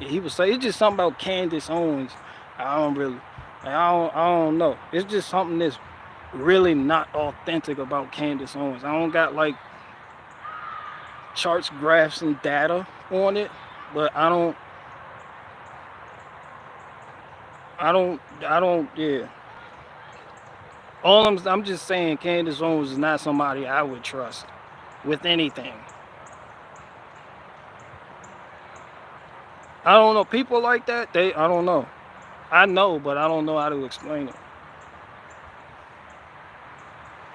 Yeah, he was saying it's just something about Candace Owens. I don't know. It's just something that's really not authentic about Candace Owens. I don't got like charts, graphs, and data on it, but I don't. Yeah. I'm just saying Candace Owens is not somebody I would trust with anything. I don't know. People like that, I don't know. I know, but I don't know how to explain it.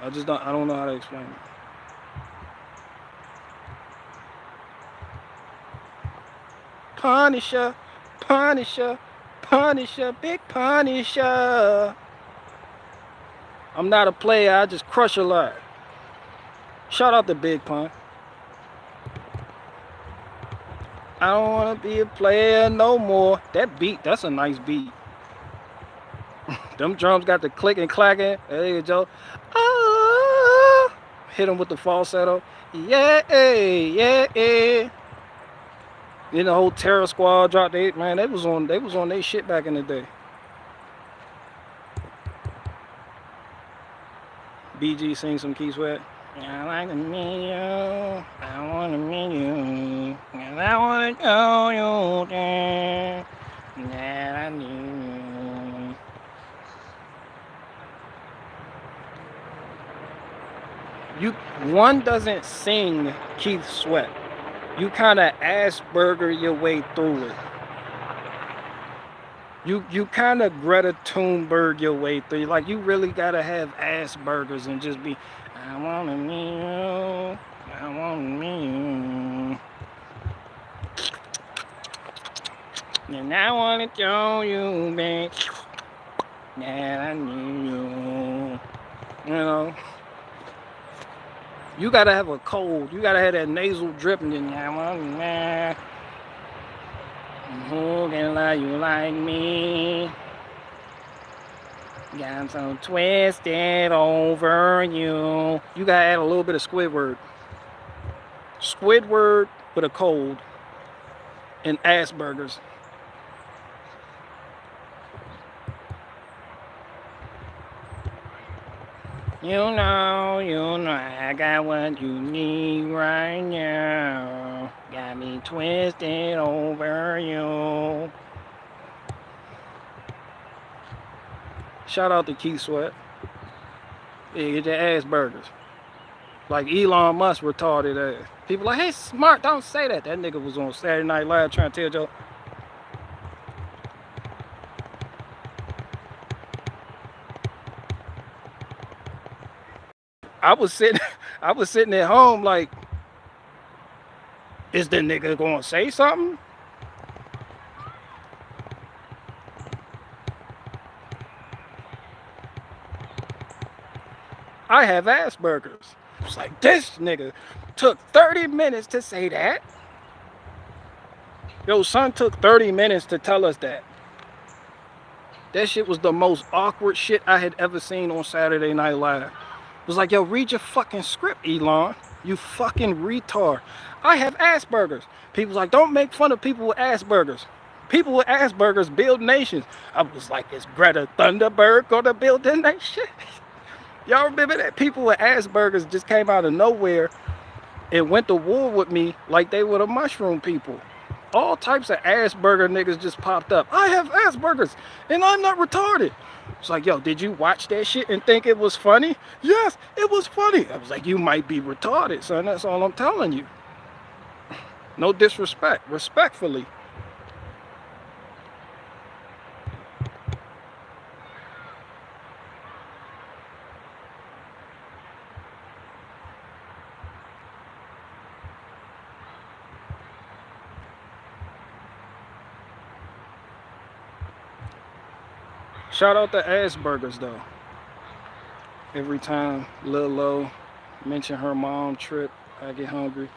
I don't know how to explain it. Punisher, Punisher, Punisher, big Punisher. I'm not a player, I just crush a lot. Shout out to Big Pun. I don't want to be a player no more. That beat, that's a nice beat. Them drums got the clicking, clacking. There you go. Oh, hit him with the falsetto. Yeah, yeah. Then the whole Terror Squad dropped it. Man, they was on their shit back in the day. BG sing some Keith Sweat. I like to meet you. I want to meet you. And I want to show you there that I knew. One doesn't sing Keith Sweat. You kind of Asperger your way through it. You kind of Greta Thunberg your way through. Like, you really gotta have Asperger's and just be, I wanna meet you, I wanna meet you, and I wanna show you, babe, that I need you. You know, you gotta have a cold. You gotta have that nasal dripping. And I wanna. Who can love you like me? Got so twisted over you. You gotta add a little bit of Squidward. Squidward with a cold and Asperger's. You know, I got what you need right now. Got me twisted over you. Shout out to Keith Sweat. Yeah, get your Asperger's. Like Elon Musk retarded ass. People like, hey, Smart, don't say that. That nigga was on Saturday Night Live trying to tell Joe. I was sitting at home like, is the nigga gonna say something? I have Asperger's. It's like, this nigga took 30 minutes to say that. Yo, son took 30 minutes to tell us that. That shit was the most awkward shit I had ever seen on Saturday Night Live. It was like, yo, read your fucking script, Elon. You fucking retard. I have Asperger's. People's like, don't make fun of people with Asperger's. People with Asperger's build nations. I was like, is Greta Thunberg gonna build a nation? Y'all remember that? People with Asperger's just came out of nowhere and went to war with me like they were the mushroom people. All types of Asperger niggas just popped up. I have Asperger's and I'm not retarded. It's like, yo, did you watch that shit and think it was funny? Yes, it was funny. I was like, you might be retarded, son. That's all I'm telling you. No disrespect. Respectfully. Shout out to Asperger's though. Every time Lil Lo mention her mom trip, I get hungry.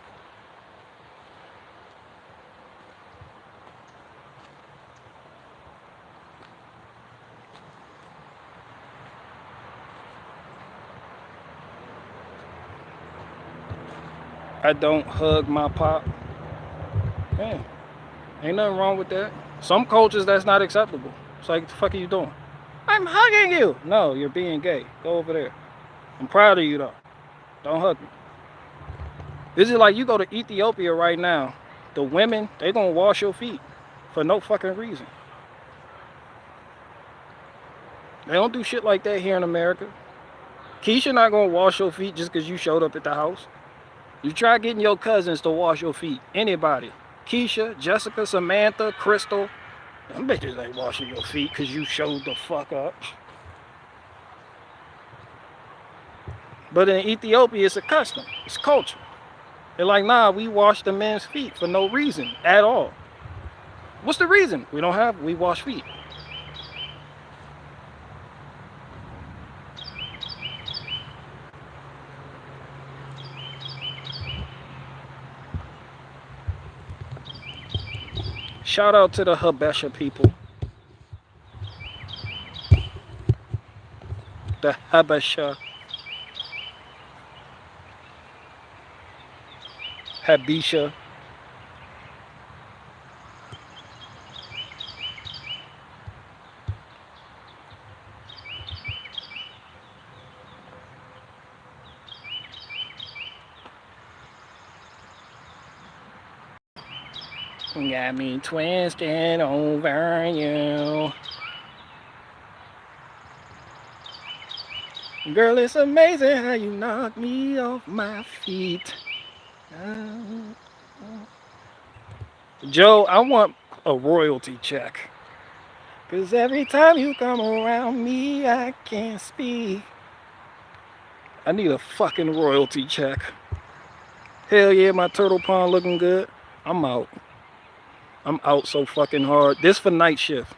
I don't hug my pop. Man, ain't nothing wrong with that. Some cultures that's not acceptable. It's like, what the fuck are you doing? I'm hugging you. No, you're being gay. Go over there. I'm proud of you though. Don't hug me. This is like, you go to Ethiopia right now. The women, they gonna wash your feet for no fucking reason. They don't do shit like that here in America. Keisha not gonna wash your feet just because you showed up at the house. You try getting your cousins to wash your feet. Anybody. Keisha, Jessica, Samantha, Crystal. Them bitches ain't washing your feet because you showed the fuck up. But in Ethiopia, it's a custom. It's culture. They're like, nah, we wash the men's feet for no reason at all. What's the reason? We wash feet. Shout out to the Habesha people. The Habesha. Habesha. Got me twisted over you. Girl, it's amazing how you knock me off my feet. Joe, I want a royalty check. Cause every time you come around me, I can't speak. I need a fucking royalty check. Hell yeah, my turtle pond looking good. I'm out. I'm out so fucking hard. This for night shift.